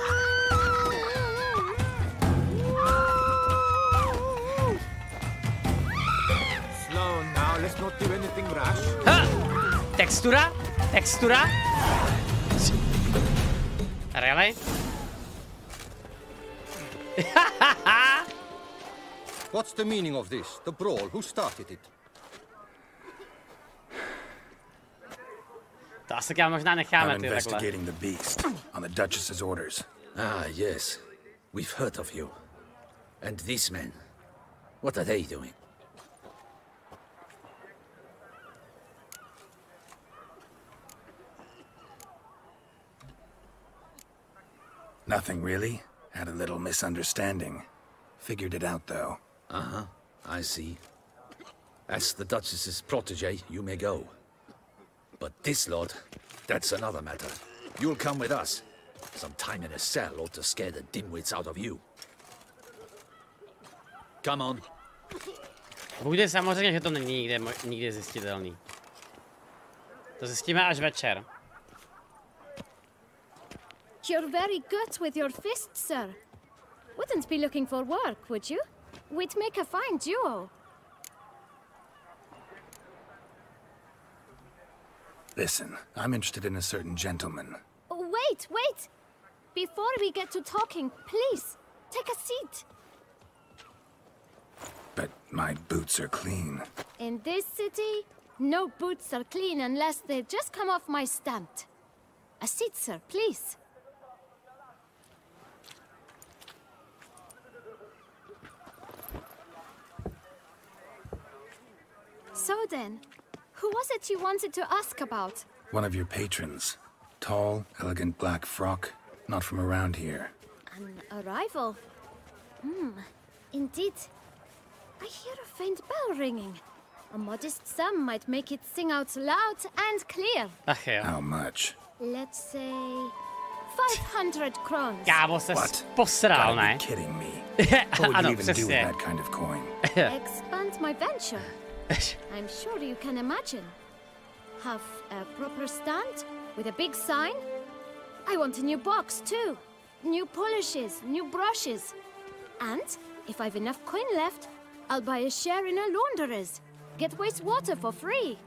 Slow now, let's not do anything rash. Ha! Textura? Textura? Really? What's the meaning of this? The brawl? Who started it? To asi možná necháme, I'm ty investigating the beast on the Duchess's orders. Ah, yes. We've heard of you. And these men. What are they doing? Nothing really. Had a little misunderstanding. Figured it out, though. Uh-huh. I see. As the Duchess's protege, you may go. But this lot, that's another matter. You'll come with us. Some time in a cell ought to scare the dimwits out of you. Come on. Bude samozřejmě, že to není nikdy zjistitelný. To zjistíme až večer. You're very good with your fists, sir. Wouldn't be looking for work, would you? We'd make a fine duo. Listen, I'm interested in a certain gentleman. Wait, wait! Before we get to talking, please, take a seat. But my boots are clean. In this city, no boots are clean unless they just come off my stamp. A seat, sir, please. So then, who was it you wanted to ask about? One of your patrons. Tall, elegant black frock. Not from around here. An arrival? Indeed. I hear a faint bell ringing. A modest sum might make it sing out loud and clear. Ach jo. How much? Let's say 500 crowns. Kámo, se posral, ne? Kidding me. Ano, přesně. That kind of coin. Expand my venture. I'm sure you can imagine. Have a proper stand with a big sign. I want a new box too. New polishes, new brushes. And if I've enough coin left, I'll buy a share in a launderer's. Get wastewater for free.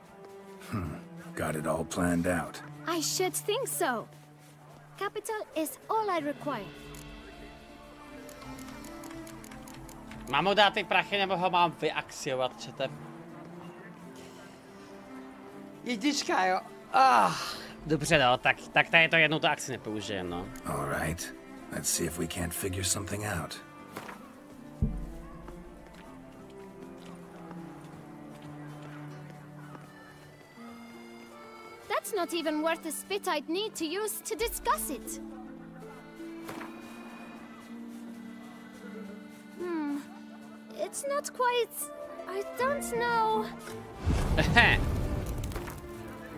Got it all planned out. I should think so. Capital is all I require. Mám mu dát ty prachy, nebo ho mám vyaxiovat, čete? Jednička, jo. Dobře, no, tak tady to jednou to akci nepoužijem, no. All right. Let's see if we can't figure something out. That's not even worth the spit I'd need to use to discuss it. It's not quite... I don't know.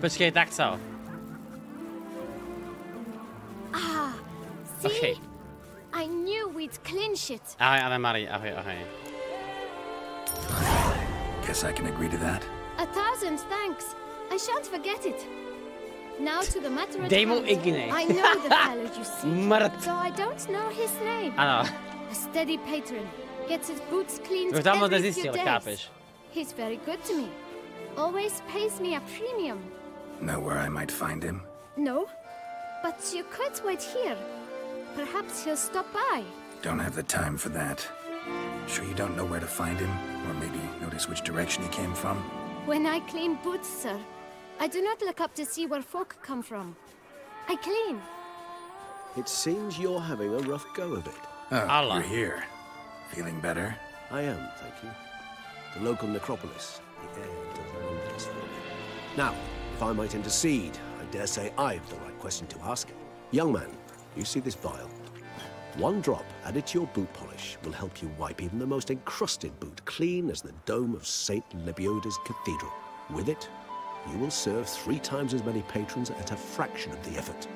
Počkej, tak co? See? Okay. I knew we'd clinch it. Ahoj, ale Marie, ahoj. Guess I can agree to that. 1,000 thanks. I shan't forget it. Now to the matter at Dej mu hand. Igny. I know the fellow you see, Mrt. so I don't know his name. Ano. A steady patron. Gets his boots cleaned Už tam moc every few nezjistil, days. chápeš? He's very good to me. Always pays me a premium. Know where I might find him? No, but you could wait here. Perhaps he'll stop by. Don't have the time for that. Sure you don't know where to find him? Or maybe notice which direction he came from? When I clean boots, sir, I do not look up to see where folk come from. I clean. It seems you're having a rough go of it. Oh, you're here. Feeling better? I am, thank you. The local necropolis. The air does wonders for me. Now, if I might intercede, I dare say I've the right question to ask. Young man, you see this vial? One drop added to your boot polish will help you wipe even the most encrusted boot clean as the dome of St. Lebioda's Cathedral. With it, you will serve 3 times as many patrons at a fraction of the effort,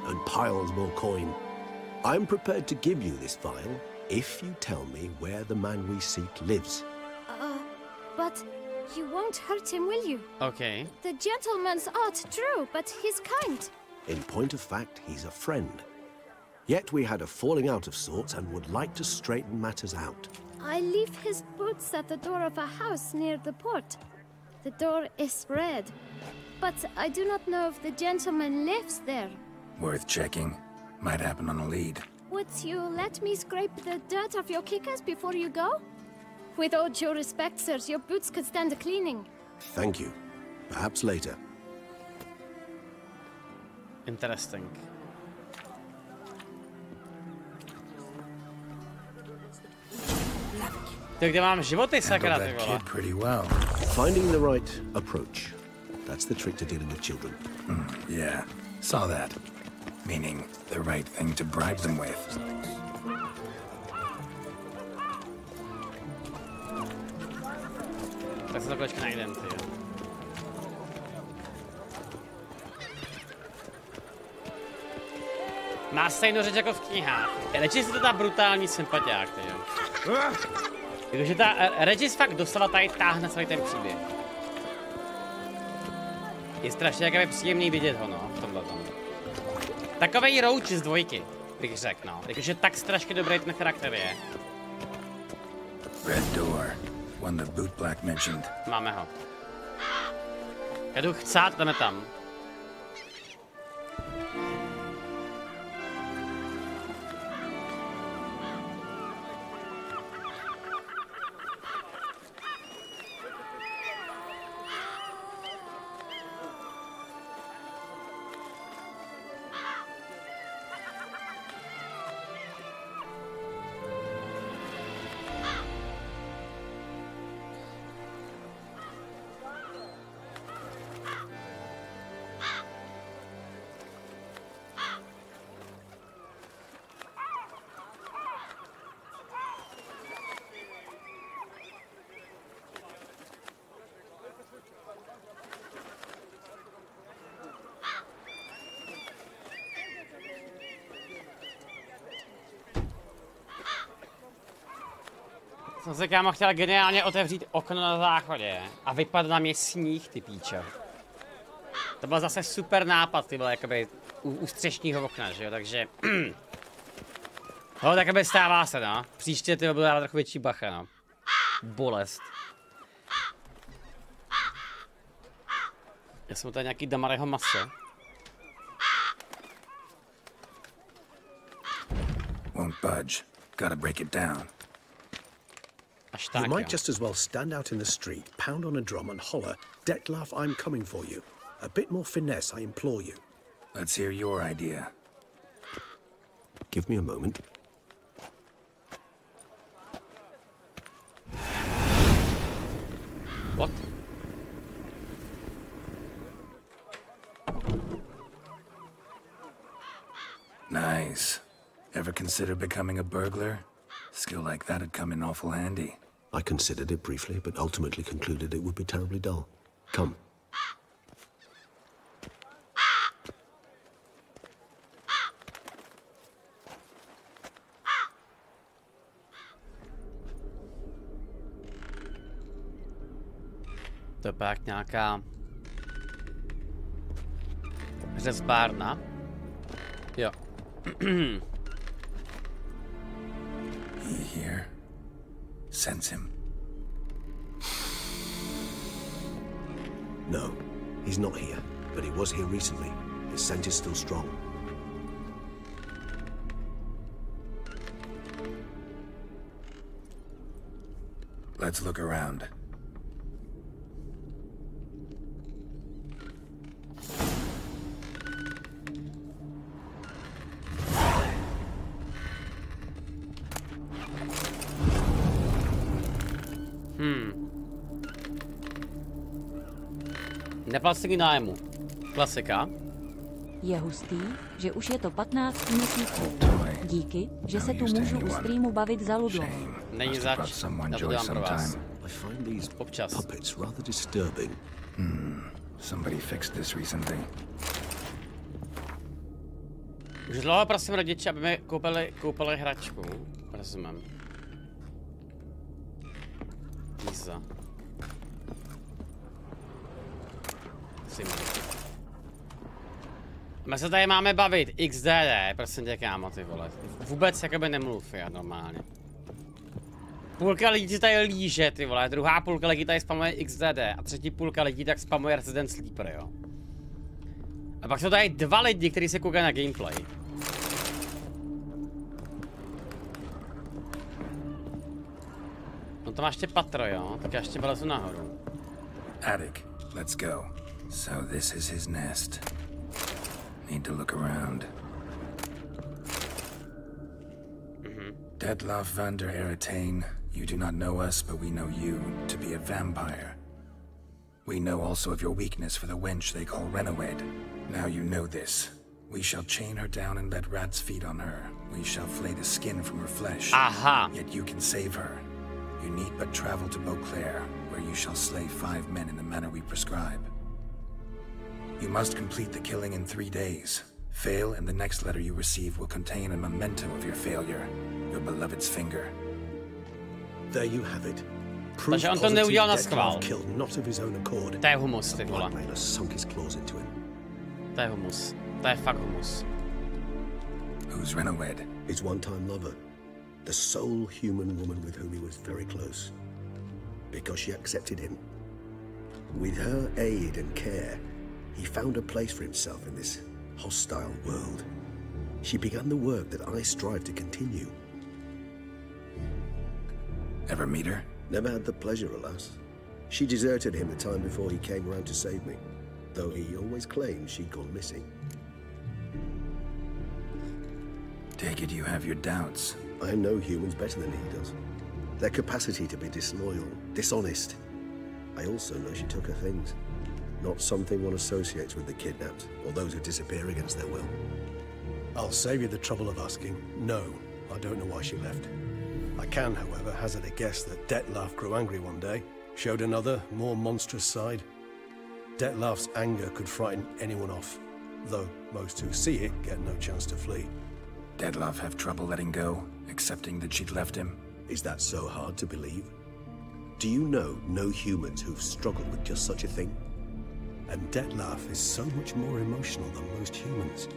and piles more coin. I'm prepared to give you this vial if you tell me where the man we seek lives. But you won't hurt him, will you? Okay. The gentleman's art, true, but he's kind. In point of fact, he's a friend. Yet we had a falling out of sorts and would like to straighten matters out. I leave his boots at the door of a house near the port. The door is red, but I do not know if the gentleman lives there. Worth checking. Might happen on a lead. Would you let me scrape the dirt off your kickers before you go? With all due respect, sirs, your boots could stand a cleaning. Thank you. Perhaps later. Interesting. Tak kde mám životy, sakra, ty vole. Finding the right approach. That's the trick to dealing with children. Yeah, saw that. Meaning the right thing to bribe them with. Tak se to počkej najdem, ty jo. Má stejnou řeč jako v knihách. Regis je to ta brutální sympatiák, ty jo. Jakože ta Regis fakt dostala tady táhne celý ten příběh. Je strašně jakoby příjemný vidět ho, no, v tomhle tom. Takovej Roach z 2, bych řekl, no. Jakože tak strašně dobrý ten charakter je. Red door, one the boot black mentioned. Máme ho. Já jdu chcát, jdeme tam. Jsem se kámo chtěl geniálně otevřít okno na záchodě a vypadl na mě sníh, ty píčo. To byl zase super nápad, ty vole, jakoby u střešního okna, že jo, takže... No, tak stává se, no. Příště ty bylo trochu větší bacha, no. Bolest. Já jsem tady nějaký damareho maso. Won't budge. Gotta break it down. You might just as well stand out in the street, pound on a drum and holler, "Detlef, I'm coming for you." A bit more finesse, I implore you. Let's hear your idea. Give me a moment. What? Nice. Ever consider becoming a burglar? Skill like that'd come in awful handy. I considered it briefly, but ultimately concluded it would be terribly dull. Come. To je pak nějaká řezbárna. Jo. He here. Sense him. No, he's not here, but he was here recently. His scent is still strong. Let's look around. Neplacení nájmu. Klasika. Je hustý, že už je to 15 měsíců. Díky, že se tu můžu u streamu bavit za ludlo. Není zač, já to dělám pro vás. Občas. Somebody fixed this recently. Už dlouho prosím rodiče, aby mi koupili hračku. Rozumím. Píza. My se tady máme bavit, XDD, prosím tě kámo, ty vole. Vůbec jakoby nemluv, já normálně. Půlka lidí tady líže, ty vole, druhá půlka lidí tady spamuje XDD a třetí půlka lidí tak spamuje Resident Sleeper, jo. A pak jsou tady dva lidi, kteří se koukají na gameplay. No to má ještě patro, jo, tak já ještě vylezu nahoru. Attic, let's go. So this is his nest. Need to look around. Detlef van der Eretain, you do not know us, but we know you to be a vampire. We know also of your weakness for the wench they call Renowed. Now you know this. We shall chain her down and let rats feed on her. We shall flay the skin from her flesh. Aha. Yet you can save her. You need but travel to Beauclair, where you shall slay 5 men in the manner we prescribe. You must complete the killing in 3 days. Fail, and the next letter you receive will contain a memento of your failure. Your beloved's finger. There you have it. Takže on to neudělal na schvál. To je humus, ty vole. To je humus. To je fakt humus. Who's Renowed? His one-time lover. The sole human woman with whom he was very close. Because she accepted him. With her aid and care, he found a place for himself in this hostile world. She began the work that I strive to continue. Ever meet her? Never had the pleasure, alas. She deserted him the time before he came round to save me, though he always claimed she'd gone missing. Take it you have your doubts. I know humans better than he does. Their capacity to be disloyal, dishonest. I also know she took her things. Not something one associates with the kidnapped, or those who disappear against their will. I'll save you the trouble of asking. No, I don't know why she left. I can, however, hazard a guess that Detlef grew angry one day, showed another, more monstrous side. Detlef's anger could frighten anyone off, though most who see it get no chance to flee. Detlef have trouble letting go, accepting that she'd left him? Is that so hard to believe? Do you know no humans who've struggled with just such a thing? And Detlef is so much more emotional than most humans.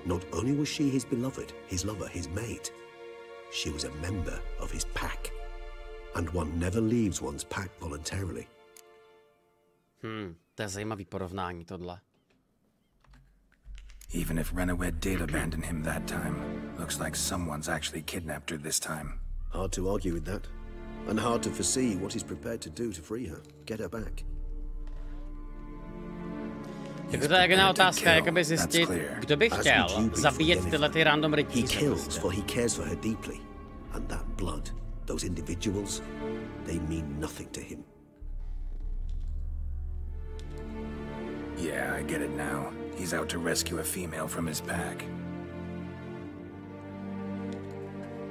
Not only was she his beloved, his lover, his mate, she was a member of his pack. And one never leaves one's pack voluntarily. To je zajímavý porovnání tohle. Even if Renowed did abandon him that time, looks like someone's actually kidnapped her this time. Hard to argue with that. And hard to foresee what he's prepared to do to free her, get her back. Jako to je jediná otázka, jakoby zjistit, kdo by chtěl zabíjet tyhle ty random rytíře. He kills, for he cares for her deeply. And that blood, those individuals, they mean nothing to him. Yeah, I get it now. He's out to rescue a female from his pack.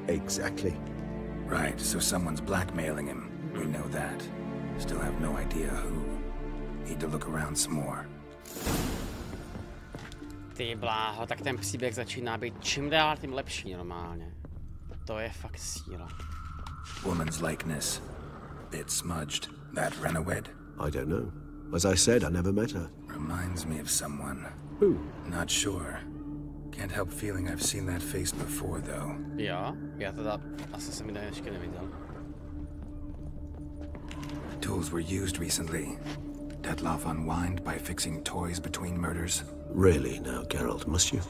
Exactly. Right, so someone's blackmailing him. We know that. Still have no idea who. Need to look around some more. Ty bláho, tak ten příběh začíná být čím dál tím lepší normálně. To je fakt síla. Woman's likeness. Bit smudged. That Renowed? I don't know. As I said, I never met her. Reminds me of someone. Who? Not sure. Can't help feeling I've seen that face before, though. Jo, já teda asi jsem ji ještě neviděl. Tools were used recently. Detlef unwind by fixing toys between murders. Really now, Geralt, must you?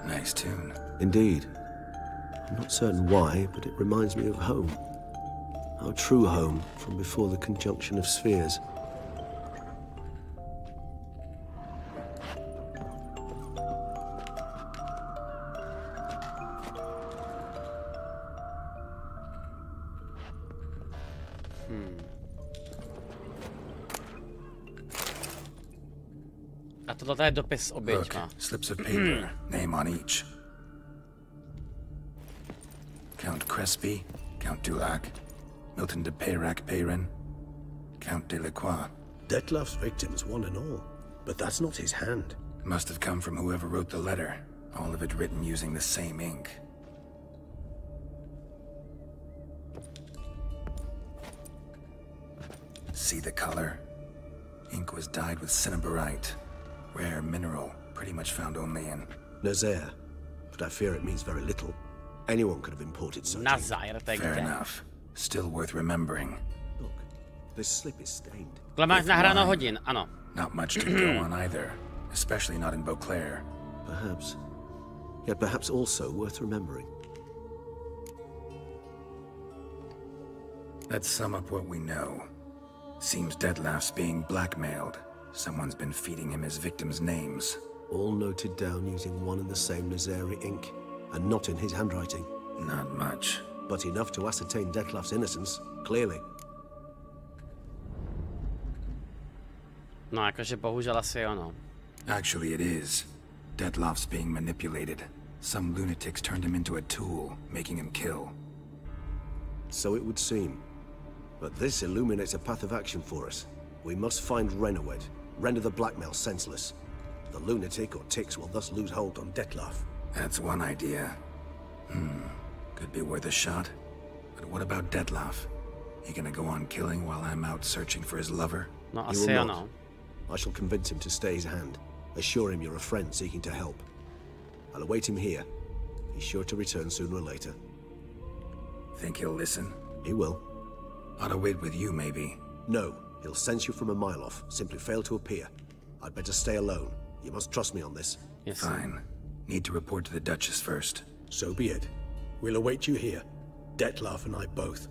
Nice tune. Indeed. I'm not certain why, but it reminds me of home. Our true home from before the conjunction of spheres. A tohle je dopis oběťma. Slips of paper, name on each. Count Crespi, Count Dulac, Milton de Peyrac-Peyrin, Count de Lacroix. Detlef's victims, one and all. But that's not his hand. Must have come from whoever wrote the letter. All of it written using the same ink. See the color? Ink was dyed with cinnabarite. Rare mineral, pretty much found only in Nazaire, but I fear it means very little. Anyone could have imported such. Nazaire, fair enough. Still worth remembering. Look, this slip is stained. Máš nahráno hodin, ano. Not much to go on either, especially not in Beauclair. Perhaps. Yet perhaps also worth remembering. Let's sum up what we know. Seems Detlef's being blackmailed. Someone's been feeding him his victims' names. All noted down using one and the same Nazaire ink, and not in his handwriting. Not much. But enough to ascertain Detlef's innocence, clearly. No, jakože bohužel asi ono. Actually it is. Detlef's being manipulated. Some lunatics turned him into a tool, making him kill. So it would seem. But this illuminates a path of action for us. We must find Renowed, render the blackmail senseless. The lunatic or ticks will thus lose hold on Detlef. That's one idea. Could be worth a shot. But what about Detlef? He gonna go on killing while I'm out searching for his lover? No, I say no. I shall convince him to stay his hand. Assure him you're a friend seeking to help. I'll await him here. He's sure to return sooner or later. Think he'll listen? He will. Ought to wait with you, maybe. No. He'll sense you from a mile off. Simply fail to appear. I'd better stay alone. You must trust me on this. Yes. Fine. Need to report to the Duchess first. So be it. We'll await you here. Detlef and I both.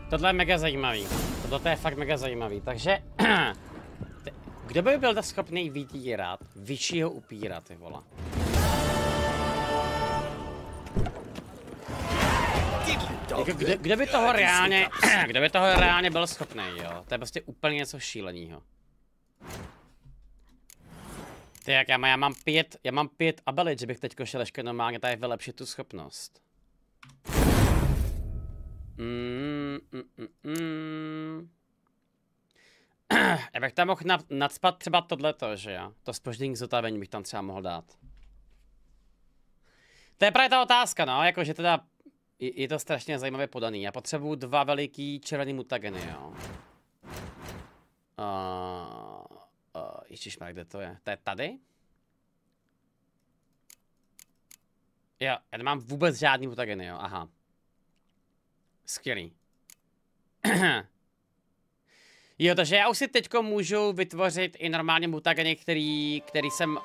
Tohle je mega zajímavý. Tohle je fakt mega zajímavý. Takže kdo by byl schopný vydírat vyššího upíra, ty vole? Jako, kdo by toho reálně byl schopný, jo? To je prostě úplně něco šílenýho. Ty jak já mám 5 abilit, že bych teďko šel ještě normálně tady vylepšit tu schopnost. Já bych tam mohl nacpat třeba tohleto, že jo? To zpoždění zotavení bych tam třeba mohl dát. To je právě ta otázka, no, jakože teda je to strašně zajímavě podaný. Já potřebuju 2 veliký červený mutageny, jo. Ježišmarja, kde to je? To je tady? Jo, já nemám vůbec žádný mutageny, jo, aha. Skvělý. Jo, takže já už si teďko můžu vytvořit i normálně mutageny, který jsem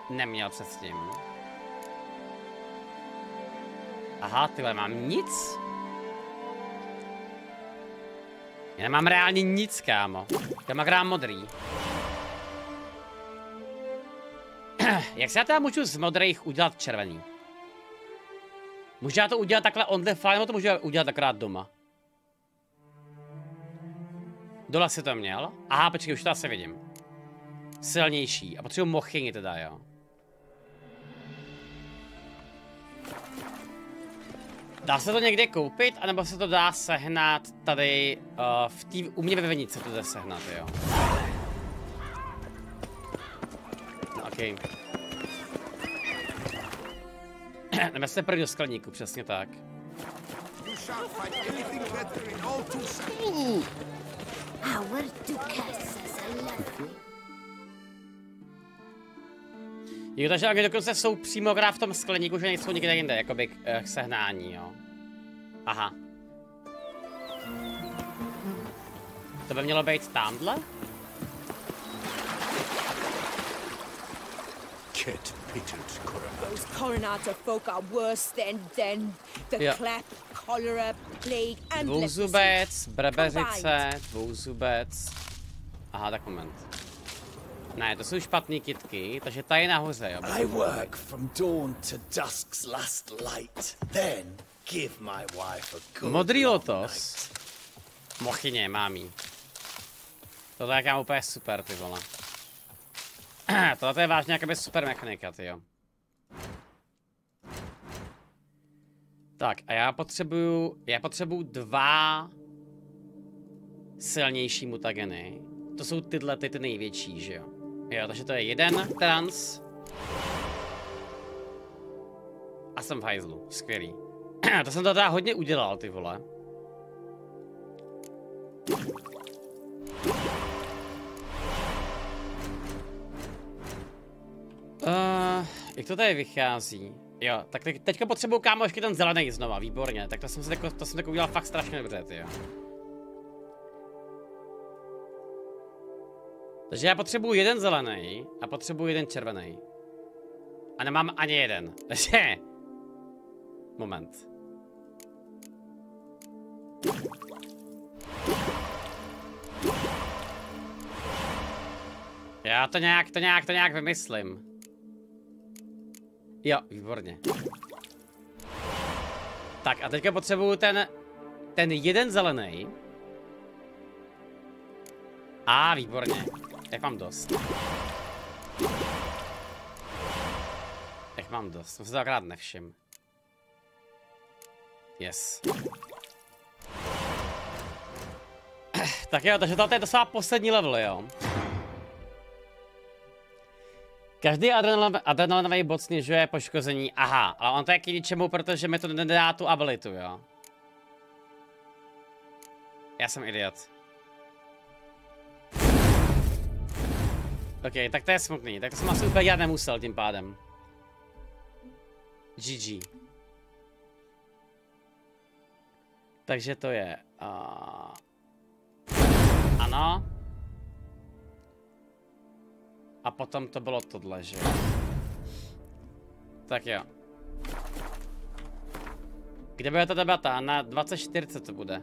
neměl předtím. Aha, tyhle, mám nic? Já nemám reálně nic, kámo. Já mám modrý. Jak se já teda můžu z modrých udělat červený? Můžu já to udělat takhle on the fly, nebo to můžu udělat akorát doma? Dole si to měl? Aha, počkej, už to asi vidím. Silnější. A potřebuji mochyni teda, jo. Dá se to někde koupit, anebo se to dá sehnat tady u mě ve vinici to jde sehnat, jo. No, okej. Jdeme se první do skleníku, přesně tak. Jo, takže oni dokonce jsou přímo v tom skleníku, že nejsou někde jinde, jakoby k sehnání, jo. Aha. To by mělo být tamhle? Those coronator folk are worse than the clap, cholera, plague and dvouzubec, brebezice, dvouzubec. Aha, tak moment. Ne, to jsou špatný kytky, takže ta je nahoře, jo. I work from dawn to dusk's last light. Then give my wife a good modrý lotos. Mochyně, mám jí. Tohle je jako úplně super, ty vole. Tohle je vážně jakoby super mechanika, ty jo. Tak, a já potřebuju 2 silnější mutageny. To jsou tyhle ty největší, že jo. Jo, takže to je 1 trans. A jsem v hajzlu, skvělý. To jsem to teda hodně udělal, ty vole. Jak to tady vychází? Jo, tak teďka potřebuju, kámo, ještě ten zelený znova, výborně. Tak to jsem tak udělal fakt strašně dobře, ty jo. Takže já potřebuju 1 zelený a potřebuju 1 červený. A nemám ani jeden. Takže... Moment. Já to nějak vymyslím. Jo, výborně. Tak a teďka potřebuju ten 1 zelený. A výborně. Jak mám dost. Jak mám dost. Jsem se to akorát nevšim. Yes. Tak jo, takže tohle je docela poslední level, jo. Každý adrenalinový bod snižuje poškození. Aha, ale on to je k ničemu, protože mi to nedá tu abilitu, jo. Já jsem idiot. Ok, tak to je smutný. Tak to jsem asi úplně dělat nemusel tím pádem. GG. Takže to je... Ano. A potom to bylo tohle, že jo. Tak jo. Kde bude ta debata? Na 24 to bude.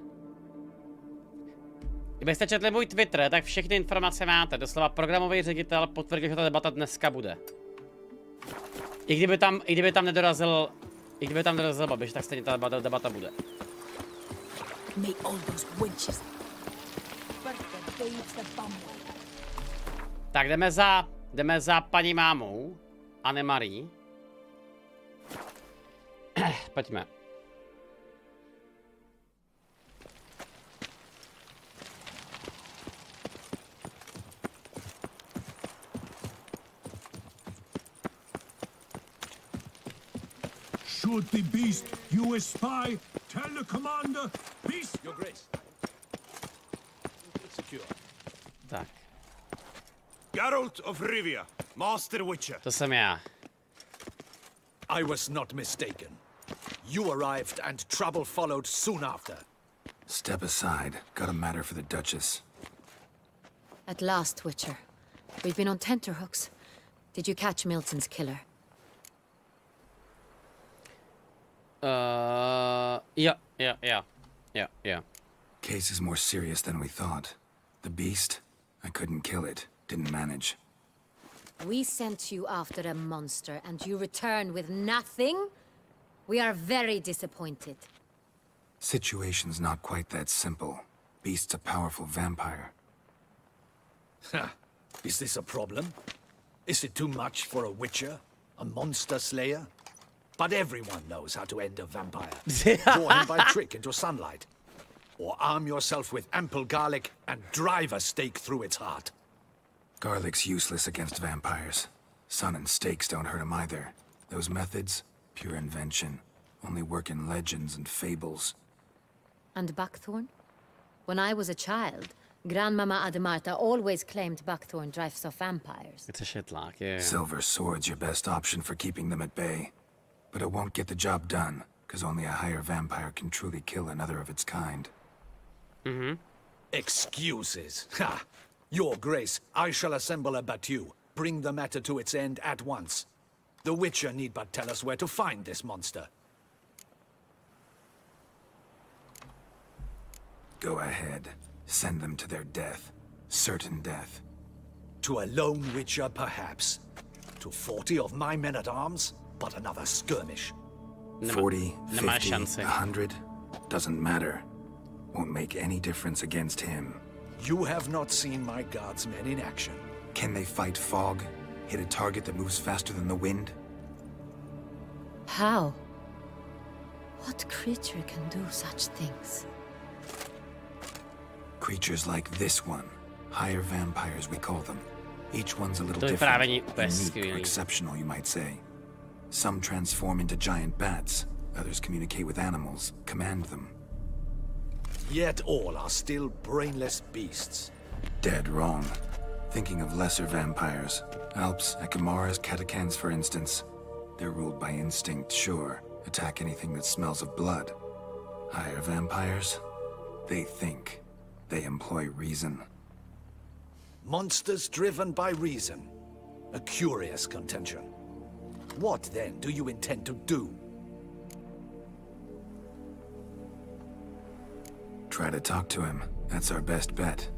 Kdybyste četli můj Twitter, tak všechny informace máte. Doslova programový ředitel potvrdil, že ta debata dneska bude. I kdyby tam nedorazil Babiš, tak stejně ta debata bude. Tak jdeme za paní mámou, Anne-Marie. Pojďme. shoot the beast. You a spy? Tell the commander. Beast. Your Grace. Secure. Tak. Geralt of Rivia, Master Witcher. To jsem já. I was not mistaken. You arrived and trouble followed soon after. Step aside. Got a matter for the Duchess. At last, Witcher. We've been on tenterhooks. Did you catch Milton's killer? Yeah. Case is more serious than we thought. The beast, I couldn't kill it. Didn't manage. We sent you after a monster, and you return with nothing? We are very disappointed. Situation's not quite that simple. Beast's a powerful vampire. Ha! Is this a problem? Is it too much for a witcher? A monster slayer? But everyone knows how to end a vampire. Draw him by trick into sunlight. Or arm yourself with ample garlic and drive a stake through its heart. Garlic's useless against vampires. Sun and stakes don't hurt him either. Those methods, pure invention. Only work in legends and fables. And buckthorn? When I was a child, Grandmama Ademarta always claimed buckthorn drives off vampires. It's a shitlock, yeah. Silver sword's your best option for keeping them at bay. But it won't get the job done, because only a higher vampire can truly kill another of its kind. Excuses. Ha! Your Grace, I shall assemble a battue. Bring the matter to its end at once. The Witcher need but tell us where to find this monster. Go ahead. Send them to their death. Certain death. To a lone Witcher, perhaps. To 40 of my men-at-arms, but another skirmish. 40, 50, 100, doesn't matter. Won't make any difference against him. You have not seen my guardsmen in action. Can they fight fog? Hit a target that moves faster than the wind? How? What creature can do such things? Creatures like this one. Higher vampires, we call them. Each one's a little different. Unique or exceptional, you might say. Some transform into giant bats. Others communicate with animals, command them. Yet all are still brainless beasts. Dead wrong. Thinking of lesser vampires. Alps, Ekamaras, Catacans, for instance. They're ruled by instinct, sure. Attack anything that smells of blood. Higher vampires? They think. They employ reason. Monsters driven by reason. A curious contention. What, then, do you intend to do? Try to talk to him. That's our best bet.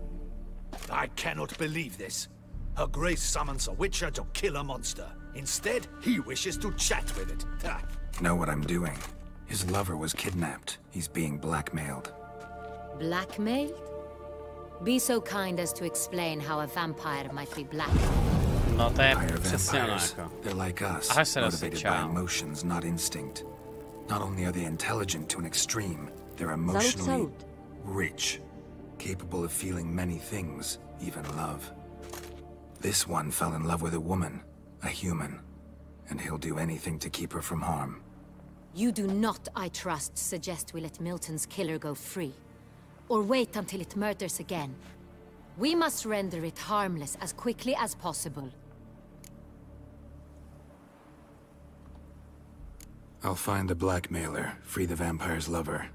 I cannot believe this. Her Grace summons a Witcher to kill a monster. Instead, he wishes to chat with it. Ha. Know what I'm doing. His lover was kidnapped. He's being blackmailed. Blackmailed? Be so kind as to explain how a vampire might be blackmailed. No to je přesně ono jako. They're like us, motivated by emotions, not instinct. Not only are they intelligent to an extreme, they're emotionally rich, capable of feeling many things, even love. This one fell in love with a woman, a human, and he'll do anything to keep her from harm. You do not, I trust, suggest we let Milton's killer go free, or wait until it murders again. We must render it harmless as quickly as possible. I'll find the blackmailer, free the vampire's lover.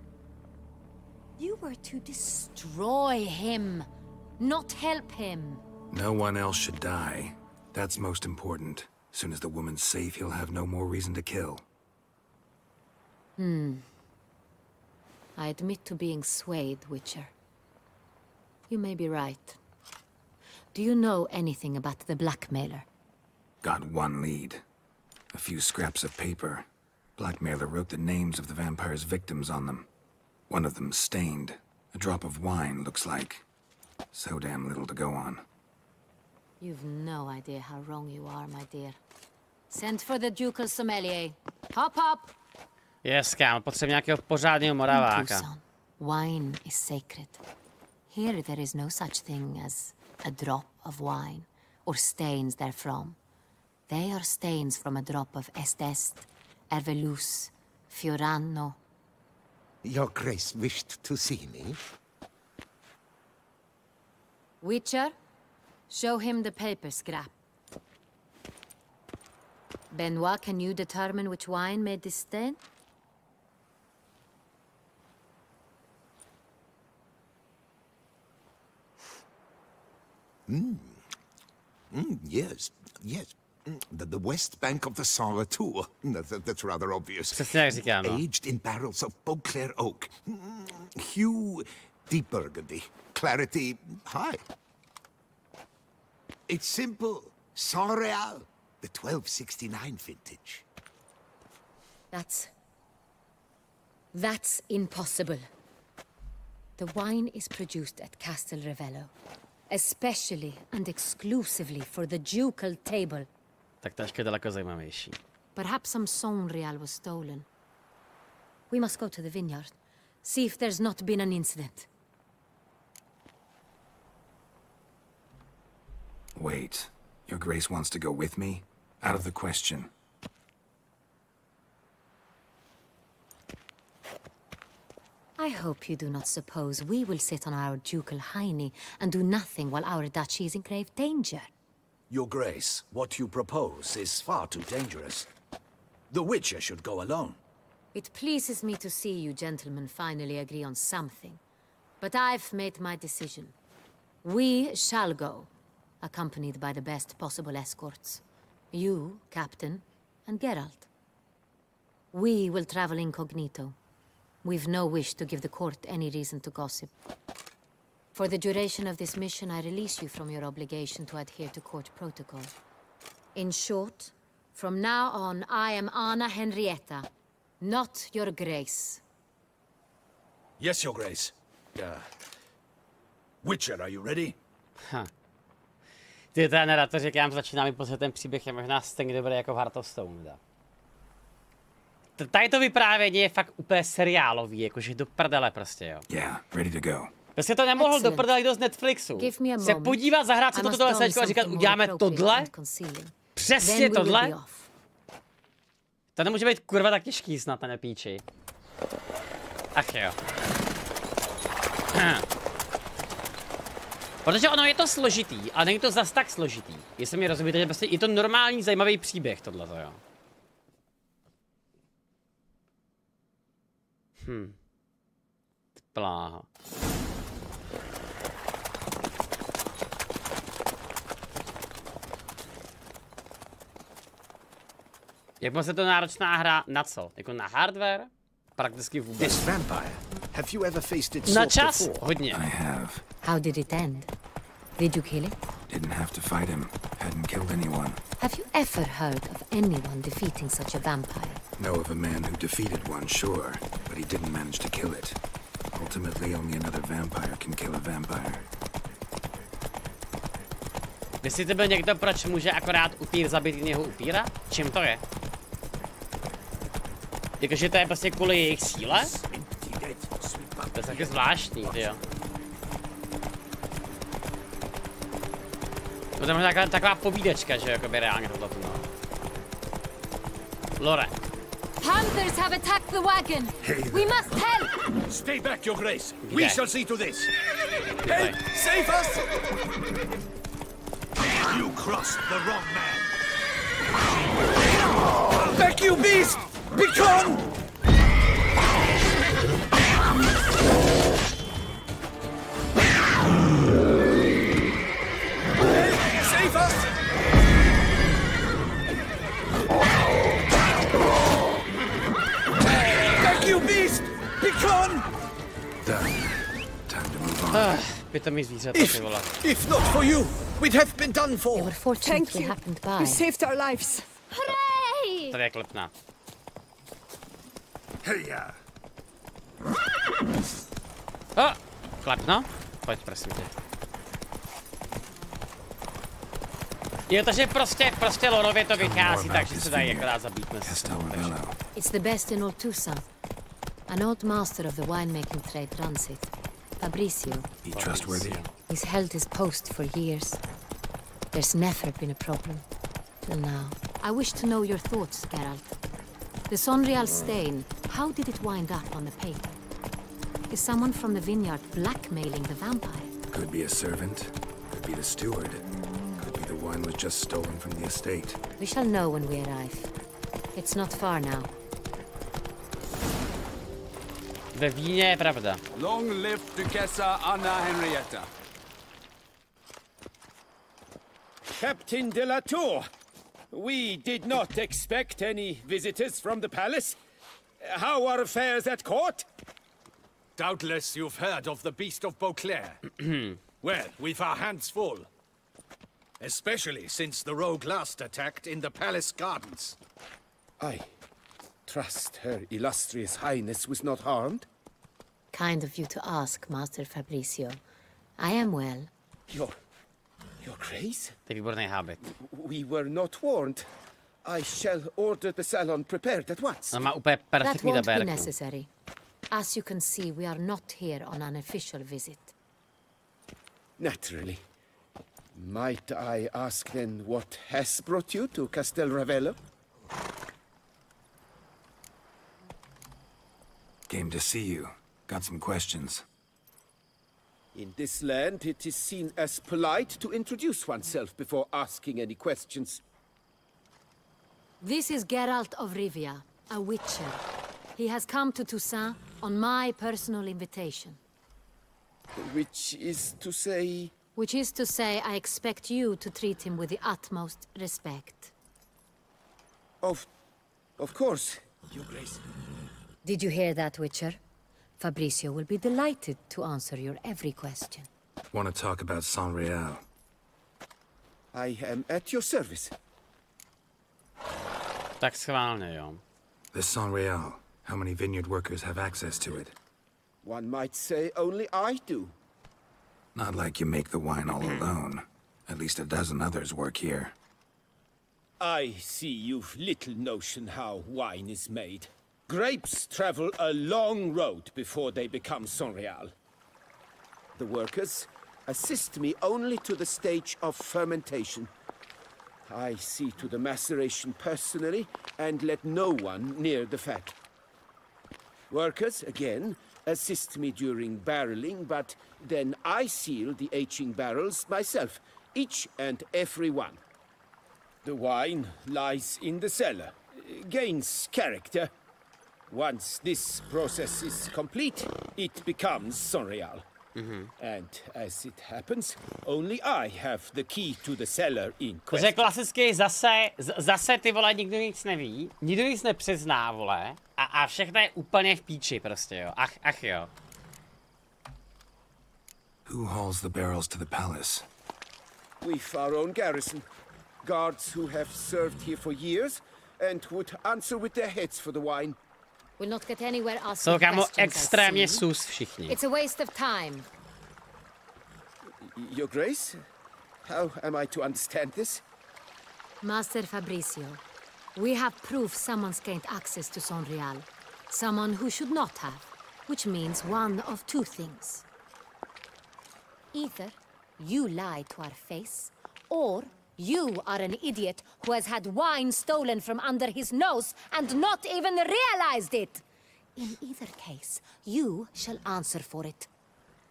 You were to destroy him, not help him. No one else should die. That's most important. As soon as the woman's safe, he'll have no more reason to kill. I admit to being swayed, Witcher. You may be right. Do you know anything about the blackmailer? Got one lead. A few scraps of paper. Blackmailer wrote the names of the vampire's victims on them. One of them stained. A drop of wine, looks like. So damn little to go on. You've no idea how wrong you are, my dear. Send for the ducal sommelier. Hop, hop! Yes, kámo, potřebuji nějakého pořádného moraváka. Wine is sacred. Here there is no such thing as a drop of wine, or stains therefrom. They are stains from a drop of est, ervelus, Fiorano. Your Grace wished to see me? Witcher, show him the paper scrap. Benoit, can you determine which wine made this stain? Yes, yes. The west bank of the Sarre too. That's rather obvious. Aged in barrels of Beauclair oak. Hue, deep burgundy. Clarity, high. It's simple. Saint-Réal, the 1269 vintage. That's impossible. The wine is produced at Castel Revello, especially and exclusively for the ducal table. Tak to ještě daleko zajímavější. Perhaps some Saint-Réal was stolen. We must go to the vineyard, see if there's not been an incident. Wait, Your Grace wants to go with me? Out of the question. I hope you do not suppose we will sit on our ducal hiney and do nothing while our duchy is in grave danger. Your Grace, what you propose is far too dangerous. The Witcher should go alone. It pleases me to see you gentlemen finally agree on something. But I've made my decision. We shall go, accompanied by the best possible escorts. You, Captain, and Geralt. We will travel incognito. We've no wish to give the court any reason to gossip. For the duration of this mission, I release you from your obligation to adhere to court protocol. In short, from now on, I am Anna Henrietta, not Your Grace. Yes, Your Grace. Witcher, are you ready? Ty to je narrator, že já začíná mi pocit, ten příběh je možná stejně dobrý jako v Heart of Stone, da. Tady to vyprávění je fakt úplně seriálový, jakože do prdele prostě, jo. Yeah, ready to go. Prostě to nemohl do prdele kdo z Netflixu. Se podívat, zahrát si toto lesečko a říkat, uděláme tohle? Přesně tohle? To nemůže být kurva tak těžký snad, ten píči. Ach jo. Protože ono je to složitý, ale není to zas tak složitý. Jestli mi rozumíte, že prostě je to normální zajímavý příběh tohleto, jo. Pláha. Jak moc je to náročná hra na co? Jako na hardware? Prakticky vůbec. Na čas? Hodně. How did it end? Did you kill it? Didn't have to fight him. Hadn't killed anyone. Have you ever heard of anyone defeating such a vampire? Know of a man who defeated one, sure, but he didn't manage to kill it. Ultimately, only another vampire can kill a vampire. Myslíte byl někdo, proč může akorát upír zabít jiného upíra? Čím to je? Jakože to je prostě kvůli jejich síle? To je taky zvláštní, jo. To je možná taková povídečka, že jakoby reálně tohleto, no. Lore. Hunters have attacked the wagon. We must help. Stay back, Your Grace. We shall see to this. Help! Save us! You crossed the wrong man. Back, you beast! Be gone! Save us! Back, you beast! Be gone! Done. Time to move on. Pitomí zvířata, ty vole. If not for you, we'd have been done for. They were fortunately happened by. You saved our lives. Hooray! Tady je klepná. Heya. Klepno? Pojď, prosím tě. Jo, takže prostě Lorově to vychází, takže se dají akorát zabít mezi sebou. It's the best in all Tucson. An old master of the winemaking trade runs it. Fabricio. He trustworthy? He's held his post for years. There's never been a problem. Till now. I wish to know your thoughts, Geralt. The Sonreal stain, how did it wind up on the paper? Is someone from the vineyard blackmailing the vampire? Could be a servant, could be the steward, could be the wine was just stolen from the estate. We shall know when we arrive. It's not far now. Ve víně je pravda. Long live Duchessa Anna Henrietta. Captain de la Tour, we did not expect any visitors from the palace. How are affairs at court? Doubtless you've heard of the Beast of Beauclair. Well, we've our hands full. Especially since the rogue last attacked in the palace gardens. I trust Her Illustrious Highness was not harmed? Kind of you to ask, Master Fabricio. I am well. Your Grace? To je výborný hábit. We were not warned. I shall order the salon prepared at once. Má úplně perfektní That won't be tabérku. necessary. As you can see, we are not here on an official visit. Naturally. Might I ask then what has brought you to Castel Ravello? Came to see you. Got some questions. In this land, it is seen as polite to introduce oneself before asking any questions. This is Geralt of Rivia, a witcher. He has come to Toussaint on my personal invitation. Which is to say... Which is to say, I expect you to treat him with the utmost respect. Of course, Your Grace. Did you hear that, Witcher? Fabricio will be delighted to answer your every question. Want to talk about Sonreal? I am at your service. Tak schválně, jo. This Sonreal, how many vineyard workers have access to it? One might say only I do. Not like you make the wine all alone. At least a dozen others work here. I see you've little notion how wine is made. Grapes travel a long road before they become Sonreal. The workers assist me only to the stage of fermentation. I see to the maceration personally and let no one near the fat. Workers, again, assist me during barreling, but then I seal the aging barrels myself, each and every one. The wine lies in the cellar, gains character. Once this process is complete, it becomes Sonreal. And as it happens, only I have the key to the cellar in To je question. klasický zase ty vole, nikdo nic neví, nikdo nic nepřizná, vole, a všechno je úplně v píči prostě, jo, ach jo. Who hauls the barrels to the palace? We've our own garrison. Guards who have served here for years and would answer with their heads for the wine. We'll not get anywhere asking Jsou kámo questions, I extrémně see. sus všichni. It's a waste of time. Your Grace, how am I to understand this? Master Fabricio, we have proof someone's gained access to Sonreal. Someone who should not have, which means one of two things. Either you lie to our face, or you are an idiot who has had wine stolen from under his nose and not even realized it. In either case, you shall answer for it.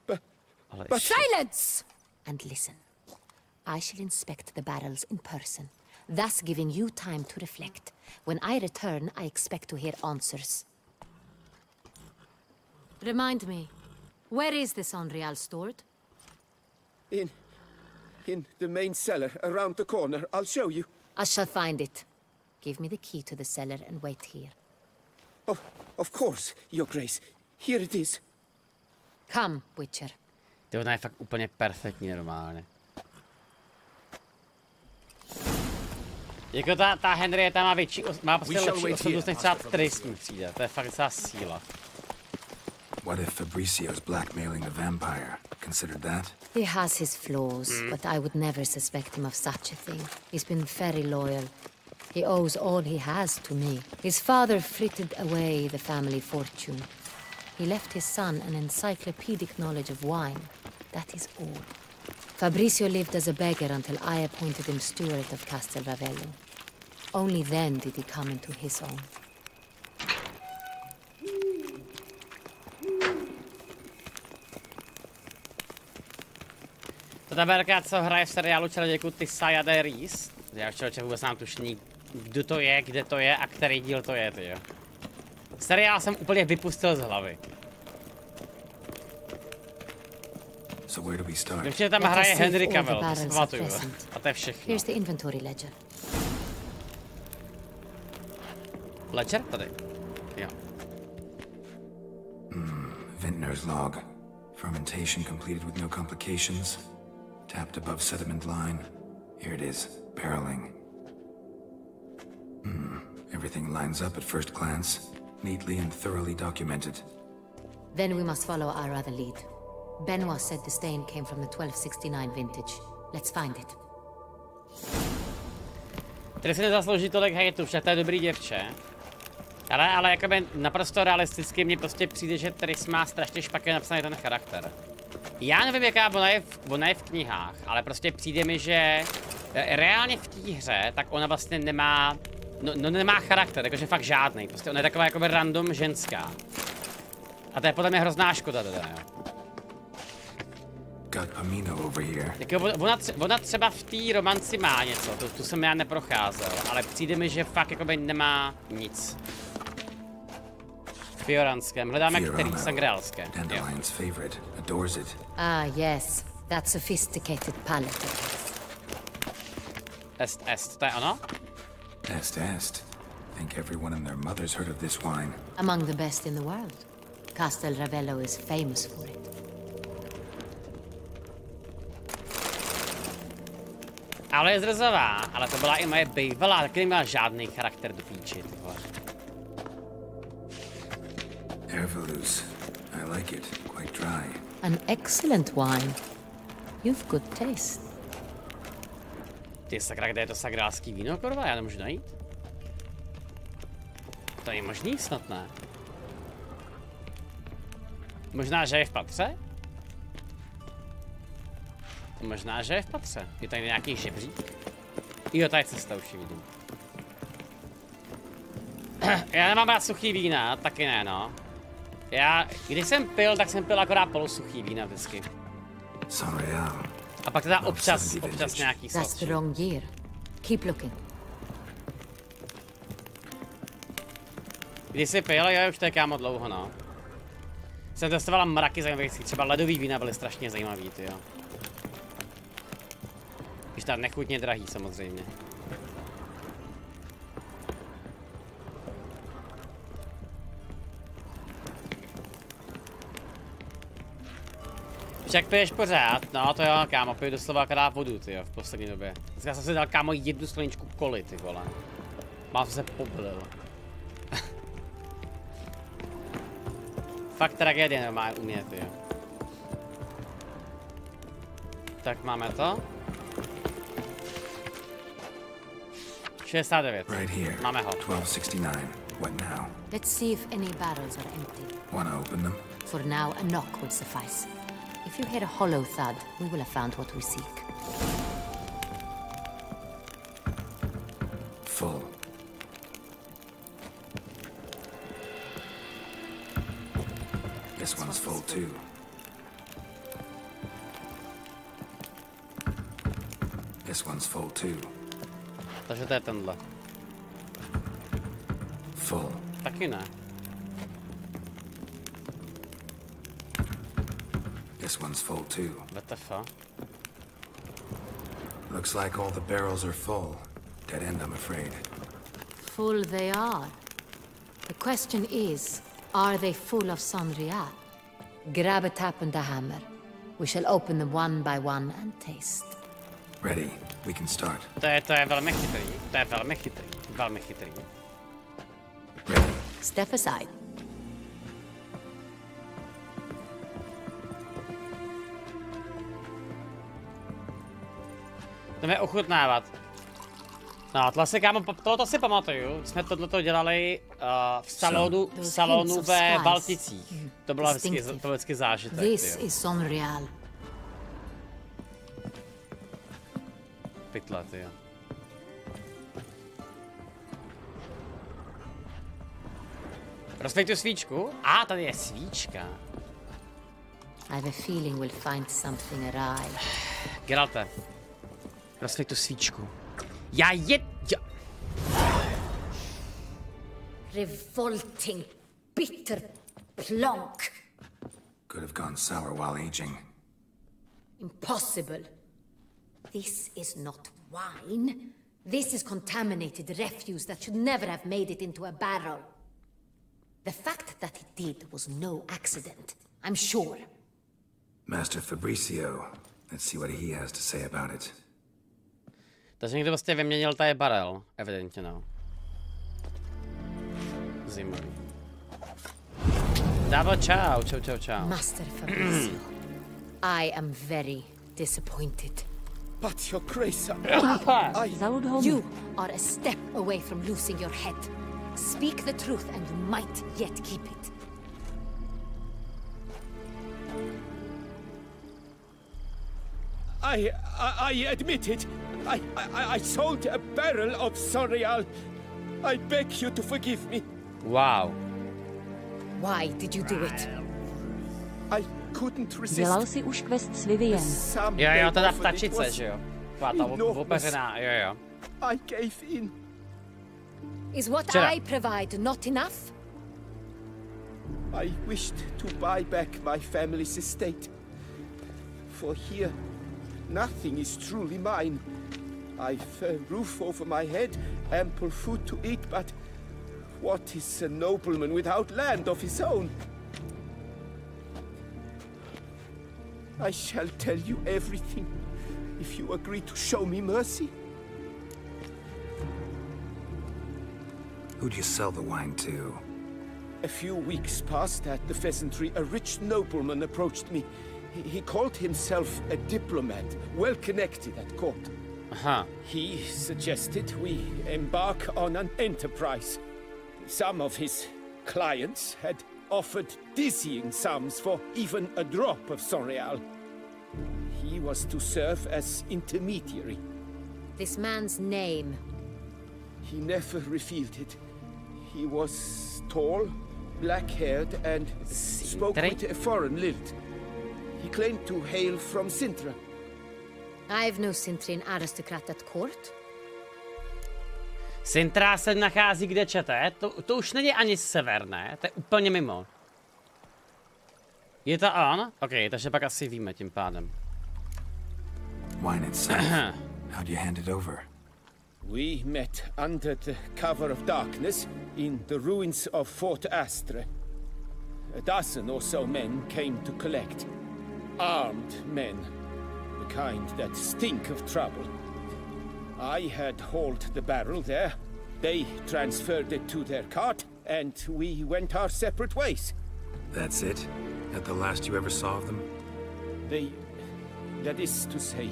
But silence! And listen. I shall inspect the barrels in person, thus giving you time to reflect. When I return, I expect to hear answers. Remind me, where is the Sonreal stored? In the main cellar, around the corner. I'll show you. I shall find it. Give me the key to the cellar and wait here. Oh, of course, Your Grace. Here it is. Come, Witcher. Ty ona je fakt úplně perfektní normálně. Jako ta Henrietta má větší, má prostě lepší osobnost než třeba Tris mi přijde. To je fakt celá síla. What if Fabricio's blackmailing the vampire? Considered that? He has his flaws, but I would never suspect him of such a thing. He's been very loyal. He owes all he has to me. His father frittered away the family fortune. He left his son an encyclopedic knowledge of wine. That is all. Fabricio lived as a beggar until I appointed him steward of Castel Ravello. Only then did he come into his own. To ta berka, co hraje v seriálu Čarodějku Přítel Regis. Já člověče vůbec nám tušný, kdo to je, kde to je a který díl to je, tyjo. Seriál jsem úplně vypustil z hlavy. Určitě tam hraje Henry Cavill, to si pamatuju. A to je všechno. Ledger? Tady. Jo. Vintner's log. Fermentation completed with no complications. Tapped above sediment line. Here it is. Barreling. Everything lines up at first glance. Neatly and thoroughly documented. Then we must follow our other lead. Benoit said the stain came from the 1269 vintage. Let's find it. Tady si nezaslouží tolik hejtu, však to je dobrý děvče. Ale jakoby naprosto realisticky mně prostě přijde, že Tris má strašně špatně napsaný ten charakter. Já nevím, jaká ona je v knihách, ale prostě přijde mi, že reálně v té hře, tak ona vlastně nemá, nemá charakter, jakože fakt žádný. Prostě ona je taková jakoby random ženská. A to je podle mě hrozná škoda teda, jo. Ona třeba v té romanci má něco, tu jsem já neprocházel, ale přijde mi, že fakt jakoby nemá nic. V Fioranském, hledáme který sangrálské. Ah yes, that sophisticated palate. Est, to je ono? Est. Think everyone and their mothers heard of this wine. Among the best in the world. Castel Ravello is famous for it. Ale je zrzavá, ale to byla i moje bývalá, taky neměla žádný charakter do píči, ty vole. Ervelus. I like it, quite dry. An excellent wine. You've good taste. Ty sakra, kde je to sagrálský víno, kurva? Já nemůžu najít. To je možný snad, ne? Možná, že je v patře? Možná, že je v patře. Je tady nějaký žebřík? Jo, tady cesta už ji vidím. Já nemám rád suchý vína, taky ne, no. Když jsem pil, tak jsem pil akorát polosuchý vína vždycky. A pak teda občas nějaký sladší. That's the wrong year. Keep looking. Když jsi pil, já už to je kámo dlouho, no. Jsem testovala mraky zajímavých, třeba ledový vína byly strašně zajímavý, ty jo. Když tam nechutně drahý, samozřejmě. Však piješ pořád, no to jo, kámo, piju doslova akorát vodu, ty jo, v poslední době. Dneska jsem si dal, kámo, jednu skleničku koly, ty vole. Mám se poblil. Fakt tragédie normálně u mě, ty jo. Tak máme to. 69. Máme ho. 1269. What now? Let's see if any barrels are empty. Wanna open them? For now, a knock would suffice. If you hear a hollow thud, we will have found what we seek. Full. This one's full too. This one's full too. Takže to je tenhle. Full. Taky ne. This one's full too. What the fuck? Looks like all the barrels are full. Dead end, I'm afraid. Full they are. The question is, are they full of Sanrial? Grab a tap and a hammer. We shall open them one by one and taste. Ready. We can start. To je velmi chytrý. To je velmi chytrý. Velmi chytrý. Ready. Step aside. Jdeme ochutnávat. No, tohle si pamatuju. Jsme tohleto dělali v salonu ve Balticích. To bylo vždycky zážitek. This is Sanrial. Pytle, tyjo. Rozpěj tu svíčku. Tady je svíčka. I have a feeling we'll find something awry. Geralte. Rozsvěť tu svíčku. Revolting, bitter plonk. Could have gone sour while aging. Impossible. This is not wine. This is contaminated refuse that should never have made it into a barrel. The fact that it did was no accident, I'm sure. Master Fabricio, let's see what he has to say about it. Takže někdo vlastně vyměnil tady barel, evidentně no. Zimový. Dávo, čau. Master Fabricio, I am very disappointed. But your grace, You are a step away from losing your head. Speak the truth and you might yet keep it. I admit it. I sold a barrel of Sorial. I beg you to forgive me. Wow. Why did you do it? I couldn't resist. Dělal si už quest s Vivien. Jo, teda v tačice, že jo? Ta opeřená, jo. I gave in. Is what I provide not enough? I wished to buy back my family's estate. For here, nothing is truly mine. I've a roof over my head, ample food to eat, but what is a nobleman without land of his own? I shall tell you everything, if you agree to show me mercy. Who'd you sell the wine to? A few weeks past at the pheasantry, a rich nobleman approached me. He called himself a diplomat, well connected at court. He suggested we embark on an enterprise. Some of his clients had offered dizzying sums for even a drop of Sorial. He was to serve as intermediary. This man's name? He never revealed it. He was tall, black-haired, and spoke with a foreign lilt. He claimed to hail from Sintra. I've no Sintrin aristocrat at court. Sintra se nachází kde, čete? To už není ani sever, ne? To je úplně mimo. Je to on? OK, takže pak asi víme tím pádem. Wine itself. How'd you hand it over? We met under the cover of darkness in the ruins of Fort Astre. A dozen or so men came to collect. Armed men. The kind that stink of trouble. I had hauled the barrel there. They transferred it to their cart, and we went our separate ways. That's it? That the last you ever saw of them? That is to say,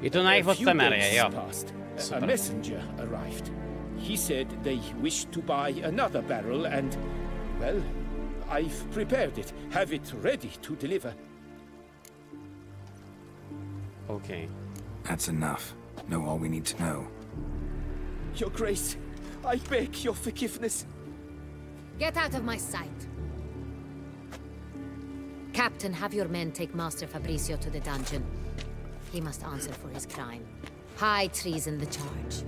a few days passed. A messenger arrived. He said they wished to buy another barrel and, well, I've prepared it. Have it ready to deliver. Okay. That's enough. Know all we need to know. Your Grace, I beg your forgiveness. Get out of my sight. Captain, have your men take Master Fabricio to the dungeon. He must answer for his crime. High treason the charge.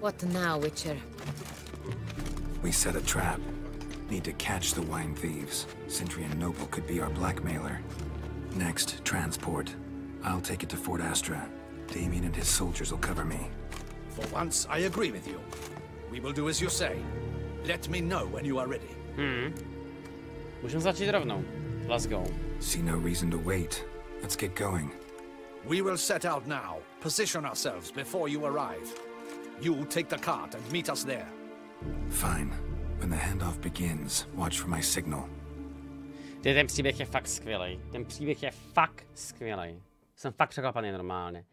What now, Witcher? We set a trap. Need to catch the wine thieves. Centrian Noble could be our blackmailer. Next, transport. I'll take it to Fort Astra. Damien and his soldiers will cover me. For once, I agree with you. We will do as you say. Let me know when you are ready. Můžeme začít rovnou. Let's go. See no reason to wait. Let's get going. We will set out now. Position ourselves before you arrive. You take the cart and meet us there. Fine. When the handoff begins, watch for my signal. Ten příběh je fakt skvělej. Ten příběh je fakt skvělej. Jsem fakt překvapený normálně.